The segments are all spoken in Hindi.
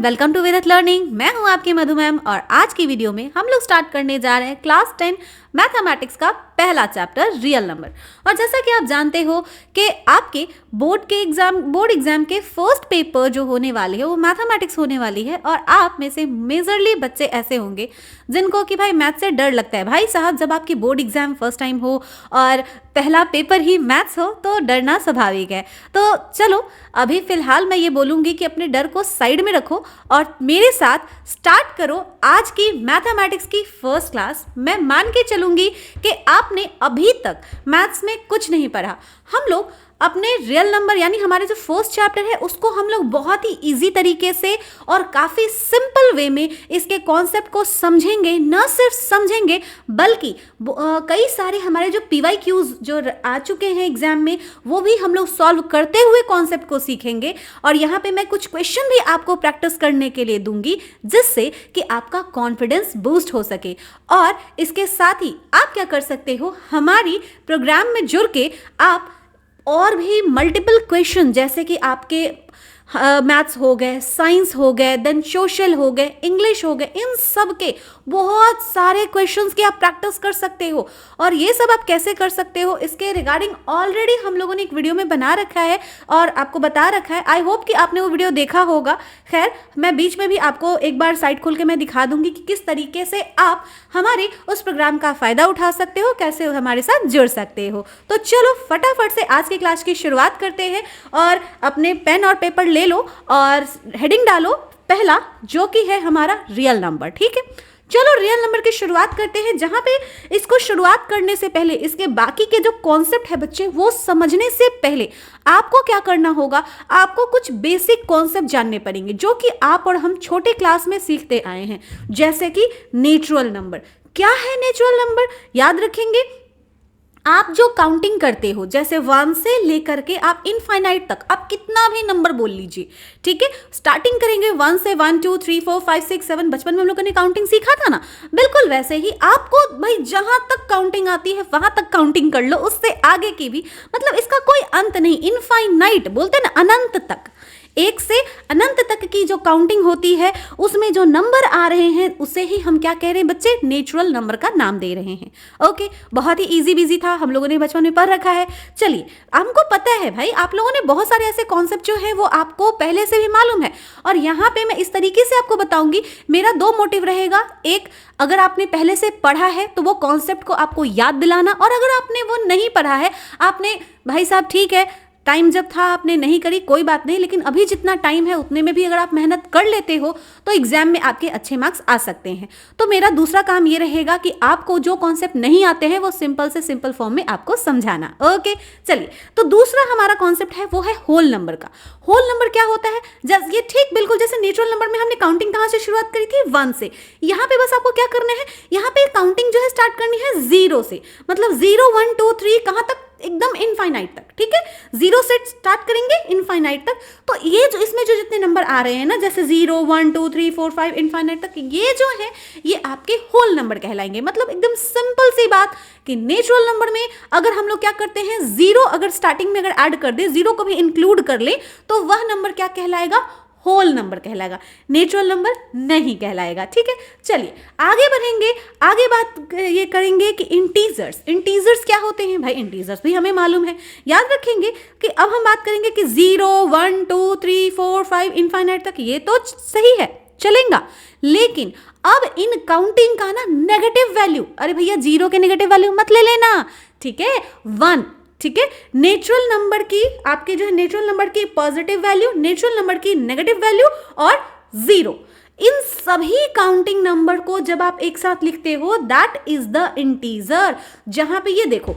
Welcome to वेदत learning. मैं हूं आपकी मधु मैम और आज की वीडियो में हम लोग स्टार्ट करने जा रहे हैं क्लास 10 मैथमेटिक्स का पहला चैप्टर रियल नंबर। और जैसा कि आप जानते हो कि आपके बोर्ड एग्जाम के फर्स्ट पेपर जो होने वाले है वो मैथमेटिक्स होने वाली है। और आप में से मेजरली बच्चे ऐसे होंगे जिनको कि भाई मैथ से डर लगता है। भाई साहब, जब आपकी बोर्ड एग्जाम फर्स्ट टाइम हो और पहला पेपर ही मैथ्स हो तो डरना स्वाभाविक है। तो चलो अभी फिलहाल मैं ये बोलूँगी कि अपने डर को साइड में रखो और मेरे साथ स्टार्ट करो आज की मैथमेटिक्स की फर्स्ट क्लास। मैं मान के चलूँगी कि आपने अभी तक मैथ्स में कुछ नहीं पढ़ा। हम लोग अपने रियल नंबर यानी हमारे जो फर्स्ट चैप्टर है उसको हम लोग बहुत ही इजी तरीके से और काफ़ी सिंपल वे में इसके कॉन्सेप्ट को समझेंगे। न सिर्फ समझेंगे बल्कि कई सारे हमारे जो PYQs जो आ चुके हैं एग्जाम में वो भी हम लोग सॉल्व करते हुए कॉन्सेप्ट को सीखेंगे। और यहाँ पे मैं कुछ क्वेश्चन भी आपको प्रैक्टिस करने के लिए दूंगी जिससे कि आपका कॉन्फिडेंस बूस्ट हो सके। और इसके साथ ही आप क्या कर सकते हो, हमारी प्रोग्राम में जुड़ के आप और भी मल्टीपल क्वेश्चन जैसे कि आपके मैथ्स हो गए, साइंस हो गए, देन सोशल हो गए, इंग्लिश हो गए, इन सब के बहुत सारे क्वेश्चंस की आप प्रैक्टिस कर सकते हो। और ये सब आप कैसे कर सकते हो इसके रिगार्डिंग ऑलरेडी हम लोगों ने एक वीडियो में बना रखा है और आपको बता रखा है। आई होप कि आपने वो वीडियो देखा होगा। खैर, मैं बीच में भी आपको एक बार साइट खोल के मैं दिखा दूंगी कि किस तरीके से आप हमारे उस प्रोग्राम का फ़ायदा उठा सकते हो, कैसे हमारे साथ जुड़ सकते हो। तो चलो फटाफट से आज की क्लास की शुरुआत करते हैं और अपने पेन और पेपर ले लो और हेडिंग डालो पहला, जो कि है हमारा रियल नंबर। ठीक है, चलो रियल नंबर की शुरुआत करते हैं। जहां पे इसको शुरुआत करने से पहले इसके बाकी के जो कॉन्सेप्ट है बच्चे वो समझने से पहले आपको क्या करना होगा, आपको कुछ बेसिक कॉन्सेप्ट जानने पड़ेंगे जो कि आप और हम छोटे क्लास में सीखते आए हैं। जैसे कि नेचुरल नंबर। क्या है नेचुरल नंबर, याद रखेंगे आप जो काउंटिंग करते हो जैसे 1 से लेकर के आप इनफाइनाइट तक आप कितना भी नंबर बोल लीजिए। ठीक है, स्टार्टिंग करेंगे 1 से 1 2 3 4 5 6 7। बचपन में हम लोगों ने काउंटिंग सीखा था ना, बिल्कुल वैसे ही आपको भाई जहां तक काउंटिंग आती है वहां तक काउंटिंग कर लो, उससे आगे की भी, मतलब इसका कोई अंत नहीं। इनफाइनाइट बोलते हैं ना, अनंत तक, एक से अनंत तक की जो काउंटिंग होती है उसमें जो नंबर आ रहे हैं उसे ही हम क्या कह रहे हैं बच्चे, नेचुरल नंबर का नाम दे रहे हैं। ओके, बहुत ही इजी बिजी था, हम लोगों ने बचपन में पढ़ रखा है। चलिए, हमको पता है भाई आप लोगों ने बहुत सारे ऐसे कॉन्सेप्ट जो है वो आपको पहले से भी मालूम है। और यहाँ पे मैं इस तरीके से आपको बताऊंगी, मेरा 2 मोटिव रहेगा। एक, अगर आपने पहले से पढ़ा है तो वो कॉन्सेप्ट को आपको याद दिलाना, और अगर आपने वो नहीं पढ़ा है, आपने भाई साहब ठीक है टाइम जब था आपने नहीं करी कोई बात नहीं, लेकिन अभी जितना टाइम है उतने में भी अगर आप मेहनत कर लेते हो तो एग्जाम में आपके अच्छे मार्क्स आ सकते हैं। तो मेरा दूसरा काम ये रहेगा कि आपको जो कॉन्सेप्ट नहीं आते हैं वो सिंपल से सिंपल फॉर्म में आपको समझाना। ओके, चलिए, तो दूसरा हमारा कॉन्सेप्ट है वो है होल नंबर का। होल नंबर क्या होता है, ये ठीक बिल्कुल जैसे नेचुरल नंबर में हमने काउंटिंग कहाँ से शुरुआत करी थी, 1 से। यहाँ पे बस आपको क्या करना है, यहाँ पे काउंटिंग जो है स्टार्ट करनी है 0 से, मतलब 0 1 2 3 कहाँ तक, एकदम इनफाइनाइट तक। ठीक है, 0 से स्टार्ट करेंगे इनफाइनाइट तक। तो ये जो इसमें जो जितने नंबर आ रहे हैं ना, जैसे 0 1 2 3 4 5 इनफाइनाइट तक, ये जो है ये आपके होल नंबर कहलाएंगे। मतलब एकदम सिंपल सी बात कि नेचुरल नंबर में अगर हम लोग क्या करते हैं, 0 अगर स्टार्टिंग में अगर ऐड कर दे, 0 को भी इंक्लूड कर ले तो वह नंबर क्या कहलाएगा, होल नंबर कहलाएगा, नेचुरल नंबर नहीं कहलाएगा। ठीक है, चलिए आगे बढ़ेंगे। आगे बात ये करेंगे कि इंटीजर्स क्या होते हैं। भाई इंटीजर्स भी हमें मालूम है, याद रखेंगे कि अब हम बात करेंगे कि 0 1 2 3 4 5 इनफाइनाइट तक, ये तो सही है चलेगा, लेकिन अब इन काउंटिंग का ना नेगेटिव वैल्यू, अरे भैया 0 के नेगेटिव वैल्यू मत ले लेना। ठीक है, 1, ठीक है, नेचुरल नंबर की आपके जो है नेचुरल नंबर की पॉजिटिव वैल्यू, नेचुरल नंबर की नेगेटिव वैल्यू और 0, इन सभी काउंटिंग नंबर को जब आप एक साथ लिखते हो दैट इज द इंटीजर। जहां पे ये देखो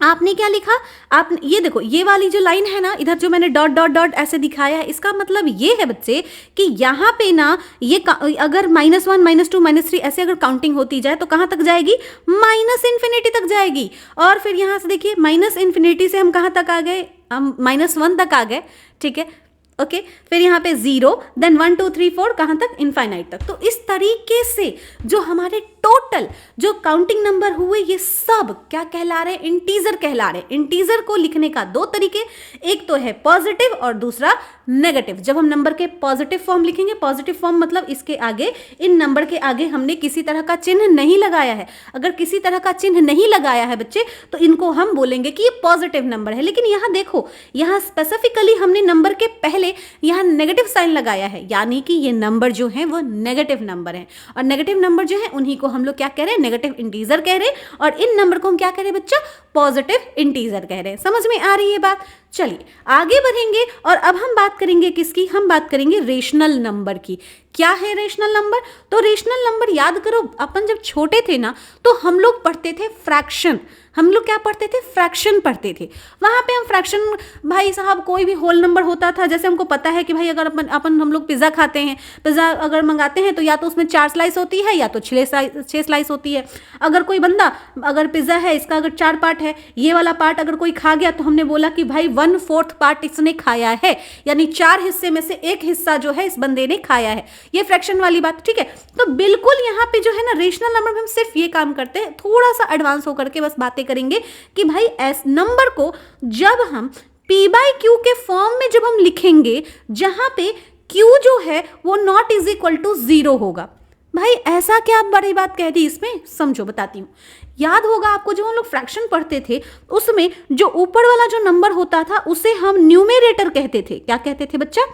आपने क्या लिखा, आप ये देखो ये वाली जो लाइन है ना, इधर जो मैंने डॉट डॉट डॉट ऐसे दिखाया है, इसका मतलब ये है बच्चे कि यहाँ पे ना ये अगर -1 -2 -3 ऐसे अगर काउंटिंग होती जाए तो कहाँ तक जाएगी, -इन्फिनिटी तक जाएगी। और फिर यहाँ से देखिए -इन्फिनिटी से हम कहाँ तक आ गए, हम -1 तक आ गए। ठीक है, ओके, फिर यहाँ पे 0, देन 1 2 3 4 कहाँ तक, इनफाइनाइट तक। तो इस तरीके से जो हमारे टोटल जो काउंटिंग नंबर हुए ये सब क्या कहला रहे, इंटीजर कहला रहे। इंटीजर को लिखने का 2 तरीके, एक तो है पॉजिटिव और दूसरा नेगेटिव। जब हम नंबर के पॉजिटिव फॉर्म लिखेंगे, पॉजिटिव फॉर्म मतलब इसके आगे, इन नंबर के आगे हमने किसी तरह का चिन्ह नहीं लगाया है। अगर किसी तरह का चिन्ह नहीं लगाया है बच्चे, तो इनको हम बोलेंगे कि ये पॉजिटिव नंबर है। लेकिन यहाँ देखो, यहाँ स्पेसिफिकली हमने नंबर के पहले यहाँ नेगेटिव साइन लगाया है, यानी कि ये नंबर जो है वो नेगेटिव नंबर है। और नेगेटिव नंबर जो है उन्हीं को हम लोग क्या कह रहे हैं, नेगेटिव इंटीजर कह रहे हैं। और इन नंबर को हम क्या कह रहे हैं बच्चा, पॉजिटिव इंटीजर कह रहे हैं। समझ में आ रही है बात? चलिए आगे बढ़ेंगे और अब हम बात करेंगे किसकी, हम बात करेंगे रेशनल नंबर की। क्या है रेशनल नंबर? तो रेशनल नंबर याद करो, अपन जब छोटे थे ना तो हम लोग पढ़ते थे फ्रैक्शन। हम लोग क्या पढ़ते थे, फ्रैक्शन पढ़ते थे। वहाँ पे हम फ्रैक्शन, भाई साहब कोई भी होल नंबर होता था, जैसे हमको पता है कि भाई अगर अपन हम लोग पिज़्ज़ा खाते हैं, पिज़्ज़ा अगर मंगाते हैं तो या तो उसमें 4 स्लाइस होती है या तो 6 स्लाइस होती है। अगर कोई बंदा, अगर पिज़्ज़ा है इसका अगर 4 पार्ट है, ये वाला पार्ट अगर कोई खा गया तो हमने बोला कि भाई 1/4 पार्ट इसने खाया है, यानी 4 हिस्से में से एक हिस्सा जो है इस बंदे ने खाया है। ये फ्रैक्शन वाली बात, ठीक है। तो बिल्कुल यहाँ पे जो है ना रेशनल नंबर में हम सिर्फ ये काम करते हैं, थोड़ा सा एडवांस होकर के बस बातें करेंगे कि भाई एस नंबर को जब हम p/q के फॉर्म में जब हम लिखेंगे, जहां पे q जो है वो नॉट इज इक्वल टू 0 होगा। भाई ऐसा क्या बड़ी बात कह दी इसमें, समझो बताती हूँ। याद होगा आपको, जब हम लोग फ्रैक्शन पढ़ते थे उसमें जो ऊपर वाला जो नंबर होता था उसे हम न्यूमेरेटर कहते थे। क्या कहते थे बच्चा?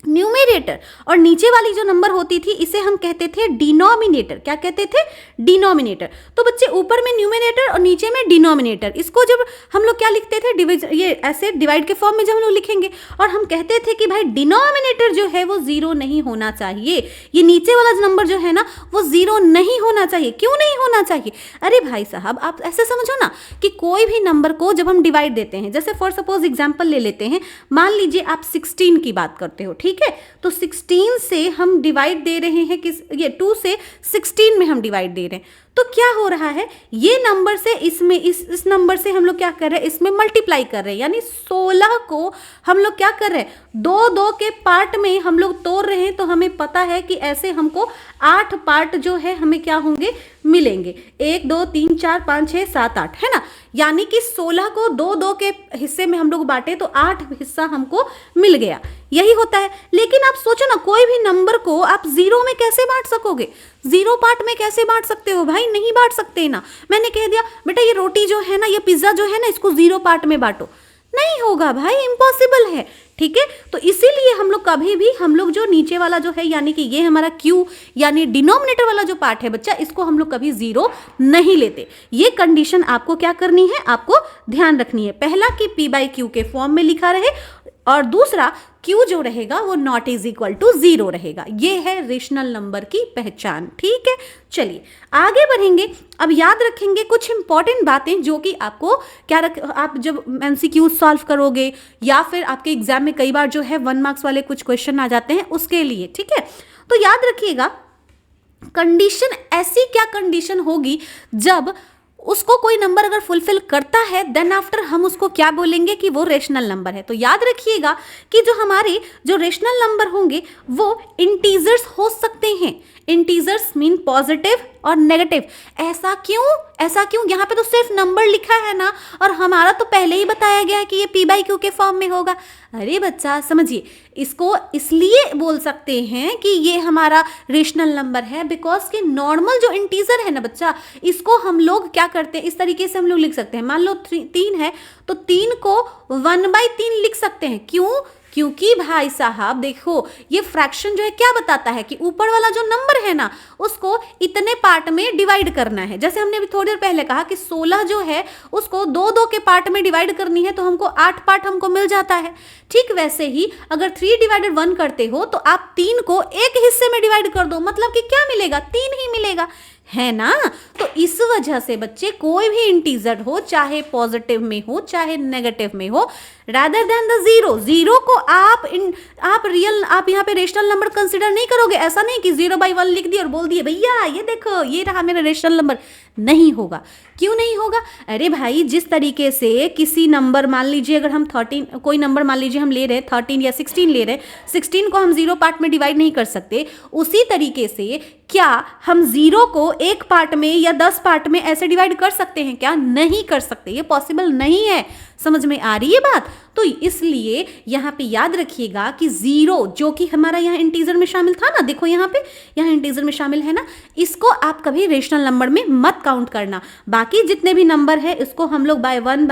न्यूमेरेटर। और नीचे वाली जो नंबर होती थी इसे हम कहते थे डिनोमिनेटर। क्या कहते थे? डिनोमिनेटर। तो बच्चे ऊपर में न्यूमेरेटर और नीचे में डिनोमिनेटर, इसको जब हम लोग क्या लिखते थे, डिविजन, ये ऐसे डिवाइड के फॉर्म में जब हम लोग लिखेंगे और हम कहते थे कि भाई डिनोमिनेटर जो है वो 0 नहीं होना चाहिए, ये नीचे वाला नंबर जो है ना वो 0 नहीं होना चाहिए। क्यों नहीं होना चाहिए? अरे भाई साहब आप ऐसे समझो ना कि कोई भी नंबर को जब हम डिवाइड देते हैं, जैसे फॉर सपोज एग्जाम्पल ले लेते हैं, मान लीजिए आप 16 की बात करते हो, ठीक है। तो 16 से हम डिवाइड दे रहे हैं किस, ये 2 से 16 में हम डिवाइड दे रहे हैं, तो क्या हो रहा है, ये नंबर से इसमें इस नंबर से हम लोग क्या कर रहे हैं, इसमें मल्टीप्लाई कर रहे हैं, यानी 16 को हम लोग क्या कर रहे हैं, 2 के पार्ट में हम लोग तोड़ रहे हैं। तो हमें पता है कि ऐसे हमको 8 पार्ट जो है हमें क्या होंगे, मिलेंगे। 1 2 3 4 5 6 7 8, है ना। यानी कि 16 को 2 के हिस्से में हम लोग बांटे तो 8 हिस्सा हमको मिल गया, यही होता है। लेकिन आप सोचो ना, कोई भी नंबर को आप 0 में कैसे बांट सकोगे, 0 पार्ट में कैसे बांट सकते हो भाई? नहीं बांट सकते ना। मैंने कह दिया बेटा ये रोटी जो है ना, ये पिज्जा जो है ना, इसको 0 पार्ट में बांटो, नहीं होगा भाई, इम्पॉसिबल है, ठीक है। तो इसीलिए हम लोग कभी भी, हम लोग जो नीचे वाला जो है, यानी कि ये हमारा Q यानी डिनोमिनेटर वाला जो पार्ट है बच्चा, इसको हम लोग कभी 0 नहीं लेते। ये कंडीशन आपको क्या करनी है, आपको ध्यान रखनी है। पहला कि p/q के फॉर्म में लिखा रहे, और दूसरा Q जो रहेगा वो नॉट इज इक्वल टू 0 रहेगा। ये है रेशनल नंबर की पहचान, ठीक है। चलिए आगे बढ़ेंगे। अब याद रखेंगे कुछ इंपॉर्टेंट बातें जो कि आपको आप जब MCQ सॉल्व करोगे या फिर आपके एग्जाम में कई बार जो है 1 मार्क्स वाले कुछ क्वेश्चन आ जाते हैं उसके लिए, ठीक है। तो याद रखिएगा, कंडीशन, ऐसी क्या कंडीशन होगी जब उसको कोई नंबर अगर फुलफिल करता है, देन आफ्टर हम उसको क्या बोलेंगे कि वो रेशनल नंबर है। तो याद रखिएगा कि जो हमारे जो रेशनल नंबर होंगे वो इंटीजर्स हो सकते हैं। इंटीजर्स मीन पॉजिटिव और नेगेटिव। ऐसा क्यों? ऐसा क्यों? यहाँ पे तो सिर्फ नंबर लिखा है ना, और हमारा तो पहले ही बताया गया है कि ये p/q के फॉर्म में होगा। अरे बच्चा समझिए, इसको इसलिए बोल सकते हैं कि ये हमारा रेशनल नंबर है बिकॉज कि नॉर्मल जो इंटीजर है ना बच्चा, इसको हम लोग क्या करते हैं, इस तरीके से हम लोग लिख सकते हैं। मान लो 3 है तो 3 को 1/3 लिख सकते हैं। क्यों? क्योंकि भाई साहब देखो, ये फ्रैक्शन जो है क्या बताता है कि ऊपर वाला जो नंबर है ना उसको इतने पार्ट में डिवाइड करना है। जैसे हमने अभी थोड़ी देर पहले कहा कि 16 जो है उसको 2 के पार्ट में डिवाइड करनी है, तो हमको 8 पार्ट हमको मिल जाता है। ठीक वैसे ही अगर 3/1 करते हो तो आप 3 को एक हिस्से में डिवाइड कर दो, मतलब कि क्या मिलेगा, 3 ही मिलेगा, है ना। तो इस वजह से बच्चे कोई भी इंटीजर हो, चाहे पॉजिटिव में हो चाहे नेगेटिव में हो, rather than the 0 को आप यहाँ पे रेशनल नंबर कंसिडर नहीं करोगे। ऐसा नहीं कि 0/1 लिख दिया और बोल दिए भैया ये देखो ये रहा मेरा रेशनल नंबर, नहीं होगा। क्यों नहीं होगा? अरे भाई जिस तरीके से किसी नंबर, मान लीजिए अगर हम 13 कोई नंबर मान लीजिए हम ले रहे हैं 13 या 16 ले रहे हैं, 16 को हम 0 पार्ट में डिवाइड नहीं कर सकते, उसी तरीके से क्या हम 0 को एक पार्ट में या 10 पार्ट में ऐसे डिवाइड कर सकते हैं क्या? नहीं कर सकते, ये पॉसिबल नहीं है। समझ में आ रही है बात? तो इसलिए यहाँ पे याद रखिएगा कि 0 जो कि हमारा यहाँ इंटीजर में शामिल था ना, देखो यहाँ पे, यहाँ इंटीजर में शामिल है ना, इसको आप कभी रेशनल नंबर में मत काउंट करना। बाकी जितने भी नंबर है इसको हम लोग बाय वन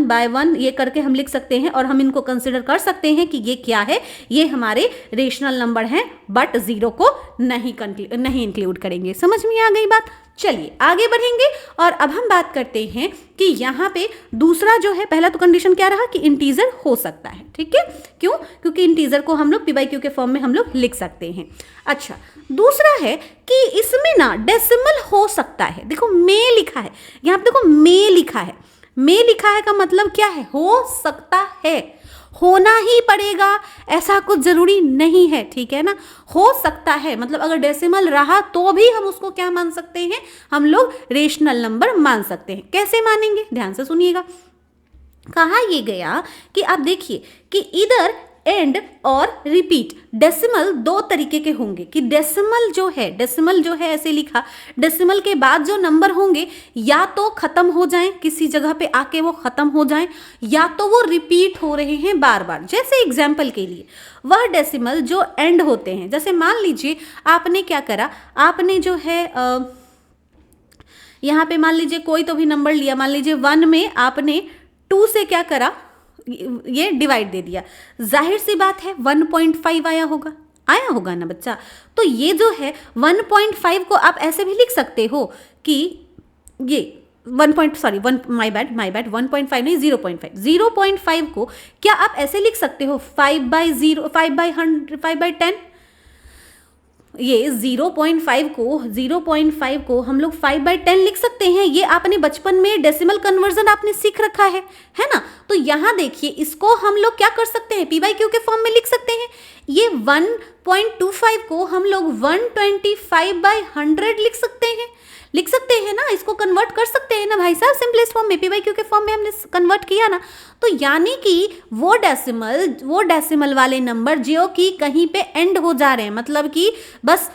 बाय वन ये करके हम लिख सकते हैं और हम इनको कंसिडर कर सकते हैं कि ये क्या है, ये हमारे रेशनल नंबर हैं, बट 0 को नहीं इंक्लूड करेंगे। समझ में आ गई बात? चलिए आगे बढ़ेंगे और अब हम बात करते हैं कि यहाँ पे दूसरा जो है, पहला तो कंडीशन क्या रहा कि इंटीजर हो सकता है, ठीक है। क्यों? क्योंकि इंटीजर को हम लोग पी बाई क्यू के फॉर्म में हम लोग लिख सकते हैं। अच्छा, दूसरा है कि इसमें ना डेसिमल हो सकता है। देखो मे लिखा है, यहाँ पे देखो मे लिखा है, मे लिखा है का मतलब क्या है? हो सकता है, होना ही पड़ेगा ऐसा कुछ जरूरी नहीं है, ठीक है ना। हो सकता है मतलब अगर डेसिमल रहा तो भी हम उसको क्या मान सकते हैं? हम लोग रेशनल नंबर मान सकते हैं। कैसे मानेंगे? ध्यान से सुनिएगा। कहा ये गया कि आप देखिए कि इधर एंड और रिपीट डेसिमल दो तरीके के होंगे कि डेसिमल जो है ऐसे लिखा, डेसिमल के बाद जो नंबर होंगे या तो खत्म हो जाएं, किसी जगह पे आके वो खत्म हो जाएं, या तो वो रिपीट हो रहे हैं बार बार। जैसे एग्जाम्पल के लिए वह डेसिमल जो एंड होते हैं, जैसे मान लीजिए आपने क्या करा, आपने जो है यहाँ पे मान लीजिए कोई तो भी नंबर लिया, मान लीजिए 1 में आपने 2 से क्या करा, ये डिवाइड दे दिया। जाहिर सी बात है 1.5 आया होगा ना बच्चा। तो ये जो है 1.5 को आप ऐसे भी लिख सकते हो कि ये 1.5 नहीं 0.5 को क्या आप ऐसे लिख सकते हो 5/10। ये 0.5 को हम लोग 5/10 लिख सकते हैं। ये आपने बचपन में डेसिमल कन्वर्जन आपने सीख रखा है ना। तो यहाँ देखिए इसको हम लोग क्या कर सकते हैं, पी बाई क्यू के फॉर्म में लिख सकते हैं। ये 1.25 को हम लोग 125/100 लिख सकते हैं ना। इसको कन्वर्ट कर सकते हैं ना भाई साहब, सिंपलेस्ट फॉर्म में, पी बाई क्यू के फॉर्म में हमने कन्वर्ट किया ना। तो यानी कि वो डेसिमल वाले नंबर जो कि कहीं पे एंड हो जा रहे हैं, मतलब कि बस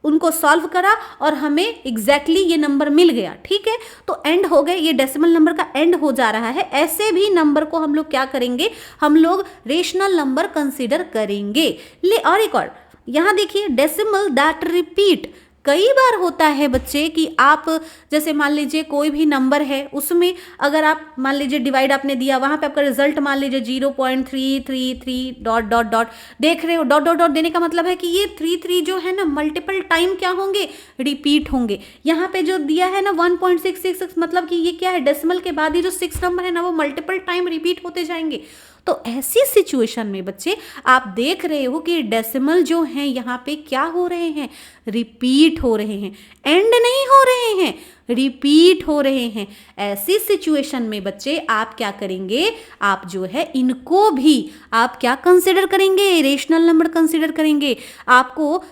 उनको सॉल्व करा और हमें एग्जैक्टली ये नंबर मिल गया, ठीक है, तो एंड हो गए, ये डेसिमल नंबर का एंड हो जा रहा है। ऐसे भी नंबर को हम लोग क्या करेंगे, हम लोग रेशनल नंबर कंसीडर करेंगे। और एक और यहाँ देखिए, डेसिमल दैट रिपीट। कई बार होता है बच्चे कि आप जैसे मान लीजिए कोई भी नंबर है, उसमें अगर आप मान लीजिए डिवाइड आपने दिया, वहां पे आपका रिजल्ट मान लीजिए 0.333 ... देख रहे हो, ... देने का मतलब है कि ये 3 जो है ना मल्टीपल टाइम क्या होंगे, रिपीट होंगे। यहाँ पे जो दिया है ना 1.666 मतलब कि ये क्या है, डेसिमल के बाद ही जो 6 नंबर है ना वो मल्टीपल टाइम रिपीट होते जाएंगे। तो ऐसी सिचुएशन में बच्चे आप देख रहे हो कि डेसिमल जो हैं यहाँ पे क्या हो रहे हैं, रिपीट हो रहे हैं, एंड नहीं हो रहे हैं, रिपीट हो रहे हैं। ऐसी सिचुएशन में बच्चे आप क्या करेंगे, आप जो है इनको भी आप क्या कंसिडर करेंगे, रेशनल नंबर कंसिडर करेंगे। आपको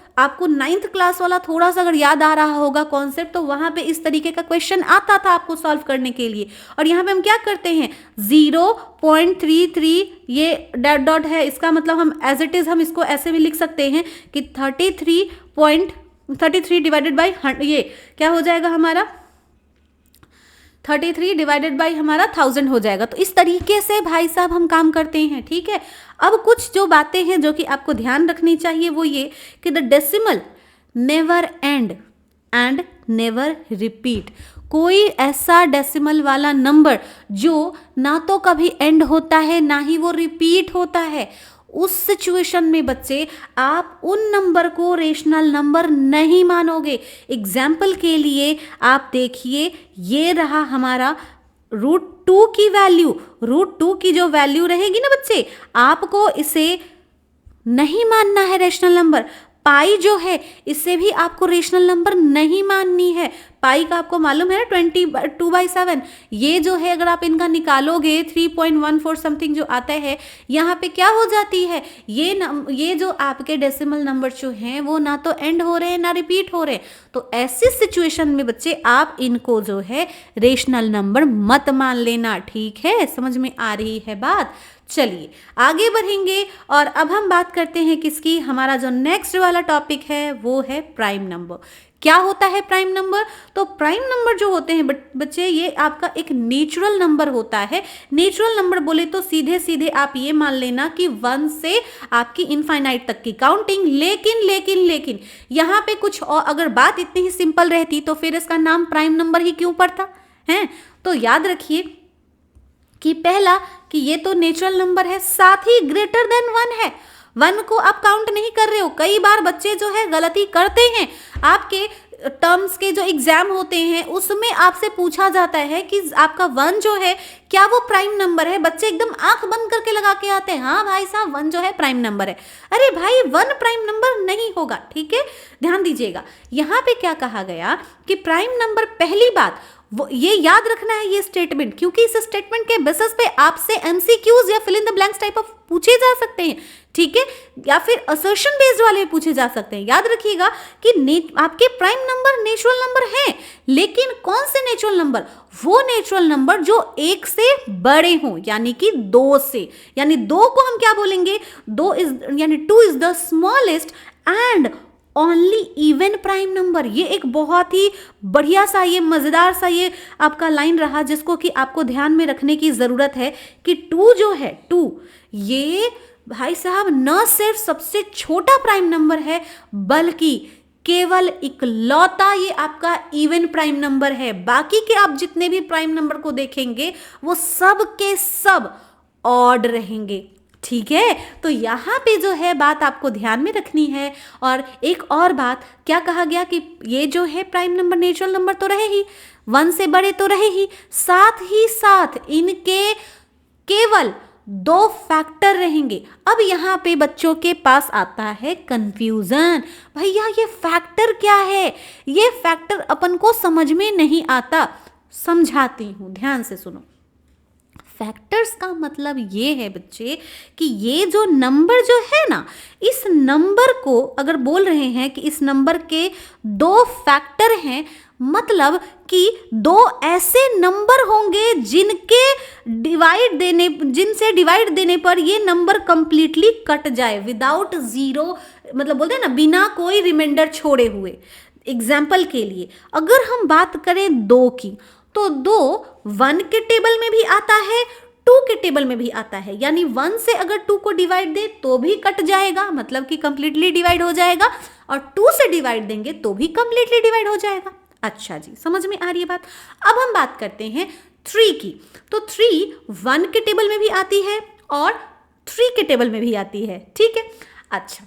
9th क्लास वाला थोड़ा सा अगर याद आ रहा होगा कॉन्सेप्ट, तो वहां पे इस तरीके का क्वेश्चन आता था आपको सॉल्व करने के लिए। और यहाँ पे हम क्या करते हैं, 0.33 ये डॉट है, इसका मतलब हम एज इट इज हम इसको ऐसे भी लिख सकते हैं कि 33 डिवाइडेड बाई ये क्या हो जाएगा हमारा, 33 डिवाइडेड बाई हमारा 1000 हो जाएगा। तो इस तरीके से भाई साहब हम काम करते हैं, ठीक है। अब कुछ जो बातें हैं जो कि आपको ध्यान रखनी चाहिए वो ये कि the decimal never and and never repeat. कोई ऐसा डेसिमल वाला नंबर जो ना तो कभी एंड होता है ना ही वो रिपीट होता है, उस सिचुएशन में बच्चे आप उन नंबर को रेशनल नंबर नहीं मानोगे। एग्जाम्पल के लिए आप देखिए, ये रहा हमारा √2 की वैल्यू। √2 की जो वैल्यू रहेगी ना बच्चे, आपको इसे नहीं मानना है रेशनल नंबर। पाई जो है इससे भी आपको रेशनल नंबर नहीं माननी है। पाई का आपको मालूम है ना 22/7। ये जो है अगर आप इनका निकालोगे 3.14 समथिंग जो आता है, यहाँ पे क्या हो जाती है, ये जो आपके डेसिमल नंबर जो हैं वो ना तो एंड हो रहे हैं ना रिपीट हो रहे हैं। तो ऐसी सिचुएशन में बच्चे आप इनको जो है रेशनल नंबर मत मान लेना, ठीक है। समझ में आ रही है बात? चलिए आगे बढ़ेंगे और अब हम बात करते हैं किसकी, हमारा जो नेक्स्ट वाला टॉपिक है वो है प्राइम नंबर। क्या होता है प्राइम नंबर? तो प्राइम नंबर जो होते हैं बच्चे, ये आपका एक नेचुरल नंबर होता है। नेचुरल नंबर बोले तो सीधे सीधे आप ये मान लेना कि 1 से आपकी इनफाइनाइट तक की काउंटिंग। लेकिन यहाँ पे कुछ और, अगर बात इतनी ही सिंपल रहती तो फिर इसका नाम प्राइम नंबर ही क्यों पड़ता है? तो याद रखिए कि पहला कि ये तो नेचुरल नंबर है, साथ ही ग्रेटर देन 1 है। 1 को आप काउंट नहीं कर रहे हो। कई बार बच्चे जो है गलती करते हैं। आपके टर्म्स के जो एग्जाम होते हैं उसमें आपसे पूछा जाता है कि आपका 1 जो है क्या वो प्राइम नंबर है। बच्चे एकदम आंख बंद करके लगा के आते हैं, हाँ भाई साहब 1 जो है प्राइम नंबर है। अरे भाई 1 प्राइम नंबर नहीं होगा, ठीक है, ध्यान दीजिएगा। यहाँ पे क्या कहा गया कि प्राइम नंबर, पहली बात वो ये याद रखना है ये स्टेटमेंट, क्योंकि इस स्टेटमेंट के बेसिस पे आपसे एमसीक्यूज या fill in the blanks type of पूछे जा सकते हैं, ठीक है, या फिर असर्शन बेस्ड वाले पूछे जा सकते हैं। याद रखिएगा कि आपके प्राइम नंबर नेचुरल नंबर हैं, लेकिन कौन से नेचुरल नंबर? वो नेचुरल नंबर जो 1 से बड़े हों, यानी कि 2 से, यानी 2 को हम क्या बोलेंगे? 2 is the smallest and only even prime number. ये एक बहुत ही बढ़िया सा, ये मजेदार सा ये आपका लाइन रहा जिसको कि आपको ध्यान में रखने की जरूरत है कि 2 जो है, 2 ये भाई साहब न सिर्फ सबसे छोटा प्राइम नंबर है बल्कि केवल इकलौता ये आपका इवन प्राइम नंबर है। बाकी के आप जितने भी प्राइम नंबर को देखेंगे वो सब के सब ऑड रहेंगे, ठीक है। तो यहाँ पे जो है बात आपको ध्यान में रखनी है। और एक और बात क्या कहा गया कि ये जो है प्राइम नंबर नेचुरल नंबर तो रहे ही, 1 से बड़े तो रहे ही साथ इनके केवल 2 फैक्टर रहेंगे। अब यहाँ पे बच्चों के पास आता है कंफ्यूजन, भैया ये फैक्टर क्या है? ये फैक्टर अपन को समझ में नहीं आता, समझाती हूँ, ध्यान से सुनो। फैक्टर्स का मतलब ये है बच्चे कि ये जो नंबर जो है ना, इस नंबर को अगर बोल रहे हैं कि इस नंबर के 2 फैक्टर हैं, मतलब कि 2 ऐसे नंबर होंगे जिनसे डिवाइड देने पर ये नंबर कंप्लीटली कट जाए विदाउट जीरो, मतलब बोलते हैं ना बिना कोई रिमाइंडर छोड़े हुए। एग्जाम्पल के लिए अगर हम बात करें 2 की, तो 2 1 के टेबल में भी आता है, 2 के टेबल में भी आता है। यानी 1 से अगर 2 को डिवाइड दे तो भी कट जाएगा, मतलब कि कंप्लीटली डिवाइड हो जाएगा, और 2 से डिवाइड देंगे तो भी कंप्लीटली डिवाइड हो जाएगा। अच्छा जी, समझ में आ रही है बात। अब हम बात करते हैं 3 की। तो 3 1 के टेबल में भी आती है और 3 के टेबल में भी आती है, ठीक है। अच्छा,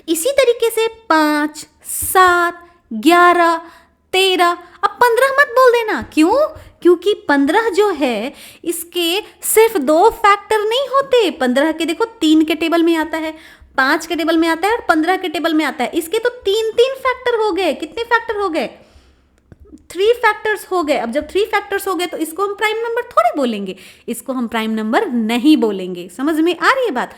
इसी तरीके से 5 7 11 13, अब 15 मत बोल देना, क्यों? क्योंकि 15 जो है इसके सिर्फ 2 फैक्टर नहीं होते। 15 के देखो 3 के टेबल में आता है, 5 के टेबल में आता है और 15 के टेबल में आता है। इसके तो 3 फैक्टर हो गए। कितने फैक्टर हो गए? 3 फैक्टर्स हो गए। अब जब 3 फैक्टर्स हो गए तो इसको हम प्राइम नंबर थोड़े बोलेंगे, इसको हम प्राइम नंबर नहीं बोलेंगे। समझ में आ रही है बात?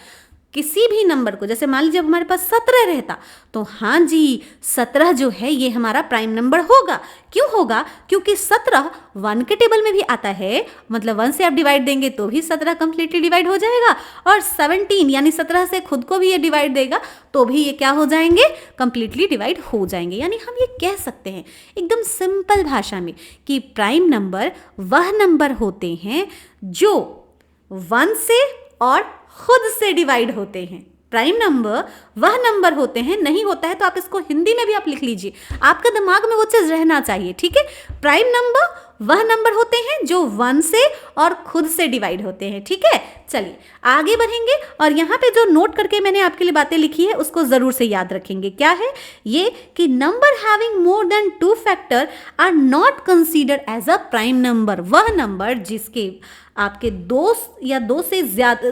किसी भी नंबर को, जैसे मान लीजिए हमारे पास 17 रहता तो हाँ जी 17 जो है ये हमारा प्राइम नंबर होगा। क्यों होगा? क्योंकि 17 1 के टेबल में भी आता है, मतलब 1 से आप डिवाइड देंगे तो भी 17 कंप्लीटली डिवाइड हो जाएगा, और 17 यानी 17 से खुद को भी ये डिवाइड देगा तो भी ये क्या हो जाएंगे? कंप्लीटली डिवाइड हो जाएंगे। यानी हम ये कह सकते हैं एकदम सिंपल भाषा में कि प्राइम नंबर वह नंबर होते हैं जो 1 से और खुद से डिवाइड होते हैं। प्राइम नंबर वह नंबर होते हैं, नहीं होता है तो आप इसको हिंदी में भी आप लिख लीजिए, आपका दिमाग में वो चीज रहना चाहिए, ठीक है। प्राइम नंबर वह नंबर होते हैं जो 1 से और खुद से डिवाइड होते हैं, ठीक है। चलिए आगे बढ़ेंगे और यहाँ पे जो नोट करके मैंने आपके लिए बातें लिखी है उसको जरूर से याद रखेंगे। क्या है ये? कि number having more than 2 factor are not considered as a prime number. वह नंबर जिसके आपके 2 या 2 से ज्यादा,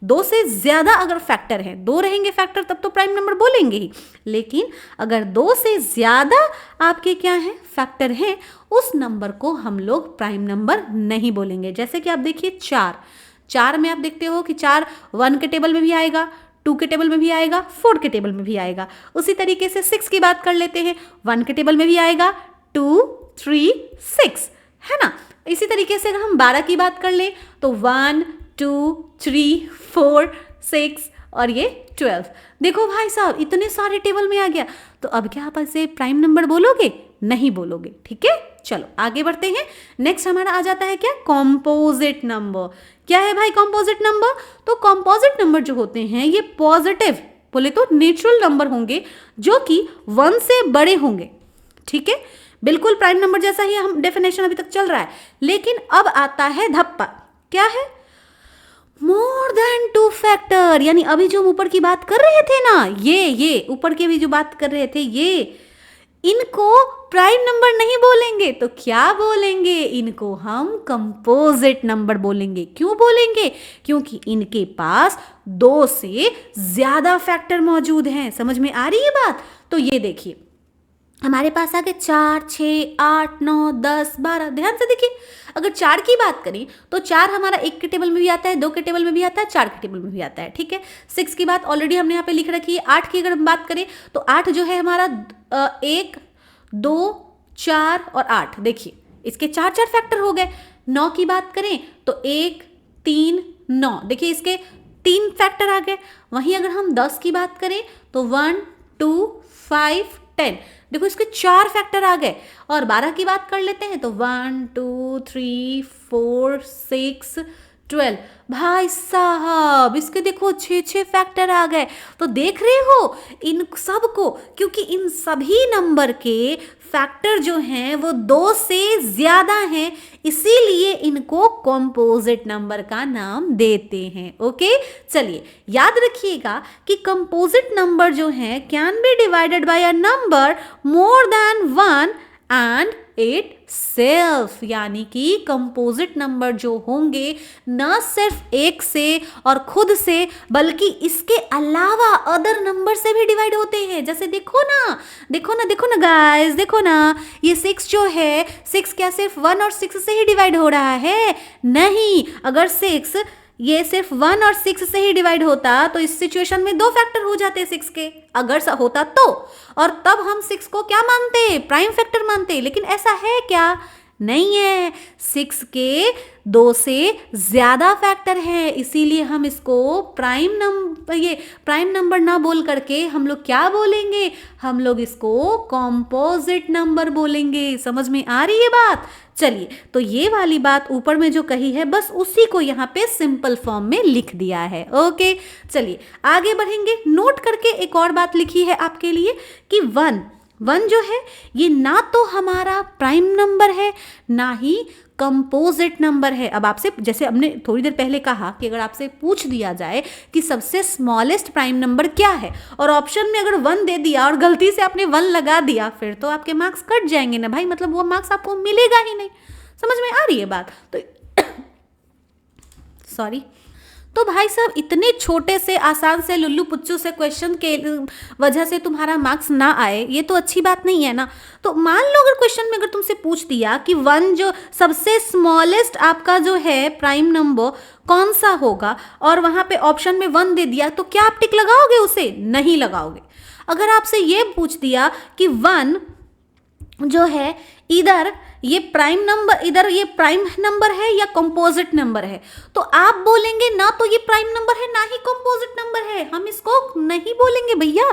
2 से ज्यादा अगर फैक्टर है, 2 रहेंगे फैक्टर तब तो प्राइम नंबर बोलेंगे ही, लेकिन अगर 2 से ज्यादा आपके क्या है फैक्टर हैं, उस नंबर को हम लोग प्राइम नंबर नहीं बोलेंगे। जैसे कि आप देखिए 4 में आप देखते हो कि 4 1 के टेबल में भी आएगा, 2 के टेबल में भी आएगा, 4 के टेबल में भी आएगा। उसी तरीके से 6 की बात कर लेते हैं, 1 के टेबल में भी आएगा, 2 3 6, है ना। इसी तरीके से अगर हम 12 की बात कर लें तो 1 2 3 4 6 और ये 12। देखो भाई साहब इतने सारे टेबल में आ गया। तो अब क्या आप इसे प्राइम नंबर बोलोगे? नहीं बोलोगे, ठीक है। चलो आगे बढ़ते हैं। नेक्स्ट हमारा आ जाता है क्या? Composite number. क्या है भाई कॉम्पोजिट नंबर? तो कॉम्पोजिट नंबर जो होते हैं ये पॉजिटिव बोले तो नेचुरल नंबर होंगे जो कि 1 से बड़े होंगे, ठीक है। बिल्कुल प्राइम नंबर जैसा ही हम डेफिनेशन अभी तक चल रहा है। लेकिन अब आता है धप्पा। क्या है? मोर देन 2 फैक्टर, यानी अभी जो हम ऊपर की बात कर रहे थे ना, ये ऊपर की भी जो बात कर रहे थे, ये इनको प्राइम नंबर नहीं बोलेंगे तो क्या बोलेंगे? इनको हम कंपोजिट नंबर बोलेंगे। क्यों बोलेंगे? क्योंकि इनके पास 2 से ज्यादा फैक्टर मौजूद हैं। समझ में आ रही है बात? तो ये देखिए हमारे पास आ गए 4 6 8 9 10 12। ध्यान से देखिए, अगर 4 की बात करें तो 4 हमारा 1 के टेबल में भी आता है, 2 के टेबल में भी आता है, 4 के टेबल में भी आता है, ठीक है। 6 की बात ऑलरेडी हमने यहाँ पे लिख रखी है। 8 की अगर हम बात करें तो 8 जो है हमारा 1 2 4 और 8। देखिए इसके 4 4 फैक्टर हो गए। 9 की बात करें तो 1 3 9। देखिए इसके 3 फैक्टर आ गए। वहीं अगर हम 10 की बात करें तो 1 2 5 10। देखो इसके 4 फैक्टर आ गए। और 12 की बात कर लेते हैं तो 1 2 3 4 6 12। भाई साहब इसके देखो 6 फैक्टर आ गए। तो देख रहे हो इन सब को, क्योंकि इन सभी नंबर के फैक्टर जो हैं वो 2 से ज्यादा हैं, इसीलिए इनको कंपोजिट नंबर का नाम देते हैं। ओके, चलिए याद रखिएगा कि कंपोजिट नंबर जो है can be divided by a number more than 1 and it self, यानी कि कंपोजिट नंबर जो होंगे न सिर्फ 1 से और खुद से बल्कि इसके अलावा अदर नंबर से भी डिवाइड होते हैं। जैसे देखो ना देखो ना देखो ना गाइस, देखो ना ये 6 जो है 6 क्या सिर्फ 1 और 6 से ही डिवाइड हो रहा है? नहीं, अगर 6 ये सिर्फ 1 और 6 से ही डिवाइड होता तो इस सिचुएशन में 2 फैक्टर हो जाते 6 के, अगर होता तो। और तब हम 6 को क्या मानते? प्राइम फैक्टर मानते। लेकिन ऐसा है क्या? नहीं है। 6 के 2 से ज्यादा फैक्टर है, इसीलिए हम इसको प्राइम नंबर ना बोल करके हम लोग क्या बोलेंगे? हम लोग इसको कंपोजिट नंबर बोलेंगे। समझ में आ रही है बात? चलिए, तो ये वाली बात ऊपर में जो कही है बस उसी को यहाँ पे सिंपल फॉर्म में लिख दिया है। ओके, चलिए आगे बढ़ेंगे। नोट करके एक और बात लिखी है आपके लिए कि 1 जो है ये ना तो हमारा प्राइम नंबर है ना ही कंपोजिट नंबर है। अब आपसे, जैसे हमने थोड़ी देर पहले कहा कि अगर आपसे पूछ दिया जाए कि सबसे स्मॉलेस्ट प्राइम नंबर क्या है और ऑप्शन में अगर 1 दे दिया और गलती से आपने 1 लगा दिया, फिर तो आपके मार्क्स कट जाएंगे ना भाई, मतलब वो मार्क्स आपको मिलेगा ही नहीं। समझ में आ रही है बात? तो सॉरी। तो भाई साहब इतने छोटे से आसान से लुल्लू पुच्चू से क्वेश्चन के वजह से तुम्हारा मार्क्स ना आए, ये तो अच्छी बात नहीं है ना। तो मान लो अगर क्वेश्चन में अगर तुमसे पूछ दिया कि 1 जो सबसे स्मॉलेस्ट आपका जो है प्राइम नंबर कौन सा होगा और वहां पे ऑप्शन में 1 दे दिया, तो क्या आप टिक लगाओगे? उसे नहीं लगाओगे। अगर आपसे ये पूछ दिया कि 1 जो है इधर ये प्राइम नंबर है या कंपोजिट नंबर है, तो आप बोलेंगे ना तो ये प्राइम नंबर है ना ही कंपोजिट नंबर है। हम इसको नहीं बोलेंगे भैया,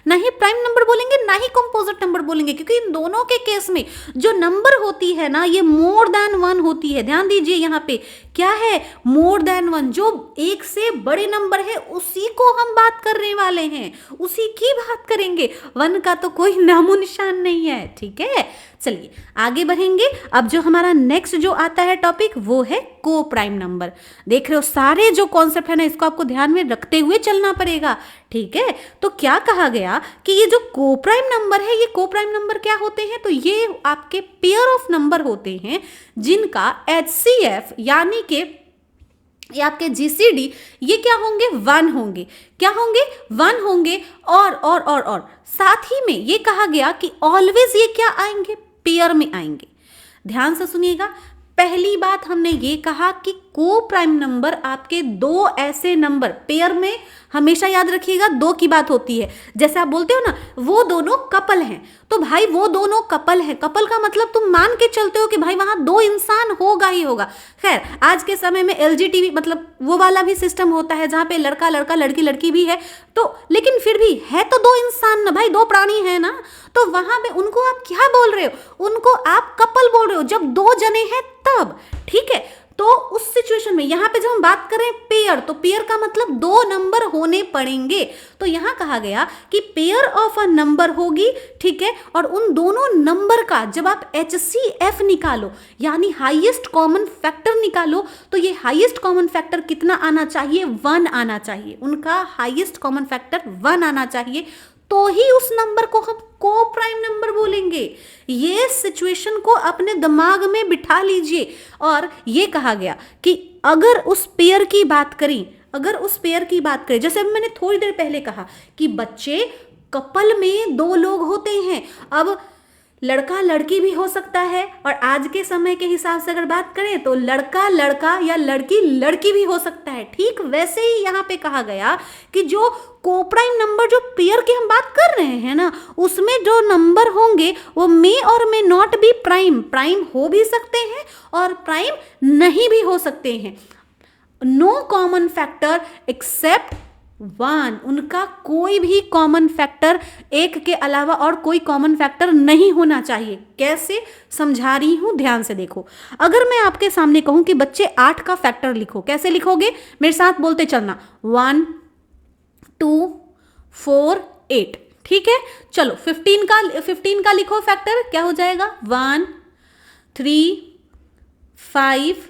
ना ही प्राइम नंबर बोलेंगे ना ही कंपोजिट नंबर बोलेंगे, क्योंकि इन दोनों के केस में जो नंबर होती है ना ये मोर देन 1 होती है। ध्यान दीजिए यहाँ पे क्या है? मोर देन 1, जो 1 से बड़े नंबर है उसी को हम बात करने वाले हैं, उसी की बात करेंगे। 1 का तो कोई नामो निशान नहीं है, ठीक है। चलिए आगे बढ़ेंगे। अब जो हमारा नेक्स्ट जो आता है टॉपिक वो है को प्राइम नंबर। देख रहे हो सारे जो कॉन्सेप्ट है ना इसको आपको ध्यान में रखते हुए चलना पड़ेगा, ठीक है। तो क्या कहा गया कि ये जो को प्राइम नंबर है, ये को प्राइम नंबर क्या होते हैं? तो ये आपके पेयर ऑफ नंबर होते हैं जिनका HCF यानी कि ये आपके GCD ये क्या होंगे? 1 होंगे। क्या होंगे? 1 होंगे। और साथ ही में ये कहा गया कि ऑलवेज ये क्या आएंगे? पेयर में आएंगे। ध्यान से सुनिएगा। पहली बात हमने ये कहा कि को प्राइम नंबर आपके 2 ऐसे नंबर पेयर में हमेशा याद रखिएगा, दो की बात होती है। जैसे आप बोलते हो ना वो दोनों कपल हैं, तो भाई वो दोनों कपल हैं, कपल का मतलब तुम मान के चलते हो कि भाई वहां दो इंसान होगा ही होगा। खैर आज के समय में LGTB मतलब वो वाला भी सिस्टम होता है जहां पे लड़का लड़का लड़की लड़की भी है, तो लेकिन फिर भी है तो दो इंसान ना भाई, दो प्राणी है ना, तो वहां पे उनको आप क्या बोल रहे हो, उनको आप कपल बोल रहे हो जब दो जने हैं तब, ठीक है। तो उस सिचुएशन में यहां पे जब हम बात करें पेयर, तो पेयर का मतलब दो नंबर होने पड़ेंगे, तो यहां कहा गया कि पेयर ऑफ अ नंबर होगी, ठीक है। और उन दोनों नंबर का जब आप HCF निकालो यानी हाईएस्ट कॉमन फैक्टर निकालो, तो ये हाईएस्ट कॉमन फैक्टर कितना आना चाहिए, 1 आना चाहिए, उनका हाईएस्ट कॉमन फैक्टर 1 आना चाहिए, तो ही उस नंबर को हम को प्राइम नंबर बोलेंगे। ये सिचुएशन को अपने दिमाग में बिठा लीजिए। और ये कहा गया कि अगर उस पेयर की बात करें, जैसे मैंने थोड़ी देर पहले कहा कि बच्चे कपल में दो लोग होते हैं, अब लड़का लड़की भी हो सकता है, और आज के समय के हिसाब से अगर बात करें तो लड़का लड़का या लड़की लड़की भी हो सकता है। ठीक वैसे ही यहाँ पे कहा गया कि जो कोप्राइम नंबर, जो पेयर की हम बात कर रहे हैं ना, उसमें जो नंबर होंगे वो मे और may not be prime, prime हो भी सकते हैं और प्राइम नहीं भी हो सकते हैं। नो कॉमन फैक्टर एक्सेप्ट 1, उनका कोई भी कॉमन फैक्टर, एक के अलावा और कोई कॉमन फैक्टर नहीं होना चाहिए। कैसे समझा रही हूं, ध्यान से देखो। अगर मैं आपके सामने कहूं कि बच्चे 8 का फैक्टर लिखो, कैसे लिखोगे, मेरे साथ बोलते चलना, 1 2 4 8, ठीक है। चलो 15 का लिखो फैक्टर, क्या हो जाएगा, 1 3 5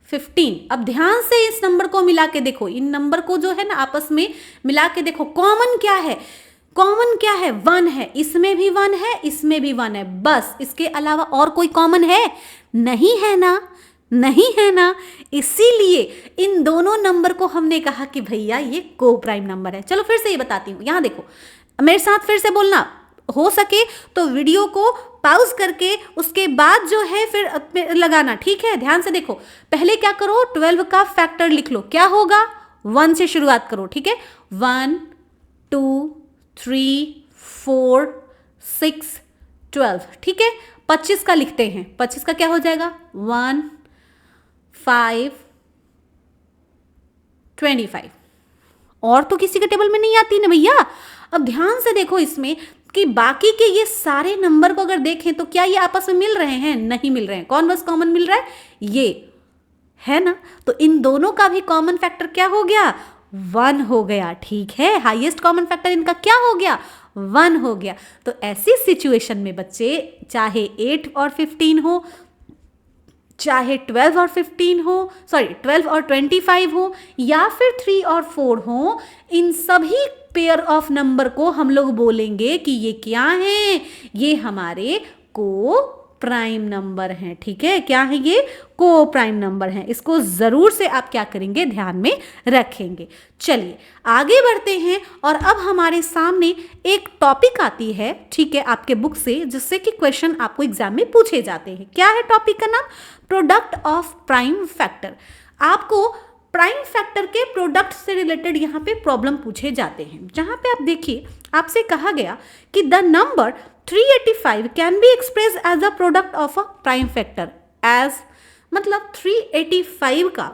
15। अब ध्यान से इस नंबर को मिला के देखो, इन नंबर को जो है ना आपस में मिला के देखो, कॉमन क्या है, 1 है, इसमें भी 1 है, इसमें भी 1 है, बस इसके अलावा और कोई कॉमन है नहीं, है ना, नहीं है ना। इसीलिए इन दोनों नंबर को हमने कहा कि भैया ये को प्राइम नंबर है। चलो फिर से ये बताती हूँ, यहां देखो, मेरे साथ फिर से बोलना, हो सके तो वीडियो को पॉज करके उसके बाद जो है फिर लगाना, ठीक है। ध्यान से देखो, पहले क्या करो, 12 का फैक्टर लिख लो, क्या होगा, 1 से शुरुआत करो, ठीक है। 1 2 3 4 6 12, ठीक है। 25 का लिखते हैं, 25 का क्या हो जाएगा, 1 5 25। और तो किसी के टेबल में नहीं आती ना भैया। अब ध्यान से देखो इसमें कि बाकी के ये सारे नंबर को अगर देखें तो क्या ये आपस में मिल रहे हैं, नहीं मिल रहे हैं। कौन बस कॉमन मिल रहा है, ये है ना। तो इन दोनों का भी कॉमन फैक्टर क्या हो गया, 1 हो गया, ठीक है। हाईएस्ट कॉमन फैक्टर इनका क्या हो गया, 1 हो गया। तो ऐसी सिचुएशन में बच्चे चाहे 8 और 15 हो, चाहे 12 और 15 हो, सॉरी 12 और 25 हो, या फिर 3 और 4 हो, इन सभी पेयर ऑफ नंबर को हम लोग बोलेंगे कि ये क्या हैं, ये हमारे को प्राइम नंबर हैं, ठीक है। क्या है ये, को प्राइम नंबर हैं। इसको जरूर से आप क्या करेंगे, ध्यान में रखेंगे। चलिए आगे बढ़ते हैं, और अब हमारे सामने एक टॉपिक आती है, ठीक है, आपके बुक से, जिससे कि क्वेश्चन आपको एग्जाम में पूछे जाते हैं। क्या है टॉपिक का नाम, प्रोडक्ट ऑफ प्राइम फैक्टर। आपको प्राइम फैक्टर के प्रोडक्ट से रिलेटेड यहाँ पे प्रॉब्लम पूछे जाते हैं, जहाँ पे आप देखिए आपसे कहा गया कि the number 385 can be express as a product of a prime factor as, मतलब 385 का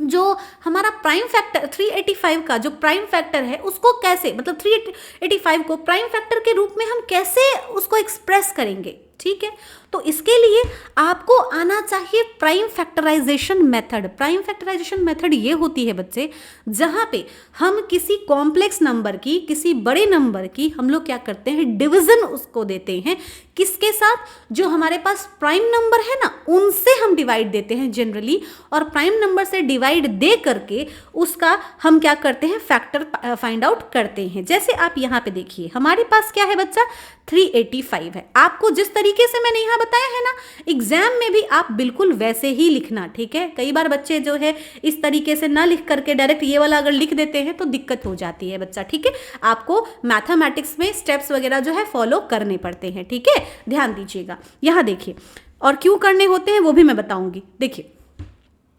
जो हमारा प्राइम फैक्टर, 385 का जो प्राइम फैक्टर है उसको कैसे, मतलब 385 को प्राइम फैक्टर के रूप में हम कैसे उसको एक्सप्रेस करेंगे, ठीक है। तो इसके लिए आपको आना चाहिए prime factorization method. Prime factorization method ये होती है बच्चे, जहां पे हम किसी कॉम्प्लेक्स नंबर की, किसी बड़े नंबर की हम लोग क्या करते हैं, डिवीजन उसको देते हैं, किसके साथ, जो हमारे पास प्राइम नंबर है ना उनसे हम डिवाइड देते हैं जनरली, और प्राइम नंबर से डिवाइड दे करके उसका हम क्या करते हैं, फैक्टर फाइंड आउट करते हैं। जैसे आप यहाँ पे देखिए हमारे पास क्या है बच्चा, 385 है। आपको जिस तरीके से मैंने यहाँ बताया है ना, एग्जाम में भी आप बिल्कुल वैसे ही लिखना, ठीक है। कई बार बच्चे जो है इस तरीके से ना लिख करके डायरेक्ट ये वाला अगर लिख देते हैं तो दिक्कत हो जाती है बच्चा, ठीक है। आपको मैथमेटिक्स में स्टेप्स वगैरह जो है फॉलो करने पड़ते हैं, ठीक है, ध्यान दीजिएगा। यहाँ देखिए, और क्यों करने होते हैं वो भी मैं बताऊंगी। देखिए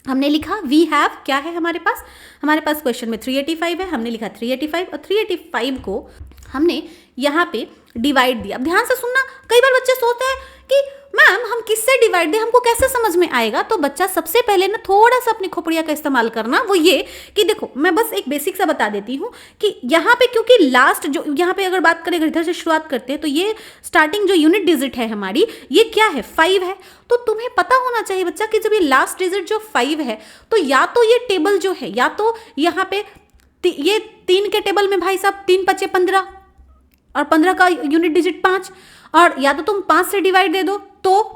हमने लिखा वी हैव, क्या है हमारे पास क्वेश्चन में 385 है, हमने लिखा 385 और 385 को हमने यहाँ पे डिवाइड दिया। अब ध्यान से सुनना, कई बार बच्चे सोचते हैं कि मैम हम किससे डिवाइड दें, हमको कैसे समझ में आएगा। तो बच्चा सबसे पहले ना थोड़ा सा अपनी खोपड़िया का इस्तेमाल करना, वो ये कि देखो मैं बस एक बेसिक सा बता देती हूँ कि यहाँ पे क्योंकि लास्ट जो यहाँ पे अगर बात करें, अगर इधर से शुरुआत करते हैं तो ये स्टार्टिंग जो यूनिट डिजिट है हमारी, ये क्या है 5 है। तो तुम्हें पता होना चाहिए बच्चा कि जब ये लास्ट डिजिट जो 5 है तो या तो ये टेबल जो है, या तो यहाँ पे ये 3 के टेबल में भाई साहब 3 5 15 और 15 का यूनिट डिजिट 5, और या तो तुम 5 से डिवाइड दे दो, तो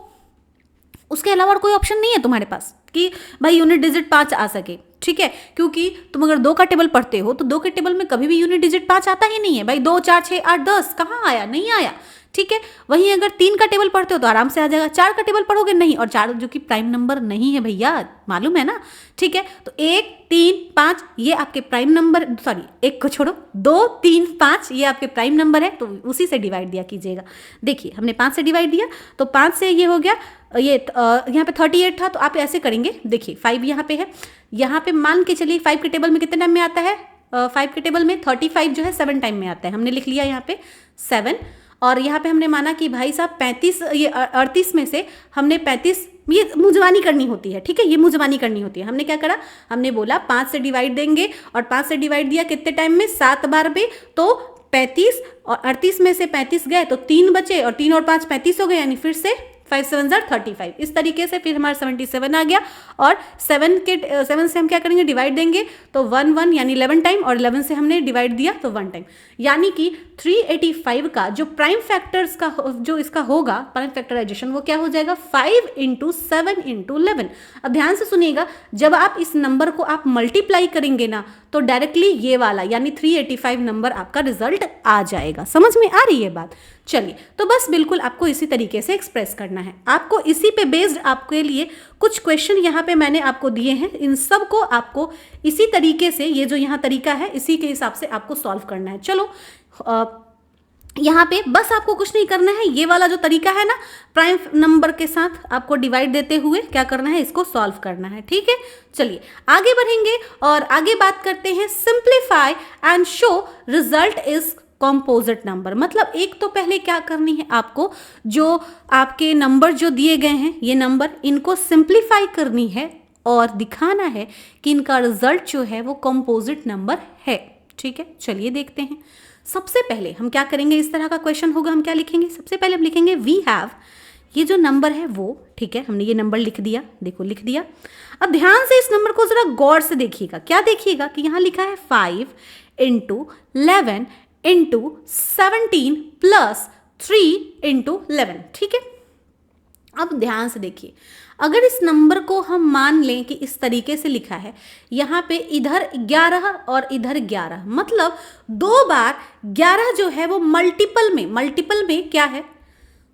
उसके अलावा और कोई ऑप्शन नहीं है तुम्हारे पास कि भाई यूनिट डिजिट 5 आ सके, ठीक है। क्योंकि तुम अगर 2 का टेबल पढ़ते हो तो 2 के टेबल में कभी भी यूनिट डिजिट 5 आता ही नहीं है भाई। 2 4 6 8 10 कहाँ आया, नहीं आया, ठीक है। वहीं अगर 3 का टेबल पढ़ते हो तो आराम से आ जाएगा। 4 का टेबल पढ़ोगे नहीं, और 4 जो कि प्राइम नंबर नहीं है भैया, मालूम है ना, ठीक है। तो 1 3 5 ये आपके प्राइम नंबर, सॉरी 1 को छोड़ो, 2 3 5 ये आपके प्राइम नंबर है, तो उसी से डिवाइड दिया कीजिएगा। देखिए हमने 5 से डिवाइड दिया तो 5 से ये हो गया, ये यहाँ पे 38 था, तो आप ऐसे करेंगे। देखिए 5 यहाँ पे है, यहाँ पे मान के चलिए 5 के टेबल में कितने टाइम में आता है, 5 के टेबल में 35 जो है 7 टाइम में आता है। हमने लिख लिया यहाँ पे 7, और यहाँ पे हमने माना कि भाई साहब 35, ये 38 में से हमने 35, ये मुजवानी करनी होती है, ठीक है, ये मुजवानी करनी होती है। हमने क्या करा, हमने बोला 5 से डिवाइड देंगे, और 5 से डिवाइड दिया कितने टाइम में, 7 बार पे, तो 35, और 38 में से 35 गए तो 3 बचे, और 3 और 5 35 हो गए, यानी फिर से 5 7 35। इस तरीके से फिर हमारा 77 आ गया, और 7 से हम क्या करेंगे, डिवाइड देंगे तो 1 1 यानी 11 टाइम, और 11 से हमने डिवाइड दिया तो 1 टाइम, यानी कि 385 का जो प्राइम फैक्टर्स का जो इसका होगा प्राइम फैक्टराइजेशन, वो क्या हो जाएगा 5 × 7 × 11। अब ध्यान से सुनिएगा, जब आप इस नंबर को आप मल्टीप्लाई करेंगे ना तो डायरेक्टली ये वाला यानी 385 नंबर आपका रिजल्ट आ जाएगा। समझ में आ रही है बात? चलिए, तो बस बिल्कुल आपको इसी तरीके से एक्सप्रेस करना है। आपको इसी पे बेस्ड आपके लिए कुछ क्वेश्चन यहाँ पे मैंने आपको दिए हैं, इन सब को आपको इसी तरीके से, ये जो यहाँ तरीका है इसी के हिसाब से आपको सॉल्व करना है। चलो यहाँ पे बस आपको कुछ नहीं करना है, ये वाला जो तरीका है ना प्राइम नंबर के साथ आपको डिवाइड देते हुए क्या करना है, इसको सॉल्व करना है, ठीक है। चलिए आगे बढ़ेंगे और आगे बात करते हैं simplify and show result is composite number. मतलब एक तो पहले क्या करनी है आपको, जो आपके नंबर जो दिए गए हैं ये नंबर, इनको सिंप्लीफाई करनी है और दिखाना है कि इनका रिजल्ट जो है वो कॉम्पोजिट नंबर है, ठीक है। चलिए देखते हैं। सबसे पहले हम क्या करेंगे, इस तरह का क्वेश्चन होगा, हम क्या लिखेंगे, सबसे पहले हम लिखेंगे वी हैव, ये जो नंबर है वो, ठीक है, हमने ये नंबर लिख दिया, देखो लिख दिया। अब ध्यान से इस नंबर को जरा गौर से देखिएगा, क्या देखिएगा कि यहाँ लिखा है 5 × 11 × 17 प्लस 3 × 11, ठीक है। अब ध्यान से देखिए, अगर इस नंबर को हम मान लें कि इस तरीके से लिखा है, यहाँ पे इधर 11 और इधर 11, मतलब 2 बार 11 जो है वो मल्टीपल में क्या है,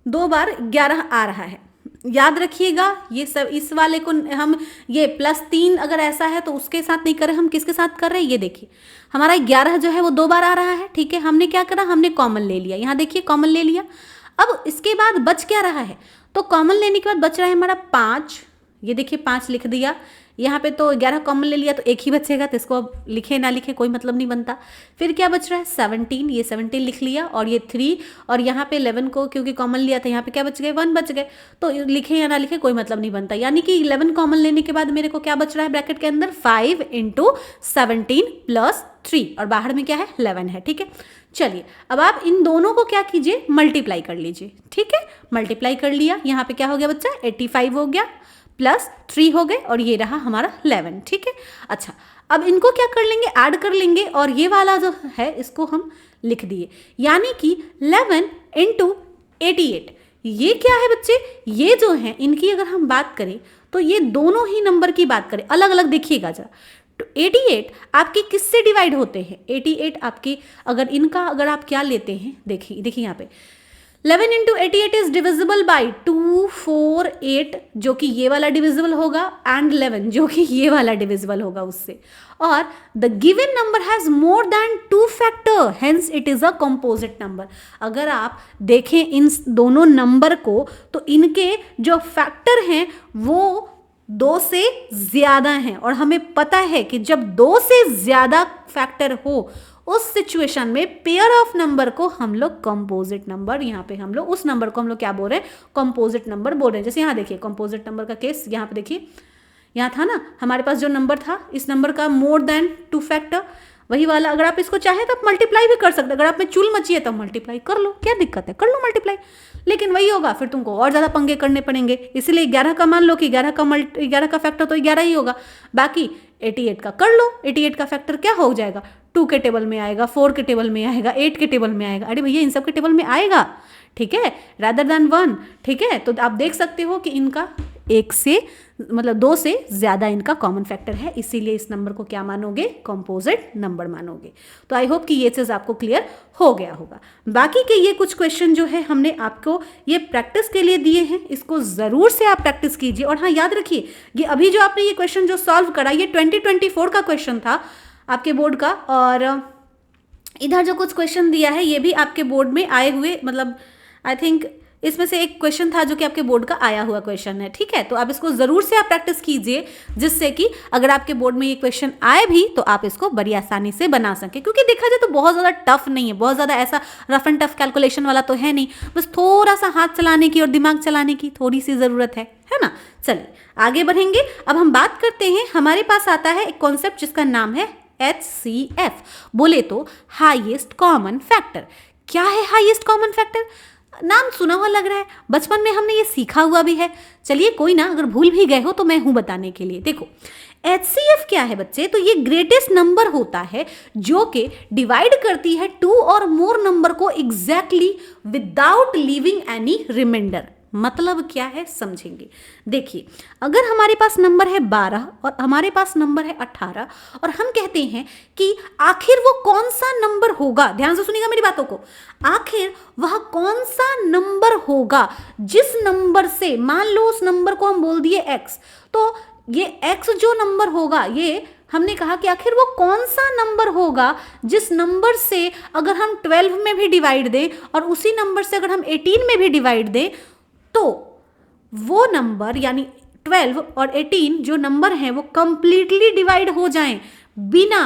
2 बार 11 आ रहा है। याद रखिएगा ये सब, इस वाले को हम ये +3 अगर ऐसा है तो उसके साथ नहीं कर रहे, हम किसके साथ कर रहे हैं, ये देखिए हमारा 11 जो है वो 2 बार आ रहा है, ठीक है। हमने क्या करा, हमने कॉमन ले लिया, यहाँ देखिए कॉमन ले लिया। अब इसके बाद बच क्या रहा है, तो कॉमन लेने के बाद बच रहा है हमारा 5, ये देखिए 5 लिख दिया। यहाँ पे तो 11 कॉमन ले लिया तो 1 ही बचेगा, तो इसको अब लिखे ना लिखे कोई मतलब नहीं बनता। फिर क्या बच रहा है 17, ये 17 लिख लिया, और ये 3, और यहाँ पे 11 को क्योंकि कॉमन लिया था यहाँ पे क्या बच गए 1 बच गए, तो लिखे या ना लिखे कोई मतलब नहीं बनता। यानी कि 11 कॉमन लेने के बाद मेरे को क्या बच रहा है ब्रैकेट के अंदर 5 × 17 प्लस 3, और बाहर में क्या है 11 है, ठीक है। चलिए अब आप इन दोनों को क्या कीजिए, मल्टीप्लाई कर लीजिए, ठीक है। मल्टीप्लाई कर लिया, यहाँ पे क्या हो गया बच्चा 85 हो गया, प्लस 3 हो गए, और ये रहा हमारा 11, ठीक है। अच्छा अब इनको क्या कर लेंगे, ऐड कर लेंगे, और ये वाला जो है इसको हम लिख दिए, यानी कि 11 × 88। ये क्या है बच्चे, ये जो है इनकी अगर हम बात करें तो ये दोनों ही नंबर की बात करें, अलग अलग देखिएगा जरा। तो 88 आपके किससे डिवाइड होते हैं, 88 आपकी अगर इनका अगर आप क्या लेते हैं, देखिए यहाँ पे 11 × 88 इज डिविजिबल बाई 2 4 8, जो कि ये वाला डिविजिबल होगा, एंड 11 जो कि ये वाला डिविजिबल होगा उससे, और the given number has more than 2 factor, hence it is a composite number. अगर आप देखें इन दोनों नंबर को तो इनके जो फैक्टर हैं वो 2 से ज्यादा हैं और हमें पता है कि जब 2 से ज्यादा फैक्टर हो उस सिचुएशन में पेयर ऑफ नंबर को हम लोग कंपोजिट नंबर, यहाँ पे हम लोग उस नंबर को हम लोग क्या बोल रहे हैं, कंपोजिट नंबर बोल रहे हैं। जैसे यहाँ देखिए कंपोजिट नंबर का केस, यहाँ पे देखिए यहाँ था ना हमारे पास जो नंबर था, इस नंबर का मोर देन 2 फैक्टर, वही वाला। अगर आप इसको चाहे तो आप मल्टीप्लाई भी कर सकते, अगर आप में चुल मची है तो मल्टीप्लाई कर लो, क्या दिक्कत है, कर लो मल्टीप्लाई। लेकिन वही होगा, फिर तुमको और ज़्यादा पंगे करने पड़ेंगे, इसलिए 11 का मान लो कि 11 का फैक्टर तो 11 ही होगा, बाकी 88 का कर लो। 88 का फैक्टर क्या हो जाएगा, 2 के टेबल में आएगा, 4 के टेबल में आएगा, 8 के टेबल में आएगा। अरे भैया इन सब के टेबल में आएगा, ठीक है, रादर देन 1, ठीक है। तो आप देख सकते हो कि इनका 1 से मतलब 2 से ज़्यादा इनका कॉमन फैक्टर है, इसीलिए इस नंबर को क्या मानोगे, कंपोजिट नंबर मानोगे। तो आई होप कि ये चीज़ आपको क्लियर हो गया होगा। बाकी के ये कुछ क्वेश्चन जो है हमने आपको ये प्रैक्टिस के लिए दिए हैं, इसको ज़रूर से आप प्रैक्टिस कीजिए। और हाँ याद रखिए, ये अभी जो आपने ये क्वेश्चन जो सॉल्व करा, ये 2024 का क्वेश्चन था आपके बोर्ड का, और इधर जो कुछ क्वेश्चन दिया है ये भी आपके बोर्ड में आए हुए, मतलब आई थिंक इसमें से एक क्वेश्चन था जो कि आपके बोर्ड का आया हुआ क्वेश्चन है, ठीक है। तो आप इसको ज़रूर से आप प्रैक्टिस कीजिए, जिससे कि अगर आपके बोर्ड में ये क्वेश्चन आए भी तो आप इसको बड़ी आसानी से बना सकें, क्योंकि देखा जाए तो बहुत ज़्यादा टफ नहीं है, बहुत ज़्यादा ऐसा रफ एंड टफ कैलकुलेशन वाला तो है नहीं, बस थोड़ा सा हाथ चलाने की और दिमाग चलाने की थोड़ी सी ज़रूरत है ना। चलिए आगे बढ़ेंगे। अब हम बात करते हैं, हमारे पास आता है एक कॉन्सेप्ट जिसका नाम है HCF, बोले तो हाईएस्ट कॉमन फैक्टर। क्या है हाईएस्ट कॉमन फैक्टर, नाम सुना हुआ लग रहा है, बचपन में हमने ये सीखा हुआ भी है। चलिए कोई ना, अगर भूल भी गए हो तो मैं हूं बताने के लिए। देखो HCF क्या है बच्चे, तो ये ग्रेटेस्ट नंबर होता है जो कि डिवाइड करती है 2 और मोर नंबर को exactly without leaving any remainder. मतलब क्या है समझेंगे। देखिए अगर हमारे पास नंबर है 12 और हमारे पास नंबर है 18 और हम कहते हैं कि आखिर वो कौन सा नंबर होगा, ध्यान से सुनिएगा मेरी बातों को, आखिर वह कौन सा नंबर होगा जिस नंबर से, मान लो उस नंबर को हम बोल दिए x, तो ये x जो नंबर होगा, ये हमने कहा कि आखिर वो कौन सा नंबर होगा जिस नंबर से अगर हम 12 में भी डिवाइड दें और उसी नंबर से अगर हम 18 में भी डिवाइड दें तो वो नंबर यानी 12 और 18 जो नंबर हैं वो कंप्लीटली डिवाइड हो जाएं बिना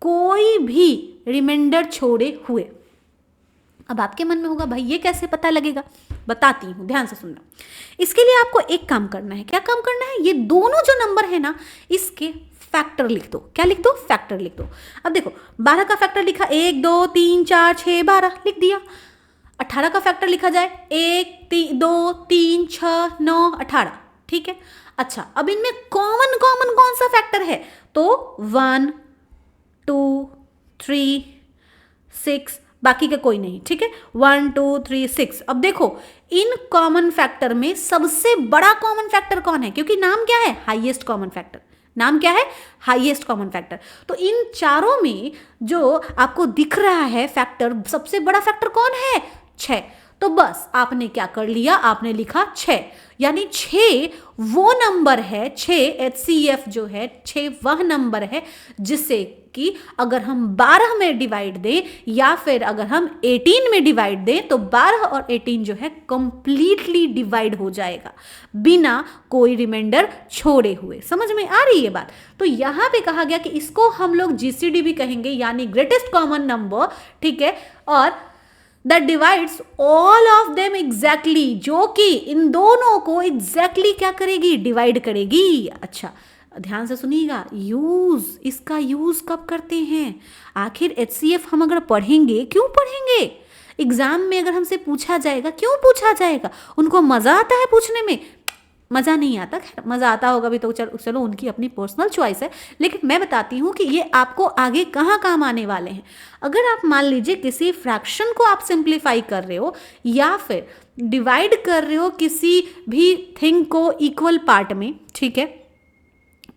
कोई भी रिमाइंडर छोड़े हुए। अब आपके मन में होगा भाई ये कैसे पता लगेगा, बताती हूँ, ध्यान से सुनना। इसके लिए आपको एक काम करना है। क्या काम करना है, ये दोनों जो नंबर है ना इसके फैक्टर लिख दो। क्या लिख दो, फैक्टर लिख दो। अब देखो 12 का फैक्टर लिखा 1 2 3 4 6 12 लिख दिया। 18 का फैक्टर लिखा जाए 1 2 3 6 9 18, ठीक है। अच्छा अब इनमें कॉमन कॉमन कौन सा फैक्टर है, तो 1 2 3 6, बाकी का कोई नहीं, ठीक है। 1 2 3 6। अब देखो इन कॉमन फैक्टर में सबसे बड़ा कॉमन फैक्टर कौन है, क्योंकि नाम क्या है, हाईएस्ट कॉमन फैक्टर। नाम क्या है, हाईएस्ट कॉमन फैक्टर। तो इन चारों में जो आपको दिख रहा है फैक्टर, सबसे बड़ा फैक्टर कौन है, 6। तो बस आपने क्या कर लिया, आपने लिखा 6, यानी 6 वो नंबर है, 6 HCF जो है 6 वह नंबर है जिससे कि अगर हम 12 में डिवाइड दें या फिर अगर हम 18 में डिवाइड दें तो 12 और 18 जो है कंप्लीटली डिवाइड हो जाएगा बिना कोई रिमाइंडर छोड़े हुए। समझ में आ रही है बात। तो यहाँ पे कहा गया कि इसको हम लोग GCD भी कहेंगे, यानी ग्रेटेस्ट कॉमन नंबर, ठीक है, और that divides all of them exactly, जो कि इन दोनों को exactly क्या करेगी, डिवाइड करेगी। अच्छा ध्यान से सुनिएगा, यूज, इसका यूज कब करते हैं, आखिर HCF हम अगर पढ़ेंगे, क्यों पढ़ेंगे, एग्जाम में अगर हमसे पूछा जाएगा, क्यों पूछा जाएगा, उनको मजा आता है पूछने में, मज़ा नहीं आता, खैर मज़ा आता होगा भी तो चलो उनकी अपनी पर्सनल चॉइस है, लेकिन मैं बताती हूँ कि ये आपको आगे कहाँ काम आने वाले हैं। अगर आप मान लीजिए किसी फ्रैक्शन को आप सिंप्लीफाई कर रहे हो या फिर डिवाइड कर रहे हो किसी भी थिंग को इक्वल पार्ट में, ठीक है,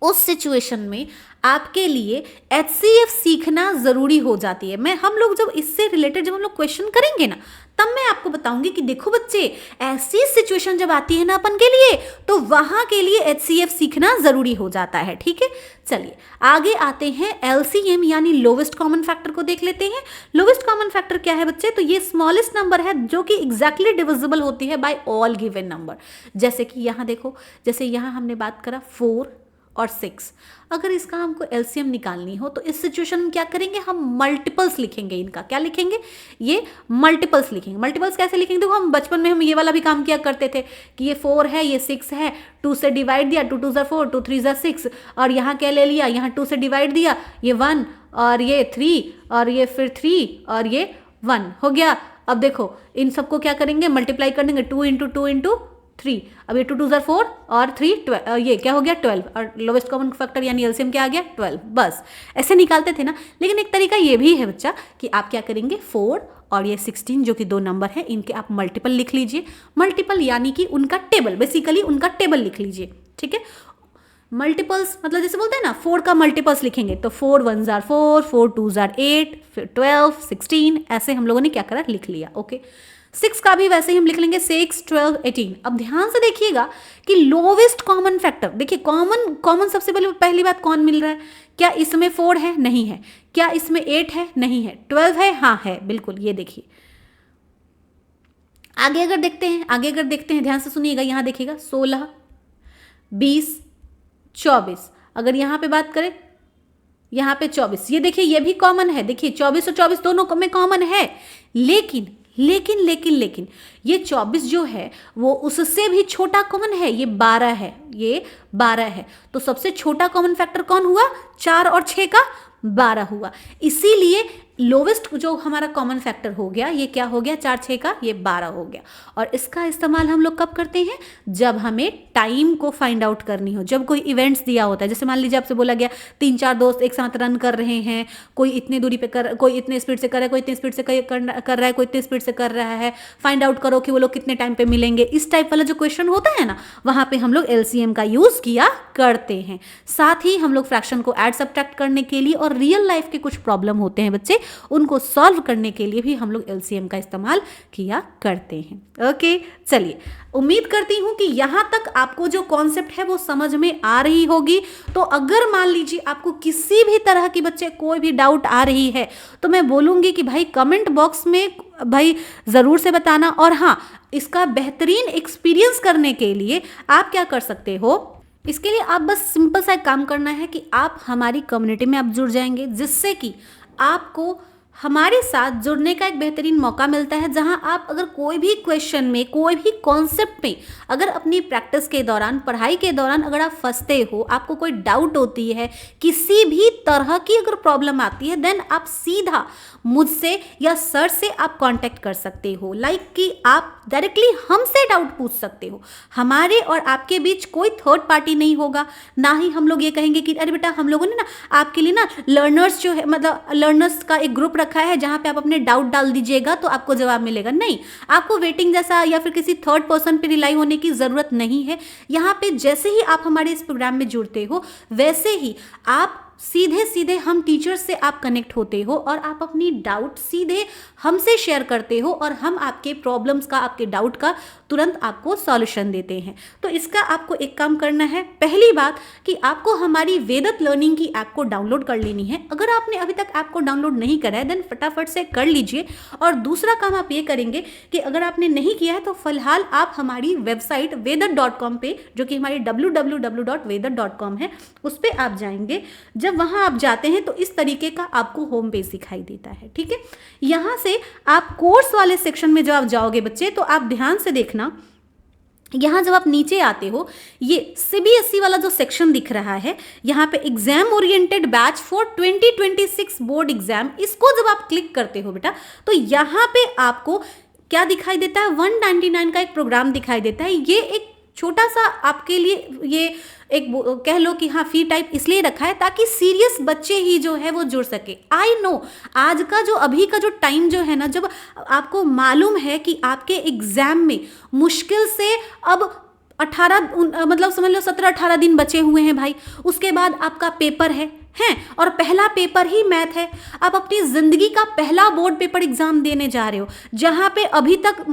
उस सिचुएशन में आपके लिए HCF सीखना ज़रूरी हो जाती है। हम लोग जब इससे रिलेटेड जब हम लोग क्वेश्चन करेंगे ना, तब मैं आपको बताऊंगी कि देखो बच्चे, ऐसी सिचुएशन जब आती है ना अपन के लिए, तो वहां के लिए HCF सीखना ज़रूरी हो जाता है। ठीक है, चलिए आगे आते हैं। LCM यानी लोवेस्ट कॉमन फैक्टर को देख लेते हैं। लोवेस्ट कॉमन फैक्टर क्या है बच्चे? तो ये स्मॉलेस्ट नंबर है जो कि एग्जैक्टली डिविजिबल होती है बाय ऑल गिवन नंबर। जैसे कि यहाँ देखो, जैसे यहाँ हमने बात करा 4 और 6। अगर इसका हमको LCM निकालनी हो तो इस सिचुएशन में क्या करेंगे? हम मल्टीपल्स लिखेंगे। इनका क्या लिखेंगे? ये मल्टीपल्स लिखेंगे। मल्टीपल्स कैसे लिखेंगे? देखो, हम बचपन में हम ये वाला भी काम किया करते थे कि ये 4 है, ये 6 है, 2 से डिवाइड दिया, 2 2 4, 2 3 6, और यहाँ क्या ले लिया? यहाँ 2 से डिवाइड दिया, ये 1, और ये 3, और ये फिर 3, और ये 1 हो गया। अब देखो, इन सबको क्या करेंगे? मल्टीप्लाई कर देंगे। 2 × 2 × 3, अब ये 2 2 4 और 3 12, ये क्या हो गया? 12, और लोवेस्ट कॉमन फैक्टर यानी LCM क्या आ गया? 12। बस ऐसे निकालते थे ना। लेकिन एक तरीका ये भी है बच्चा कि आप क्या करेंगे? 4 और ये 16 जो कि 2 नंबर है, इनके आप मल्टीपल लिख लीजिए। मल्टीपल यानी कि उनका टेबल, बेसिकली उनका टेबल लिख लीजिए। ठीक है, मल्टीपल्स मतलब जैसे बोलते हैं ना, 4 का मल्टीपल्स लिखेंगे तो 4 1 जार 4, 4 2 जार 8, फिर 12, 16, ऐसे हम लोगों ने क्या करा? लिख लिया। ओके, 6 का भी वैसे ही हम लिख लेंगे, 6 12 18। अब ध्यान से देखिएगा कि लोवेस्ट कॉमन फैक्टर, देखिए कॉमन सबसे पहली बात कौन मिल रहा है? क्या इसमें 4 है? नहीं है। क्या इसमें 8 है? नहीं है। 12 है? हाँ है, बिल्कुल। ये देखिए, आगे अगर देखते हैं, ध्यान से सुनिएगा। यहाँ देखिएगा 16, 20, 24। अगर यहाँ पे बात करें, यहाँ पे 24, ये देखिए ये भी कॉमन है। देखिए 24 और 24 दोनों में कॉमन है, लेकिन ये 24 जो है वो उससे भी छोटा कॉमन है, ये 12 है, ये 12 है। तो सबसे छोटा कॉमन फैक्टर कौन हुआ? 4 और 6 का 12 हुआ। इसीलिए लोवेस्ट जो हमारा कॉमन फैक्टर हो गया, ये क्या हो गया? 4 6 का ये 12 हो गया। और इसका इस्तेमाल हम लोग कब करते हैं? जब हमें टाइम को फाइंड आउट करनी हो, जब कोई इवेंट्स दिया होता है। जैसे मान लीजिए आपसे बोला गया 3-4 दोस्त एक साथ रन कर रहे हैं, कोई इतनी दूरी पे कोई इतने स्पीड से कर रहा है, कोई इतनी स्पीड से कर रहा है, कोई इतनी स्पीड से कर रहा है, फाइंड आउट करो कि वो लोग कितने टाइम पे मिलेंगे। इस टाइप वाला जो क्वेश्चन होता है ना, वहां पे हम लोग LCM का यूज किया करते हैं। साथ ही हम लोग फ्रैक्शन को ऐड सब्ट्रैक्ट करने के लिए और रियल लाइफ के कुछ प्रॉब्लम होते हैं बच्चे, उनको सॉल्व करने के लिए भी हम लोग LCM का इस्तेमाल किया करते हैं। ओके, चलिए, उम्मीद करती हूं कि यहां तक आपको जो कॉन्सेप्ट है वो समझ में आ रही होगी। तो अगर मान लीजिए आपको किसी भी तरह की बच्चे कोई भी डाउट आ रही है, तो मैं बोलूंगी कि भाई कमेंट बॉक्स में भाई ज़रूर से बताना। और हाँ, इसका बेहतरीन एक्सपीरियंस करने के लिए आप क्या कर सकते हो? इसके लिए आप बस सिंपल सा एक काम करना है कि आप हमारी कम्युनिटी में आप जुड़ जाएंगे, जिससे कि आपको हमारे साथ जुड़ने का एक बेहतरीन मौका मिलता है, जहां आप अगर कोई भी क्वेश्चन में, कोई भी कॉन्सेप्ट में, अगर अपनी प्रैक्टिस के दौरान, पढ़ाई के दौरान अगर आप फंसते हो, आपको कोई डाउट होती है, किसी भी तरह की अगर प्रॉब्लम आती है, देन आप सीधा मुझसे या सर से आप कांटेक्ट कर सकते हो। लाइक कि आप डायरेक्टली हमसे डाउट पूछ सकते हो। हमारे और आपके बीच कोई थर्ड पार्टी नहीं होगा। ना ही हम लोग ये कहेंगे कि अरे बेटा, हम लोगों ने ना आपके लिए ना लर्नर्स जो है, मतलब लर्नर्स का एक ग्रुप रखा है जहां पे आप अपने डाउट डाल दीजिएगा तो आपको जवाब मिलेगा। नहीं, आपको वेटिंग जैसा या फिर किसी थर्ड पर्सन पे रिलाई होने की जरूरत नहीं है। यहाँ पे जैसे ही आप हमारे इस प्रोग्राम में जुड़ते हो, वैसे ही आप सीधे हम टीचर से आप कनेक्ट होते हो और आप अपनी डाउट सीधे हमसे शेयर करते हो, और हम आपके प्रॉब्लम्स का, आपके डाउट का तुरंत आपको सॉल्यूशन देते हैं। तो इसका आपको एक काम करना है। पहली बात कि आपको हमारी वेदत लर्निंग की ऐप को डाउनलोड कर लेनी है। अगर आपने अभी तक ऐप को डाउनलोड नहीं करा है, देन फटाफट से कर लीजिए। और दूसरा काम आप ये करेंगे कि अगर आपने नहीं किया है तो फिलहाल आप हमारी वेबसाइट vedat.com पे, जो कि हमारी www.vedat.com है, उस पर आप जाएंगे। जब वहां आप जाते हैं तो इस तरीके का आपको होम पेज दिखाई देता है। ठीक है, यहां से आप कोर्स वाले सेक्शन में जब आप जाओगे बच्चे, तो आप ध्यान से देखना, यहाँ जब आप नीचे आते हो, ये CBSE वाला जो सेक्शन दिख रहा है, यहाँ पे exam oriented batch for 2026 board exam, इसको जब आप क्लिक करते हो बेटा, तो यहाँ पे आपको क्या दिखाई देता है? 199 का एक प्रोग्राम दिखाई देता है। ये एक छोटा सा आपके लिए ये एक कह लो कि हाँ फी टाइप इसलिए रखा है ताकि सीरियस बच्चे ही जो है वो जुड़ सके। आई नो आज का जो अभी का जो टाइम जो है ना, जब आपको मालूम है कि आपके एग्जाम में मुश्किल से अब 18 मतलब समझ लो 17-18 दिन बचे हुए हैं भाई, उसके बाद आपका पेपर है। हैं और पहला पेपर ही मैथ है। आप अपनी ज़िंदगी का पहला बोर्ड पेपर एग्ज़ाम देने जा रहे हो, जहाँ पे अभी तक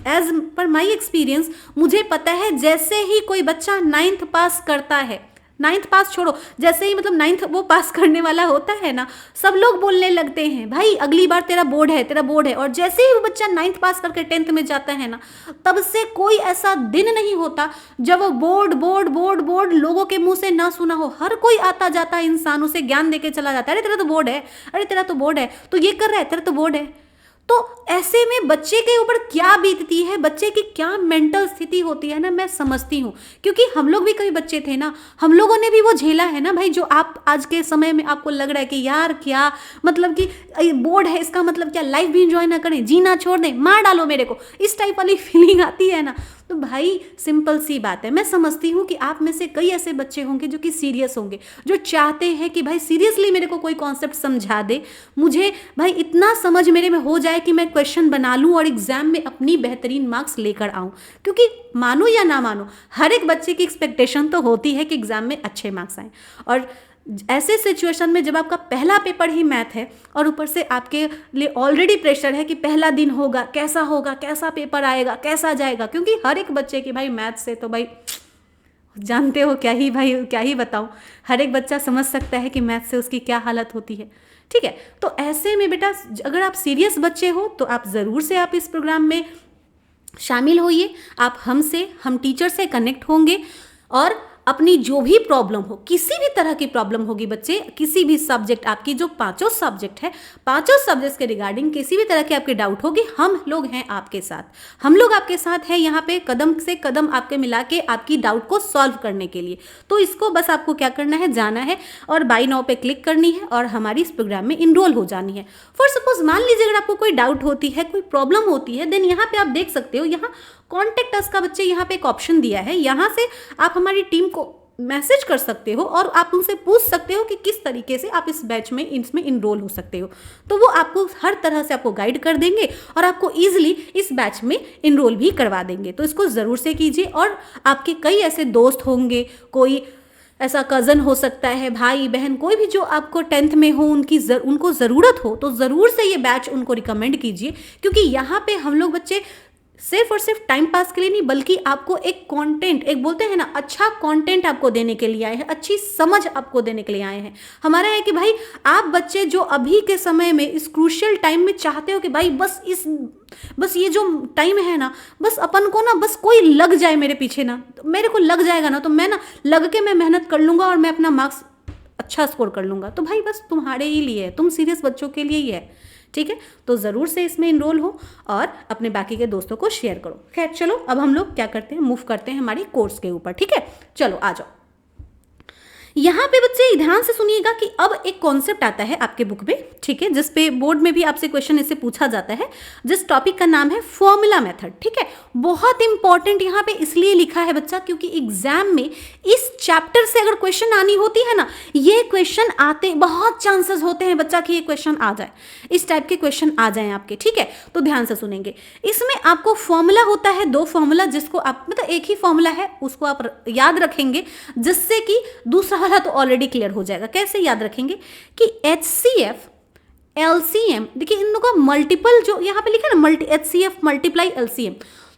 एज पर माई एक्सपीरियंस मुझे पता है जैसे ही कोई बच्चा 9th पास करता है, 9th पास छोड़ो, जैसे ही मतलब 9th वो पास करने वाला होता है ना, सब लोग बोलने लगते हैं भाई अगली बार तेरा बोर्ड है, तेरा बोर्ड है। और जैसे ही वो बच्चा 9th पास करके 10th में जाता है ना, तब से कोई ऐसा दिन नहीं होता जब वो बोर्ड बोर्ड बोर्ड बोर्ड लोगों के मुंह से ना सुना हो। हर कोई आता जाता इंसान उसे ज्ञान देके चला जाता है, अरे तेरा तो बोर्ड है, अरे तेरा तो बोर्ड है, तो ये कर रहा है, तेरा तो बोर्ड है। तो ऐसे में बच्चे के ऊपर क्या बीतती है, बच्चे की क्या मेंटल स्थिति होती है ना, मैं समझती हूँ, क्योंकि हम लोग भी कई बच्चे थे ना, हम लोगों ने भी वो झेला है ना भाई, जो आप आज के समय में आपको लग रहा है कि यार क्या मतलब कि बोर्ड है, इसका मतलब क्या लाइफ भी इंजॉय ना करें, जीना छोड़ दें, मार डालो मेरे को, इस टाइप वाली फीलिंग आती है ना। तो भाई सिंपल सी बात है, मैं समझती हूँ कि आप में से कई ऐसे बच्चे होंगे जो कि सीरियस होंगे, जो चाहते हैं कि भाई सीरियसली मेरे को कोई कॉन्सेप्ट समझा दे, मुझे भाई इतना समझ मेरे में हो जाए कि मैं क्वेश्चन बना लूँ और एग्जाम में अपनी बेहतरीन मार्क्स लेकर आऊँ। क्योंकि मानो या ना मानो, हर एक बच्चे की एक्सपेक्टेशन तो होती है कि एग्जाम में अच्छे मार्क्स आएँ। और ऐसे सिचुएशन में जब आपका पहला पेपर ही मैथ है और ऊपर से आपके लिए ऑलरेडी प्रेशर है कि पहला दिन होगा, कैसा पेपर आएगा, कैसा जाएगा, क्योंकि हर एक बच्चे की भाई मैथ से तो भाई जानते हो क्या ही बताऊं, हर एक बच्चा समझ सकता है कि मैथ से उसकी क्या हालत होती है। ठीक है, तो ऐसे में बेटा अगर आप सीरियस बच्चे हो तो आप ज़रूर से आप इस प्रोग्राम में शामिल होइए। आप हम टीचर से कनेक्ट होंगे और अपनी जो भी प्रॉब्लम हो, किसी भी तरह की प्रॉब्लम होगी बच्चे, किसी भी सब्जेक्ट, आपकी जो 5 सब्जेक्ट है, 5 सब्जेक्ट्स के रिगार्डिंग किसी भी तरह के आपके डाउट होगी, हम लोग हैं आपके साथ, हम लोग आपके साथ हैं यहाँ पे कदम से कदम आपके मिला के आपकी डाउट को सॉल्व करने के लिए। तो इसको बस आपको क्या करना है, जाना है और बाय नाउ पे क्लिक करनी है और हमारी इस प्रोग्राम में इनरोल हो जानी है। फॉर सपोज मान लीजिए अगर आपको कोई डाउट होती है, कोई प्रॉब्लम होती है, देन यहाँ पे आप देख सकते हो, यहाँ कॉन्टेक्ट अस का बच्चे यहाँ पे एक ऑप्शन दिया है, यहाँ से आप हमारी टीम को मैसेज कर सकते हो और आप उनसे पूछ सकते हो कि किस तरीके से आप इस बैच में इसमें इनरोल हो सकते हो। तो वो आपको हर तरह से आपको गाइड कर देंगे और आपको ईजिली इस बैच में इनरोल भी करवा देंगे। तो इसको ज़रूर से कीजिए। और आपके कई ऐसे दोस्त होंगे, कोई ऐसा कज़न हो सकता है, भाई बहन, कोई भी जो आपको 10th में हो, उनको ज़रूरत हो, तो ज़रूर से ये बैच उनको रिकमेंड कीजिए। क्योंकि यहाँ पे हम लोग बच्चे सिर्फ और सिर्फ टाइम पास के लिए नहीं, बल्कि आपको एक कंटेंट, एक बोलते हैं ना, अच्छा कंटेंट आपको देने के लिए आए हैं, अच्छी समझ आपको देने के लिए आए हैं। हमारा है कि भाई आप बच्चे जो अभी के समय में इस क्रूशियल टाइम में चाहते हो कि भाई बस ये जो टाइम है ना, बस अपन को ना बस कोई लग जाए मेरे पीछे ना, मेरे को लग जाएगा ना, तो मैं ना लग के मैं मेहनत कर लूँगा और मैं अपना मार्क्स अच्छा स्कोर कर लूँगा। तो भाई बस तुम्हारे ही लिए है, तुम सीरियस बच्चों के लिए ही है। ठीक है, तो ज़रूर से इसमें इनरोल हो और अपने बाकी के दोस्तों को शेयर करो। खैर चलो, अब हम लोग क्या करते हैं, मूव करते हैं हमारी कोर्स के ऊपर। ठीक है, चलो आ जाओ। यहाँ पे बच्चे ध्यान से सुनिएगा कि अब एक कॉन्सेप्ट आता है आपके बुक में, ठीक है, जिस पे बोर्ड में भी आपसे क्वेश्चन इससे पूछा जाता है, जिस टॉपिक का नाम है फॉर्मूला मेथड। ठीक है, बहुत इंपॉर्टेंट यहाँ पे इसलिए लिखा है बच्चा, क्योंकि एग्जाम में इस चैप्टर से अगर क्वेश्चन आनी होती है ना, ये क्वेश्चन आते बहुत चांसेस होते हैं बच्चा कि ये क्वेश्चन आ जाए, इस टाइप के क्वेश्चन आ जाए आपके। ठीक है, तो ध्यान से सुनेंगे। इसमें आपको फॉर्मूला होता है, 2 फॉर्मूला, जिसको आप मतलब एक ही फॉर्मूला है, उसको आप याद रखेंगे, जिससे कि दूसरा वाला तो ऑलरेडी क्लियर हो जाएगा। कैसे याद रखेंगे कि HCF LCM, देखिए इन लोगों का मल्टीपल जो यहाँ पे लिखा है ना, HCF मल्टीप्लाई LCM,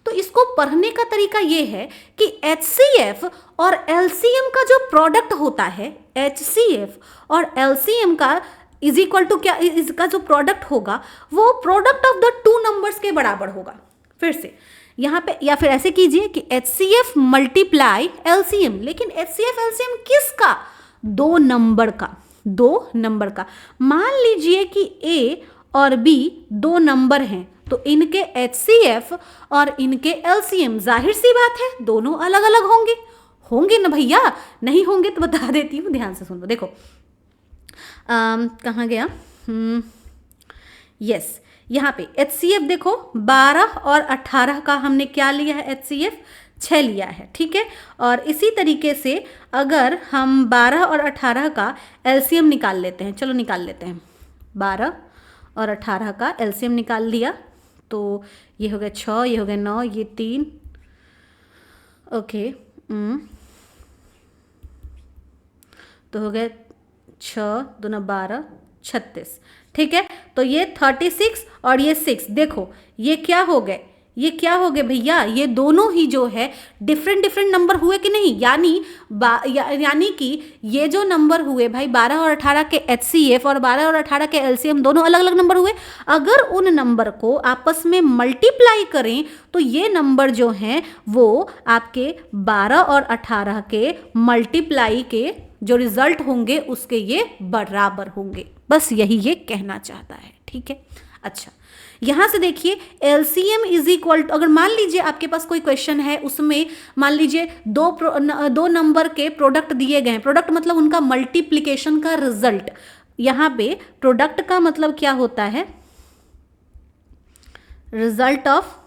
तो इसको पढ़ने का तरीका ये है कि HCF और LCM का जो प्रोडक्ट होता है, HCF और LCM का इज इक्वल टू क्या, इसका जो प्रोडक्ट होगा वो प्रोडक्ट ऑफ द 2 नंबर्स के बराबर होगा। फिर से यहाँ पे, या फिर ऐसे कीजिए कि HCF मल्टीप्लाई LCM, लेकिन HCF LCM किसका, 2 नंबर का, 2 नंबर का। मान लीजिए कि A और B 2 नंबर हैं, तो इनके HCF और इनके LCM जाहिर सी बात है दोनों अलग अलग होंगे ना भैया, नहीं होंगे तो बता देती हूँ, ध्यान से सुनो। देखो कहाँ गया, यस, यहाँ पे HCF देखो 12 और 18 का हमने क्या लिया है, HCF 6 लिया है। ठीक है, और इसी तरीके से अगर हम 12 और 18 का LCM निकाल लेते हैं, चलो निकाल लेते हैं, 12 और 18 का LCM निकाल लिया, तो ये हो गया 6, ये हो गया 9, ये 3, ओके, तो हो गया 6 दूना 12 36, ठीक है। तो ये 36 और ये 6, देखो ये क्या हो गए, ये क्या हो गए भैया, ये दोनों ही जो है डिफरेंट डिफरेंट नंबर हुए कि नहीं, यानी कि ये जो नंबर हुए भाई 12 और 18 के HCF और 12 और 18 के LCM दोनों अलग अलग नंबर हुए। अगर उन नंबर को आपस में मल्टीप्लाई करें तो ये नंबर जो हैं वो आपके 12 और 18 के मल्टीप्लाई के जो रिजल्ट होंगे उसके ये बराबर होंगे। बस यही ये कहना चाहता है, ठीक है। अच्छा, यहां से देखिए LCM इज इक्वल टू, अगर मान लीजिए आपके पास कोई क्वेश्चन है उसमें मान लीजिए दो नंबर के प्रोडक्ट दिए गए हैं, प्रोडक्ट मतलब उनका मल्टीप्लिकेशन का रिजल्ट। यहां पे प्रोडक्ट का मतलब क्या होता है, रिजल्ट ऑफ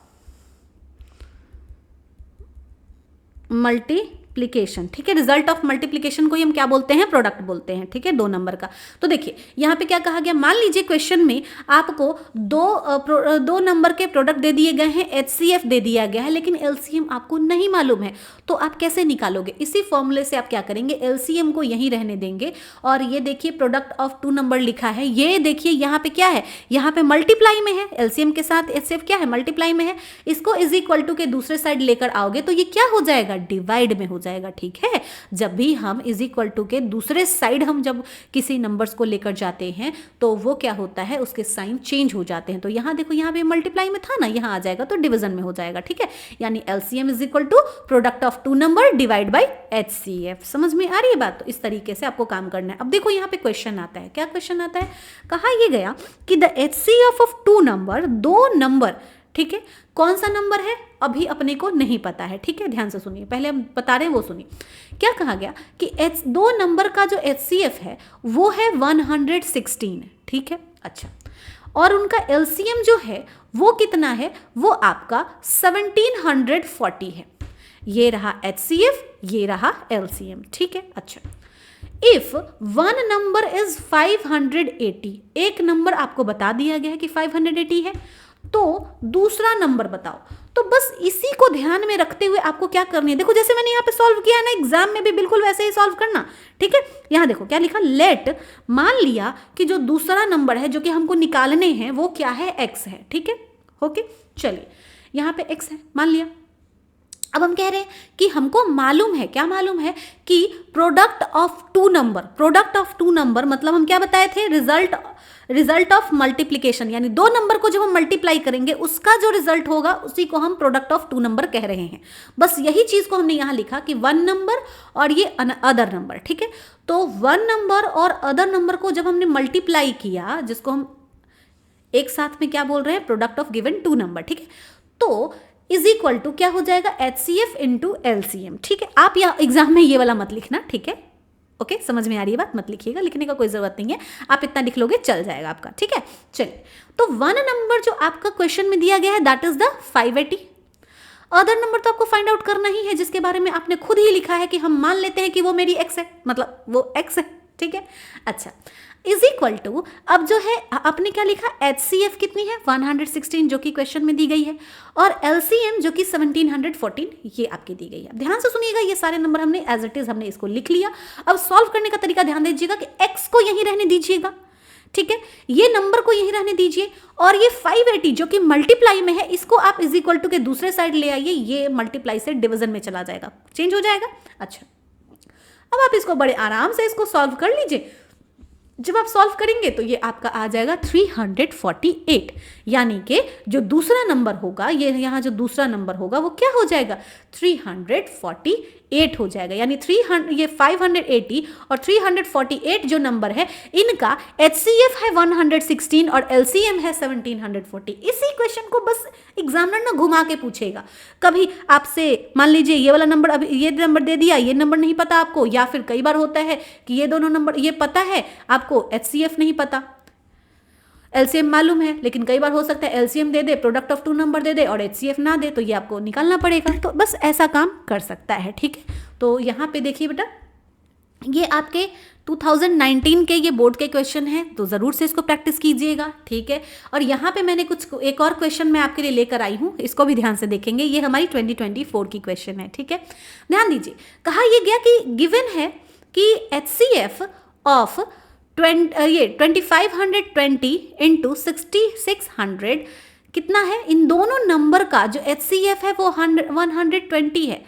मल्टीप्लिकेशन, ठीक है। रिजल्ट ऑफ मल्टीप्लिकेशन को ही हम क्या बोलते हैं, प्रोडक्ट बोलते हैं, ठीक है, दो नंबर का। तो देखिए यहाँ पे क्या कहा गया, मान लीजिए क्वेश्चन में आपको दो नंबर के प्रोडक्ट दे दिए गए हैं, HCF दे दिया गया है, लेकिन LCM आपको नहीं मालूम है, तो आप कैसे निकालोगे। इसी फॉर्मूले से आप क्या करेंगे, LCM को यहीं रहने देंगे और ये देखिए प्रोडक्ट ऑफ 2 नंबर लिखा है, ये देखिए यहाँ पे क्या है, यहाँ पे मल्टीप्लाई में है, LCM के साथ HCF क्या है, मल्टीप्लाई में है। इसको इज इक्वल टू के दूसरे साइड लेकर आओगे तो ये क्या हो जाएगा, डिवाइड में हो जाएगा, ठीक है। जब भी हम इज इक्वल टू के दूसरे साइड हम जब किसी नंबर्स को लेकर जाते हैं तो वो क्या होता है, उसके साइन चेंज हो जाते हैं। तो यहां देखो, यहां पे मल्टीप्लाई में था ना, यहां आ जाएगा तो डिवीजन में हो जाएगा, ठीक है। यानी LCM is equal to product of 2 number divide by HCF। समझ में आ रही है बात। तो इस तरीके से आपको काम करना है। अब देखो यहाँ पे क्वेश्चन आता है, क्या क्वेश्चन आता है, कहा यह गया कि the HCF of 2 number, 2 number, ठीक है, कौन सा नंबर है अभी अपने को नहीं पता है, ठीक है। ध्यान से सुनिए, पहले हम बता रहे हैं वो सुनिए। क्या कहा गया कि 2 नंबर का जो HCF है वो है 116, ठीक है। अच्छा, और उनका LCM जो है वो कितना है, वो आपका 1740 है। ये रहा HCF, ये रहा LCM, ठीक है। अच्छा, इफ वन नंबर इज 580, एक नंबर आपको बता दिया गया है कि 580 है, तो दूसरा नंबर बताओ। तो बस इसी को ध्यान में रखते हुए आपको क्या करनी है, देखो जैसे मैंने यहाँ पे सॉल्व किया ना, एग्जाम में भी बिल्कुल वैसे ही सॉल्व करना, ठीक है। यहाँ देखो क्या लिखा, लेट, मान लिया कि जो दूसरा नंबर है जो कि हमको निकालने हैं वो क्या है, x है, ठीक है। ओके, चलिए यहाँ पे x है मान लिया। अब हम कह रहे हैं कि हमको मालूम है, क्या मालूम है कि product of 2 number, product of 2 number मतलब हम क्या बताए थे, रिजल्ट ऑफ मल्टीप्लिकेशन, यानी 2 नंबर को जब हम मल्टीप्लाई करेंगे उसका जो रिजल्ट होगा उसी को हम प्रोडक्ट ऑफ 2 नंबर कह रहे हैं। बस यही चीज को हमने यहां लिखा कि 1 नंबर और ये अदर नंबर, ठीक है। तो 1 नंबर और अदर नंबर को जब हमने मल्टीप्लाई किया, जिसको हम एक साथ में क्या बोल रहे हैं, प्रोडक्ट ऑफ गिवन 2 नंबर, ठीक है, तो इज इक्वल टू क्या हो जाएगा, HCF इंटू LCM, ठीक है। आप यहाँ एग्जाम में ये वाला मत लिखना, ठीक है। ओके, समझ में आ रही है बात, मत लिखिएगा, लिखने का कोई जरूरत नहीं है, आप इतना लिख लोगे चल जाएगा आपका, ठीक है। चलिए, तो 1 नंबर जो आपका क्वेश्चन में दिया गया है that is the 580। Other number तो आपको फाइंड आउट करना ही है, जिसके बारे में आपने खुद ही लिखा है कि हम मान लेते हैं कि वो मेरी x है, मतलब वो x है, ठीक है। अच्छा, इज इक्वल टू, अब जो है आपने क्या लिखा, HCF कितनी है 116 जो कि क्वेश्चन में दी गई है, और LCM जो कि 1714 ये आपकी दी गई है। ध्यान से सुनिएगा, ये सारे नंबर हमने एज इट इज हमने इसको लिख लिया। अब सॉल्व करने का तरीका ध्यान दीजिएगा कि x को यहीं रहने दीजिएगा, ठीक है, ये नंबर को यहीं रहने दीजिए, और ये 580 जो कि मल्टीप्लाई में है इसको आप इज इक्वल टू के दूसरे साइड ले आइए, ये मल्टीप्लाई से डिवीजन में चला जाएगा, चेंज हो जाएगा। अच्छा, अब आप इसको बड़े आराम से इसको सॉल्व कर लीजिए। जब आप सॉल्व करेंगे तो ये आपका आ जाएगा 348, यानी कि जो दूसरा नंबर होगा, ये यहाँ जो दूसरा नंबर होगा वो क्या हो जाएगा, 348 हो जाएगा। यानी 580 और 348 जो नंबर है इनका HCF है 116 और LCM है 1740। इसी क्वेश्चन को बस एग्जामिनर ना घुमा के पूछेगा, कभी आपसे मान लीजिए ये वाला नंबर, अभी ये नंबर दे दिया, ये नंबर नहीं पता आपको, या फिर कई बार होता है कि ये दोनों नंबर ये पता है आपको, HCF नहीं पता, LCM मालूम है, लेकिन कई बार हो सकता है LCM दे दे, प्रोडक्ट ऑफ 2 नंबर दे दे और HCF ना दे, तो ये आपको निकालना पड़ेगा। तो बस ऐसा काम कर सकता है, ठीक है। तो यहाँ पे देखिए बेटा, ये आपके 2019 के ये बोर्ड के क्वेश्चन हैं, तो ज़रूर से इसको प्रैक्टिस कीजिएगा, ठीक है। और यहाँ पे मैंने एक और क्वेश्चन मैं आपके लिए लेकर आई हूँ, इसको भी ध्यान से देखेंगे, ये हमारी 2024 की क्वेश्चन है, ठीक है। ध्यान दीजिए, कहा यह गया कि गिवन है कि HCF ऑफ ये 2520 इंटू 6600 कितना है? इन दोनों नंबर का जो HCF है वो 120 है।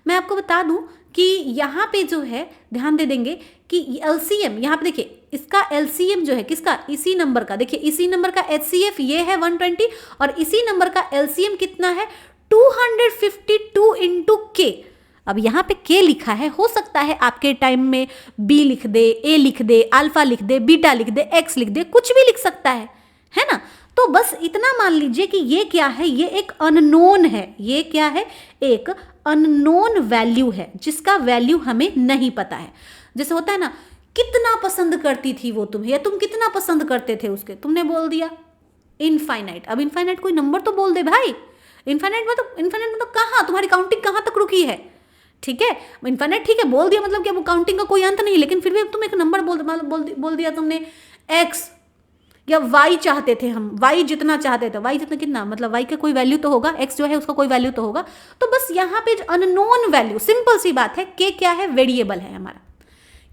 मैं आपको बता दूं कि यहाँ पे जो है ध्यान दे देंगे कि LCM, यहाँ पे देखिए इसका LCM जो है किसका? इसी नंबर का। देखिए इसी नंबर का HCF ये है 120 और इसी नंबर का LCM कितना है? 252 इंटू K। अब यहाँ पे K लिखा है, हो सकता है आपके टाइम में B लिख दे, A लिख दे, अल्फा लिख दे, बीटा लिख दे, X लिख दे, कुछ भी लिख सकता है ना? तो बस इतना मान लीजिए कि ये क्या है? ये एक अननोन है। ये क्या है? एक अननोन वैल्यू है जिसका वैल्यू हमें नहीं पता है। जैसे होता है ना, कितना पसंद करती थी वो तुम्हें, या तुम कितना पसंद करते थे उसके, तुमने बोल दिया इनफाइनाइट। अब इनफाइनाइट कोई नंबर तो बोल दे भाई। इनफाइनाइट मतलब कहाँ, तुम्हारी काउंटिंग कहाँ तक रुकी है? ठीक है, इनफाइनाइट ठीक है बोल दिया, मतलब कि वो काउंटिंग का कोई अंत नहीं, लेकिन फिर भी तुम एक नंबर बोल दिया तुमने x या y चाहते थे हम, y जितना चाहते थे, y जितना कितना, मतलब y का कोई वैल्यू तो होगा, x जो है उसका कोई वैल्यू तो होगा। तो बस यहाँ पे अननोन वैल्यू, सिंपल सी बात है, k क्या है? वेरिएबल है हमारा।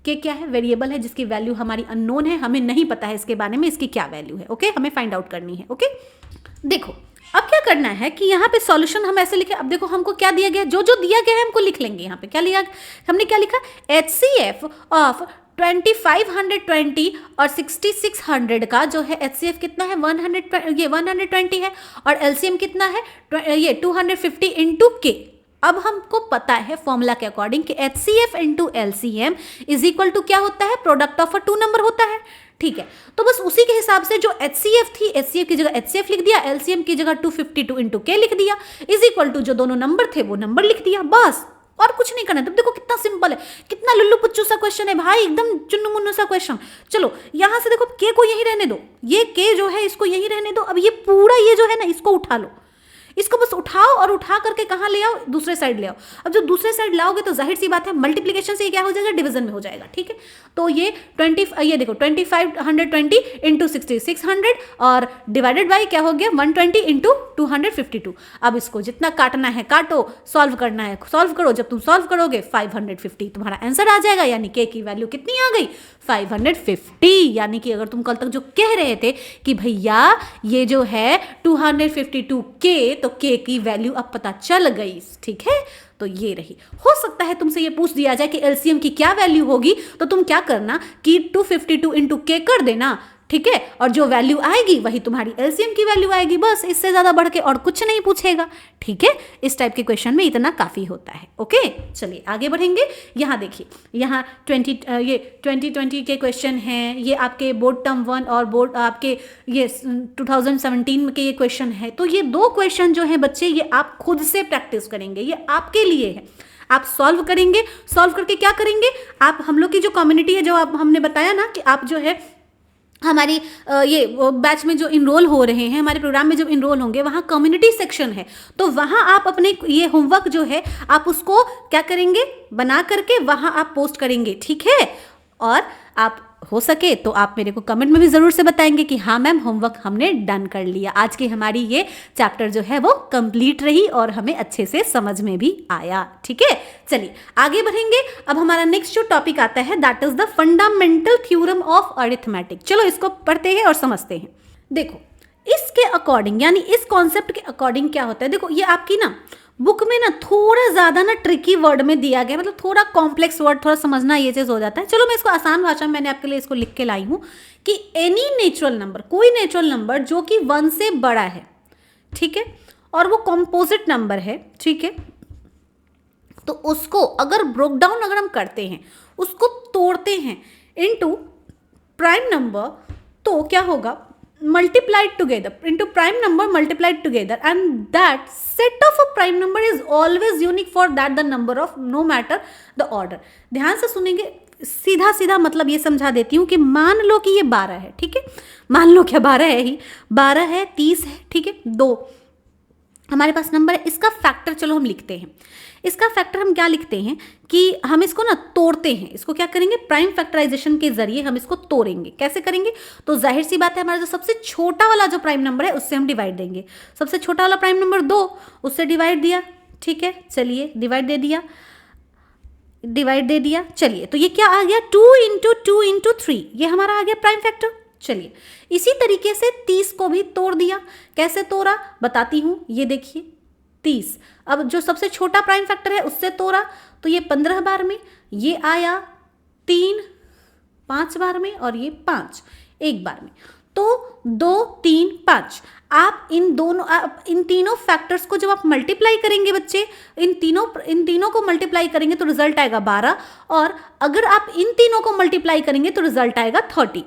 k क्या है? वेरिएबल है जिसकी वैल्यू हमारी अननोन है, हमें नहीं पता है इसके बारे में इसकी क्या वैल्यू है। ओके, हमें फाइंड आउट करनी है। ओके, देखो अब क्या करना है कि यहाँ पे सॉल्यूशन हम ऐसे लिखे। अब देखो हमको क्या दिया गया, जो जो दिया गया है हमको लिख लेंगे। यहाँ पे क्या लिया, हमने क्या लिखा? HCF ऑफ 2520 और 6600 का जो है HCF कितना है? 120 है और LCM कितना है? ये 250 इंटू K। अब हमको पता है फॉर्मूला के अकॉर्डिंग कि HCF into LCM is equal to क्या होता है? Product of a two number होता है। ठीक है, तो बस उसी के हिसाब से जो HCF थी, HCF की जगह HCF लिख दिया, LCM की जगह 252 इंटू K लिख दिया, इज इक्वल टू जो दोनों नंबर थे वो नंबर लिख दिया, बस और कुछ नहीं करना। तब देखो कितना सिंपल है, कितना लुल्लू पुच्चू सा क्वेश्चन है भाई, एकदम चुन्नू मुन्नू सा क्वेश्चन। चलो यहां से देखो K को यहीं रहने दो, ये K जो है इसको यहीं रहने दो। अब ये पूरा ये जो है ना इसको उठा लो, इसको बस उठाओ और उठा करके कहाँ ले आओ? दूसरे साइड ले आओ। अब जब दूसरे साइड लाओगे तो जाहिर सी बात है मल्टीप्लिकेशन से ये क्या हो जाएगा? डिवीजन में हो जाएगा। ठीक है, तो ये देखो 2520 इंटू 6600 और डिवाइडेड बाई क्या हो गया? 120 इंटू 252। अब इसको जितना काटना है काटो, सॉल्व करना है सॉल्व करो। जब तुम सॉल्व करोगे 550 तुम्हारा आंसर आ जाएगा, यानी K की वैल्यू कितनी आ गई? 550। यानी कि अगर तुम कल तक जो कह रहे थे कि भैया ये जो है 252K, तो K की वैल्यू अब पता चल गई। ठीक है, तो ये रही। हो सकता है तुमसे ये पूछ दिया जाए कि LCM की क्या वैल्यू होगी, तो तुम क्या करना कि 252 इंटू K कर देना। ठीक है, और जो वैल्यू आएगी वही तुम्हारी LCM की वैल्यू आएगी, बस इससे ज्यादा बढ़ के और कुछ नहीं पूछेगा। ठीक है, इस टाइप के क्वेश्चन में इतना काफी होता है। ओके, चलिए आगे बढ़ेंगे। यहाँ देखिए, यहाँ 2020 के क्वेश्चन हैं, ये आपके बोर्ड टर्म 1 और बोर्ड आपके ये 2017 के ये क्वेश्चन है। तो ये दो क्वेश्चन जो है बच्चे, ये आप खुद से प्रैक्टिस करेंगे, ये आपके लिए है। आप सॉल्व करेंगे, सॉल्व करके क्या करेंगे आप, हम लोग की जो कम्युनिटी है, जो आप हमने बताया ना कि आप जो है हमारी ये बैच में जो इनरोल हो रहे हैं, हमारे प्रोग्राम में जब इनरोल होंगे, वहाँ कम्युनिटी सेक्शन है, तो वहाँ आप अपने ये होमवर्क जो है आप उसको क्या करेंगे? बना करके वहाँ आप पोस्ट करेंगे। ठीक है, और आप हो सके तो आप मेरे को कमेंट में भी ज़रूर से बताएंगे कि हाँ मैम होमवर्क हमने डन कर लिया। आज की हमारी ये चैप्टर जो है वो कंप्लीट रही और हमें अच्छे से समझ में भी आया। ठीक है, चलिए आगे बढ़ेंगे। अब हमारा नेक्स्ट जो टॉपिक आता है that is the fundamental theorem of arithmetic. चलो इसको पढ़ते हैं और समझते हैं। देखो इसके अकॉर्डिंग, यानी इस कॉन्सेप्ट के अकॉर्डिंग क्या होता है, देखो ये आपकी ना बुक में ना थोड़ा ज़्यादा ना ट्रिकी वर्ड में दिया गया, मतलब थोड़ा कॉम्प्लेक्स वर्ड, थोड़ा समझना ये चीज़ हो जाता है। चलो मैं इसको आसान भाषा में मैंने आपके लिए इसको लिख के लाई हूँ कि एनी नेचुरल नंबर, कोई नेचुरल नंबर जो कि 1 से बड़ा है, ठीक है, और वो कॉम्पोजिट नंबर है, ठीक है, तो उसको अगर ब्रोक डाउन अगर हम करते हैं, उसको तोड़ते हैं इनटू प्राइम नंबर, तो क्या होगा? multiplied together into prime number multiplied together, and that set of a prime number is always unique for that the number of no matter the order। ध्यान से सुनेंगे, सीधा सीधा मतलब ये समझा देती हूँ कि मान लो कि ये 12 है, ठीक है, मान लो क्या 12 है ही, 12 है, 30 है, ठीक है, 2 हमारे पास नंबर है। इसका फैक्टर चलो हम लिखते हैं। इसका फैक्टर हम क्या लिखते हैं कि हम इसको ना तोड़ते हैं। इसको क्या करेंगे? प्राइम फैक्टराइजेशन के जरिए हम इसको तोड़ेंगे। कैसे करेंगे? तो जाहिर सी बात है हमारा जो सबसे छोटा वाला जो प्राइम नंबर है उससे हम डिवाइड देंगे। सबसे छोटा वाला प्राइम नंबर 2, उससे डिवाइड दिया, ठीक है, चलिए डिवाइड दे दिया। डिवाइड दे दिया। चलिए, तो ये क्या आ गया, 2 इंटू 2 इंटू 3, ये हमारा आ गया प्राइम फैक्टर। चलिए, इसी तरीके से 30 को भी तोड़ दिया। कैसे तोड़ा बताती हूँ, ये देखिए 30, अब जो सबसे छोटा प्राइम फैक्टर है उससे तोड़ा, तो ये 15 बार में, ये आया 3 5 बार में, और ये 5 1 बार में, तो 2 3 5। आप इन तीनों फैक्टर्स को जब आप मल्टीप्लाई करेंगे बच्चे, इन तीनों को मल्टीप्लाई करेंगे तो रिजल्ट आएगा 12, और अगर आप इन तीनों को मल्टीप्लाई करेंगे तो रिजल्ट आएगा 30।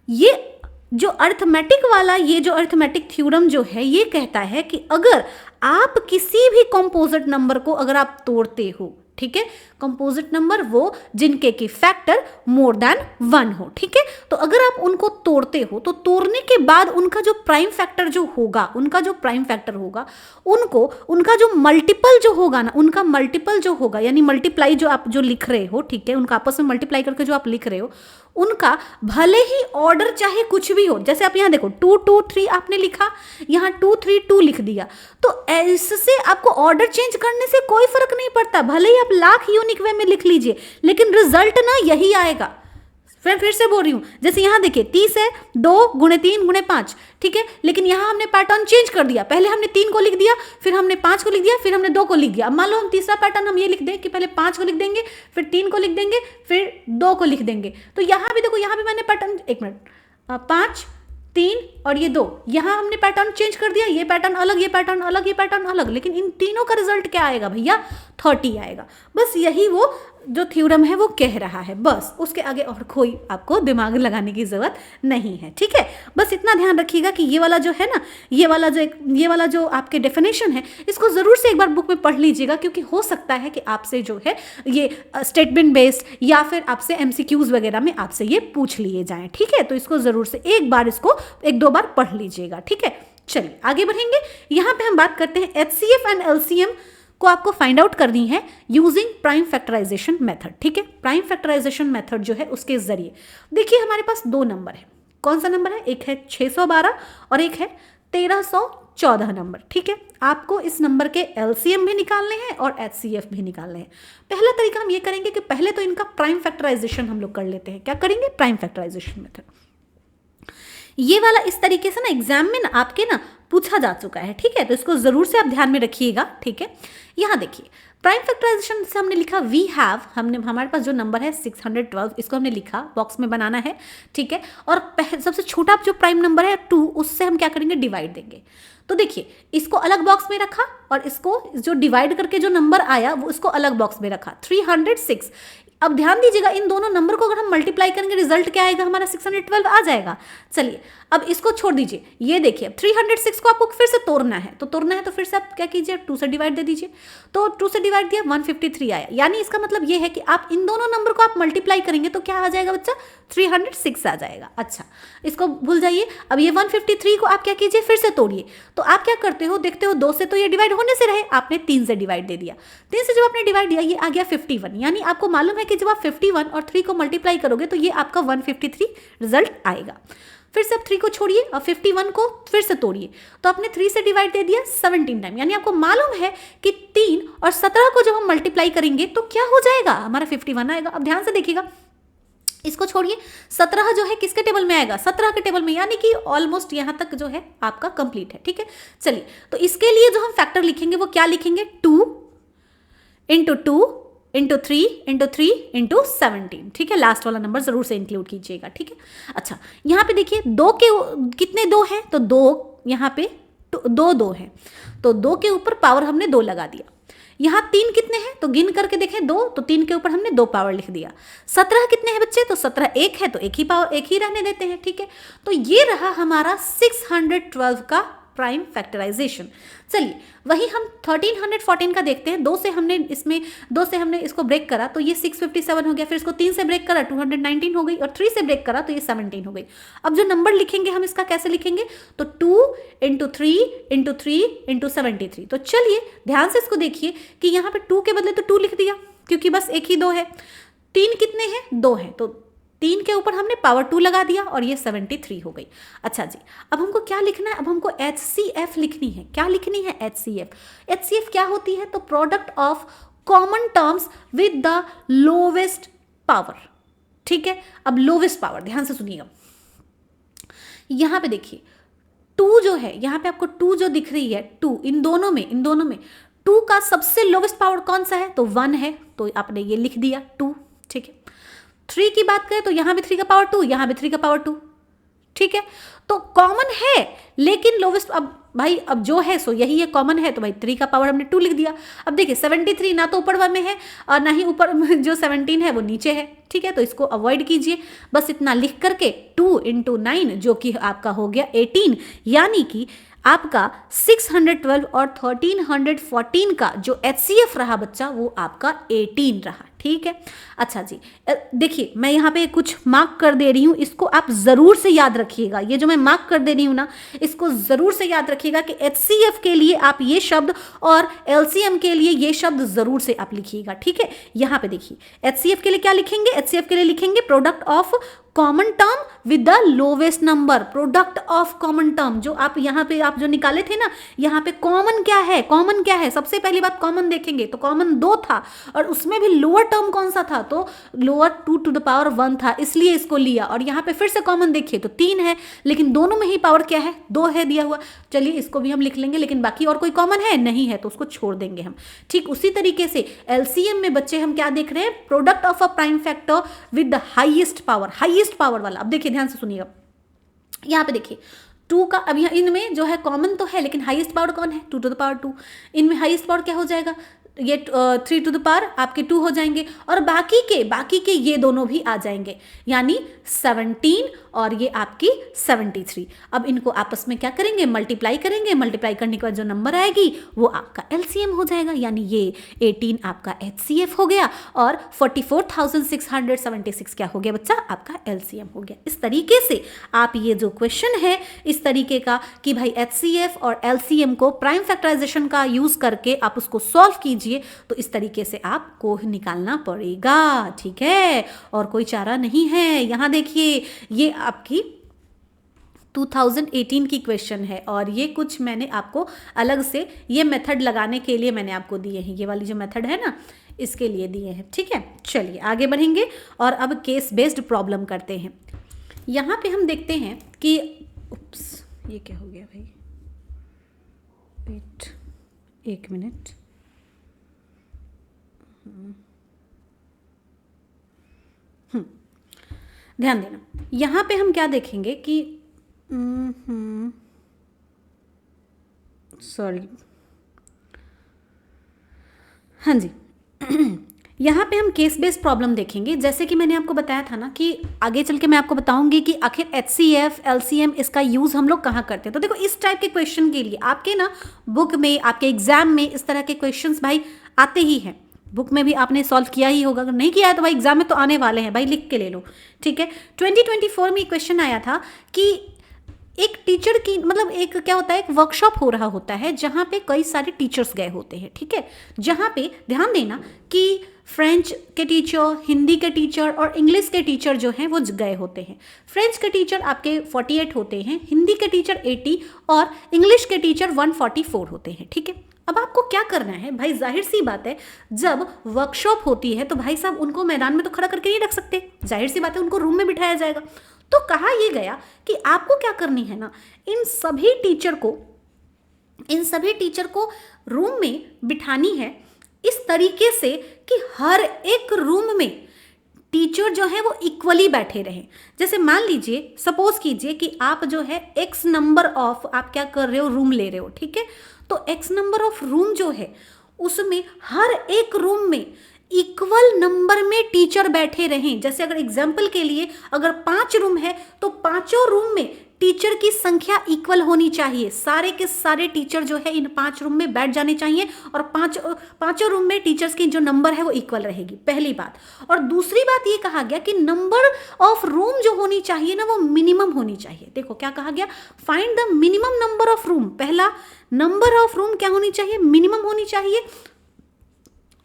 ये जो अर्थमेटिक थ्योरम जो है, ये कहता है कि अगर आप किसी भी कंपोजिट नंबर को अगर आप तोड़ते हो, ठीक है, कंपोजिट नंबर वो जिनके की फैक्टर मोर देन 1 हो, ठीक है, तो अगर आप उनको तोड़ते हो तो तोड़ने के बाद उनका जो प्राइम फैक्टर होगा, उनका जो मल्टीपल जो होगा ना, उनका मल्टीपल जो होगा, यानी मल्टीप्लाई जो आप जो लिख रहे हो, ठीक है, उनका आपस में मल्टीप्लाई करके जो आप लिख रहे हो, उनका भले ही ऑर्डर चाहे कुछ भी हो, जैसे आप यहाँ देखो 2 2 3 आपने लिखा, यहाँ 2 3 2 लिख दिया, तो इससे आपको ऑर्डर चेंज करने से कोई फर्क नहीं पड़ता, भले ही आप लाख यूनिक वे में लिख लीजिए, लेकिन रिजल्ट ना यही आएगा। फिर से बोल रही हूँ, जैसे यहाँ देखिए 30 है, 2 × 3 × 5, ठीक है, लेकिन यहाँ हमने पैटर्न चेंज कर दिया, पहले हमने 3 को लिख दिया, फिर हमने 5 को लिख दिया, फिर हमने 2 को लिख दिया। अब मान लो हम तीसरा पैटर्न हम ये लिख दें कि पहले 5 को लिख देंगे, फिर 3 को लिख देंगे, फिर 2 को लिख देंगे, तो यहाँ भी देखो, यहाँ भी मैंने पैटर्न, 1 मिनट, 5 3 और ये 2, यहाँ हमने पैटर्न चेंज कर दिया, ये पैटर्न अलग, ये पैटर्न अलग, ये पैटर्न अलग, लेकिन इन तीनों का रिजल्ट क्या आएगा भैया, 30 आएगा। बस यही वो जो थ्योरम है वो कह रहा है, बस उसके आगे और कोई आपको दिमाग लगाने की जरूरत नहीं है, ठीक है। बस इतना ध्यान रखिएगा कि ये वाला जो है ना, ये वाला जो आपके डेफिनेशन है, इसको जरूर से एक बार बुक में पढ़ लीजिएगा, क्योंकि हो सकता है कि आपसे जो है ये स्टेटमेंट बेस्ड या फिर आपसे MCQs वगैरह में आपसे ये पूछ लिए जाएं, ठीक है, तो इसको जरूर से एक बार इसको 1-2 बार पढ़ लीजिएगा, ठीक है। चलिए आगे बढ़ेंगे, यहाँ पे हम बात करते हैं HCF एंड LCM को आपको फाइंड आउट करनी है यूजिंग प्राइम फैक्टराइजेशन मेथड, ठीक है। प्राइम फैक्टराइजेशन मेथड जो है उसके जरिए, देखिए हमारे पास 2 नंबर है, कौन सा नंबर है, एक है 612 और एक है 1314 नंबर, ठीक है। आपको इस नंबर के LCM भी निकालने हैं और HCF भी निकालने हैं। पहला तरीका हम ये करेंगे कि पहले तो इनका प्राइम फैक्टराइजेशन हम लोग कर लेते हैं। क्या करेंगे, प्राइम फैक्टराइजेशन मेथड। ये वाला इस तरीके से ना एग्जाम में ना आपके ना पूछा जा चुका है, ठीक है, तो इसको जरूर से आप ध्यान में रखिएगा, ठीक है। यहाँ देखिए प्राइम फैक्टराइजेशन से हमने लिखा वी हैव, हमारे पास जो नंबर है 612, इसको हमने लिखा, बॉक्स में बनाना है, ठीक है, और सबसे छोटा जो प्राइम नंबर है 2, उससे हम क्या करेंगे, डिवाइड देंगे। तो देखिए इसको अलग बॉक्स में रखा और इसको जो डिवाइड करके जो नंबर आया वो इसको अलग बॉक्स में रखा, 306। अब ध्यान दीजिएगा, इन दोनों नंबर को अगर हम मल्टीप्लाई करेंगे रिजल्ट क्या आएगा, हमारा 612 आ जाएगा। चलिए अब इसको छोड़ दीजिए, ये देखिए 306 को आपको फिर से तोड़ना है, तो फिर से आप क्या कीजिए, 2 से डिवाइड दे दीजिए, तो 2 से डिवाइड दिया, 153 आया। यानी इसका मतलब ये है कि आप इन दोनों नंबर को आप मल्टीप्लाई करेंगे तो क्या आ जाएगा बच्चा, 306 आ जाएगा। अच्छा, इसको भूल जाइए। अब ये 153 को आप क्या कीजिए, फिर से तोड़िए। तो आप क्या करते हो, देखते हो 2 से तो ये डिवाइड होने से रहे, आपने 3 से डिवाइड दे दिया। 3 से जब आपने डिवाइड दिया, ये आ गया 51। यानी आपको मालूम है कि जब आप 51 और 3 को मल्टीप्लाई करोगे तो ये आपका 153 रिजल्ट आएगा। फिर से आप 3 को छोड़िए और 51 को फिर से तोड़िए, तो आपने 3 से डिवाइड दे दिया 17 टाइम। यानी आपको मालूम है कि 3 और 17 को जब हम मल्टीप्लाई करेंगे तो क्या हो जाएगा, हमारा 51 आएगा। अब ध्यान से देखिएगा, इसको छोड़िए, 17 जो है किसके टेबल में आएगा, 17 के टेबल में, यानी कि ऑलमोस्ट यहाँ तक जो है आपका कंप्लीट है, ठीक है। चलिए, तो इसके लिए जो हम फैक्टर लिखेंगे वो क्या लिखेंगे, 2 × 2 × 3 × 3 × 17, ठीक है। लास्ट वाला नंबर जरूर से इंक्लूड कीजिएगा, ठीक है। अच्छा, यहाँ पे देखिए 2 के कितने 2 हैं, तो 2 यहाँ पे 2 हैं, तो 2 के ऊपर पावर हमने 2 लगा दिया। यहाँ 3 कितने हैं, तो गिन करके देखें 2, तो 3 के ऊपर हमने 2 पावर लिख दिया। 17 कितने हैं बच्चे, तो 17 1 है, तो एक ही रहने देते हैं, ठीक है। तो ये रहा हमारा 612 का प्राइम फैक्टराइजेशन। चलिए वही हम 1314 का देखते हैं। 2 से हमने इसको ब्रेक करा तो ये 657 हो गया, फिर इसको 3 से ब्रेक करा 219 हो गई, और 3 से ब्रेक करा तो ये 17 हो गई। अब जो नंबर लिखेंगे हम इसका कैसे लिखेंगे, तो 2 × 3 × 3 × 73। तो चलिए ध्यान से इसको देखिए कि यहाँ पे 2 के बदले तो 2 लिख दिया, क्योंकि बस एक ही 2 है। 3 कितने हैं, 2 है, तो 3 के ऊपर हमने पावर 2 लगा दिया और ये 73 हो गई। अच्छा जी, अब हमको क्या लिखना है, अब हमको HCF लिखनी है। क्या लिखनी है, HCF। HCF क्या होती है, तो product of common terms with the lowest power. ठीक है, अब लोवेस्ट पावर ध्यान से सुनिएगा। यहां पे देखिए टू जो है, यहां पे आपको टू जो दिख रही है, टू इन दोनों में टू का सबसे लोवेस्ट पावर कौन सा है, तो 1 है, तो आपने ये लिख दिया 2। ठीक है, 3 की बात करें तो यहां भी 3 का पावर 2, यहां भी 3 का पावर 2। ठीक है, तो कॉमन है लेकिन लोवेस्ट, अब भाई अब जो है सो यही है, कॉमन है, तो भाई 3 का पावर हमने 2 लिख दिया। अब देखिए 73 ना तो ऊपर में है और ना ही ऊपर जो 17 है वो नीचे है। ठीक है, तो इसको अवॉइड कीजिए, बस इतना लिख करके 2 × 9 जो कि आपका हो गया 18, यानी कि आपका 612 और 1314 का जो HCF रहा बच्चा वो आपका 18 रहा। ठीक है, अच्छा जी, देखिए मैं यहाँ पे कुछ मार्क कर दे रही हूँ, इसको आप ज़रूर से याद रखिएगा। ये जो मैं मार्क कर दे रही हूँ ना, इसको ज़रूर से याद रखिएगा कि HCF के लिए आप ये शब्द और LCM के लिए ये शब्द ज़रूर से आप लिखिएगा। ठीक है, यहाँ पे देखिए HCF के लिए क्या लिखेंगे, HCF के लिए लिखेंगे product of common term with the lowest number. Product of common term जो आप यहाँ पे आप जो निकाले थे ना, यहाँ पे कॉमन क्या है, कॉमन क्या है, सबसे पहली बात कॉमन देखेंगे तो कॉमन 2 था और उसमें भी लोअर टर्म कौन सा था, तो लोअर 2 to the power 1 था, इसलिए इसको लिया। और यहाँ पे फिर से कॉमन देखिए तो 3 है, लेकिन दोनों में ही पावर क्या है, 2 है दिया हुआ। चलिए इसको भी हम लिख लेंगे, लेकिन बाकी और कोई कॉमन है नहीं है तो उसको छोड़ देंगे हम। ठीक उसी तरीके से LCM में बच्चे हम क्या देख रहे हैं, product of a prime factor with the highest power वाला। अब देखिए ध्यान से सुनिएगा, यहाँ पे देखिए 2 का, अब यहाँ इनमें जो है कॉमन तो है लेकिन हाईएस्ट पावर कौन है, 2 to the power 2। इनमें हाईएस्ट पावर क्या हो जाएगा, ये 3 to the power आपके 2 हो जाएंगे और बाकी के ये दोनों भी आ जाएंगे, यानी 17 और ये आपकी 73। अब इनको आपस में क्या करेंगे, मल्टीप्लाई करेंगे, मल्टीप्लाई करने के बाद जो नंबर आएगी वो आपका LCM हो जाएगा, यानी ये 18 आपका HCF हो गया और 44,676 क्या हो गया बच्चा, आपका LCM हो गया। इस तरीके से आप ये जो क्वेश्चन है इस तरीके का कि भाई HCF और LCM को प्राइम फैक्टराइजेशन का यूज करके आप उसको सॉल्व कीजिए, तो इस तरीके से आपको निकालना पड़ेगा। ठीक है, और कोई चारा नहीं है। यहां देखिए ये आपकी 2018 की क्वेश्चन है और ये कुछ मैंने आपको अलग से ये मेथड लगाने के लिए मैंने आपको दिए हैं, ये वाली जो मेथड है ना इसके लिए दिए हैं। ठीक है, चलिए आगे बढ़ेंगे और अब केस बेस्ड प्रॉब्लम करते हैं। यहाँ पे हम देखते हैं कि ये क्या हो गया भाई, वेट 1 मिनट, ध्यान देना। यहाँ पे हम क्या देखेंगे कि सॉरी, हाँ जी यहाँ पे हम केस बेस्ड प्रॉब्लम देखेंगे। जैसे कि मैंने आपको बताया था ना कि आगे चल के मैं आपको बताऊंगी कि आखिर HCF LCM इसका यूज़ हम लोग कहाँ करते हैं। तो देखो इस टाइप के क्वेश्चन के लिए आपके ना बुक में, आपके एग्जाम में इस तरह के क्वेश्चंस भाई आते ही हैं। बुक में भी आपने सॉल्व किया ही होगा, अगर नहीं किया है तो भाई एग्जाम में तो आने वाले हैं, भाई लिख के ले लो। ठीक है, 2024 में क्वेश्चन आया था कि एक टीचर की, मतलब एक क्या होता है, एक वर्कशॉप हो रहा होता है जहाँ पे कई सारे टीचर्स गए होते हैं। ठीक है, जहाँ पे ध्यान देना कि फ्रेंच के टीचर, हिंदी के टीचर और इंग्लिश के टीचर जो हैं वो गए होते हैं। फ्रेंच के टीचर आपके 48 होते हैं, हिंदी के टीचर 80 और इंग्लिश के टीचर 144 होते हैं। ठीक है, अब आपको क्या करना है भाई, जाहिर सी बात है जब वर्कशॉप होती है तो भाई साहब उनको मैदान में तो खड़ा करके नहीं रख सकते, जाहिर सी बात है उनको रूम में बिठाया जाएगा। तो कहा यह गया कि आपको क्या करनी है ना, इन सभी टीचर को रूम में बिठानी है इस तरीके से कि हर एक रूम में टीचर जो है वो इक्वली बैठे रहें। जैसे मान लीजिए, सपोज कीजिए कि आप जो है x नंबर ऑफ आप क्या कर रहे हो, रूम ले रहे हो। ठीक है, तो x नंबर ऑफ रूम जो है उसमें हर एक रूम में इक्वल नंबर में टीचर बैठे रहें। जैसे अगर एग्जाम्पल के लिए अगर 5 रूम है तो पांचों रूम में टीचर की संख्या इक्वल होनी चाहिए। सारे के सारे टीचर जो है इन 5 रूम में बैठ जाने चाहिए और पांचों रूम में टीचर्स की जो नंबर है वो इक्वल रहेगी, पहली बात। और दूसरी बात ये कहा गया कि नंबर ऑफ रूम जो होनी चाहिए ना वो मिनिमम होनी चाहिए। देखो क्या कहा गया, find the minimum number of room. पहला, नंबर ऑफ रूम क्या होनी चाहिए, मिनिमम होनी चाहिए।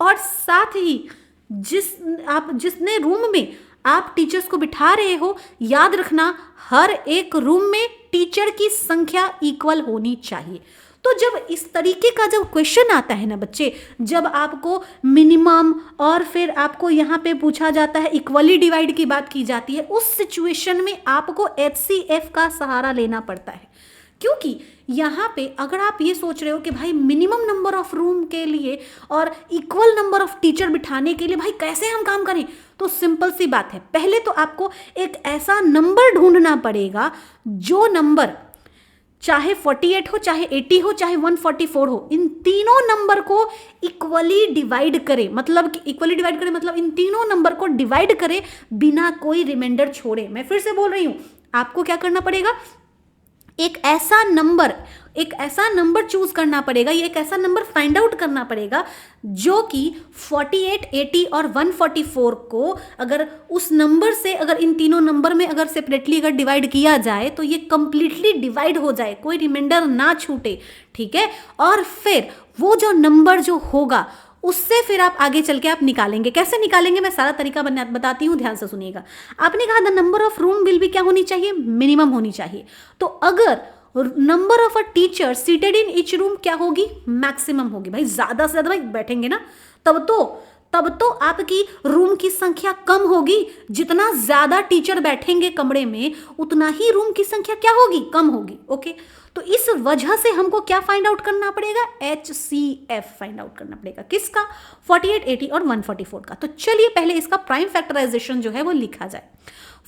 और साथ ही जिसने रूम में आप टीचर्स को बिठा रहे हो, याद रखना हर एक रूम में टीचर की संख्या इक्वल होनी चाहिए। तो जब इस तरीके का जब क्वेश्चन आता है ना बच्चे, जब आपको मिनिमम और फिर आपको यहाँ पे पूछा जाता है इक्वली डिवाइड की बात की जाती है, उस सिचुएशन में आपको HCF का सहारा लेना पड़ता है। क्योंकि यहाँ पे अगर आप ये सोच रहे हो कि भाई मिनिमम नंबर ऑफ रूम के लिए और इक्वल नंबर ऑफ टीचर बिठाने के लिए भाई कैसे हम काम करें, तो सिंपल सी बात है, पहले तो आपको एक ऐसा नंबर ढूंढना पड़ेगा जो नंबर चाहे 48 हो, चाहे 80 हो, चाहे 144 हो, इन तीनों नंबर को इक्वली डिवाइड करे। मतलब कि इक्वली डिवाइड करे मतलब इन तीनों नंबर को डिवाइड करे बिना कोई रिमाइंडर छोड़े। मैं फिर से बोल रही हूँ, आपको क्या करना पड़ेगा, एक ऐसा नंबर चूज करना पड़ेगा, ये एक ऐसा नंबर फाइंड आउट करना पड़ेगा जो कि 48, 80 और 144 को अगर उस नंबर से अगर इन तीनों नंबर में अगर सेपरेटली अगर डिवाइड किया जाए तो ये कंप्लीटली डिवाइड हो जाए, कोई रिमाइंडर ना छूटे, ठीक है। और फिर वो जो नंबर जो होगा उससे फिर आप आगे चल के आप निकालेंगे। कैसे निकालेंगे मैं सारा तरीका बताती हूँ, ध्यान से सुनिएगा। आपने कहा the number of room will भी क्या होनी चाहिए, मिनिमम होनी चाहिए। तो अगर number of a teacher seated in each room क्या होगी, मैक्सिमम होगी। भाई ज्यादा से ज्यादा भाई बैठेंगे ना तब तो आपकी रूम की संख्या कम होगी। जितना ज्यादा टीचर बैठेंगे कमरे में उतना ही रूम की संख्या क्या होगी, कम होगी। ओके, तो इस वजह से हमको क्या फाइंड आउट करना पड़ेगा, HCF फाइंड आउट करना पड़ेगा। किसका, 48, 80 और 144 का। तो चलिए पहले इसका प्राइम फैक्टराइजेशन जो है वो लिखा जाए।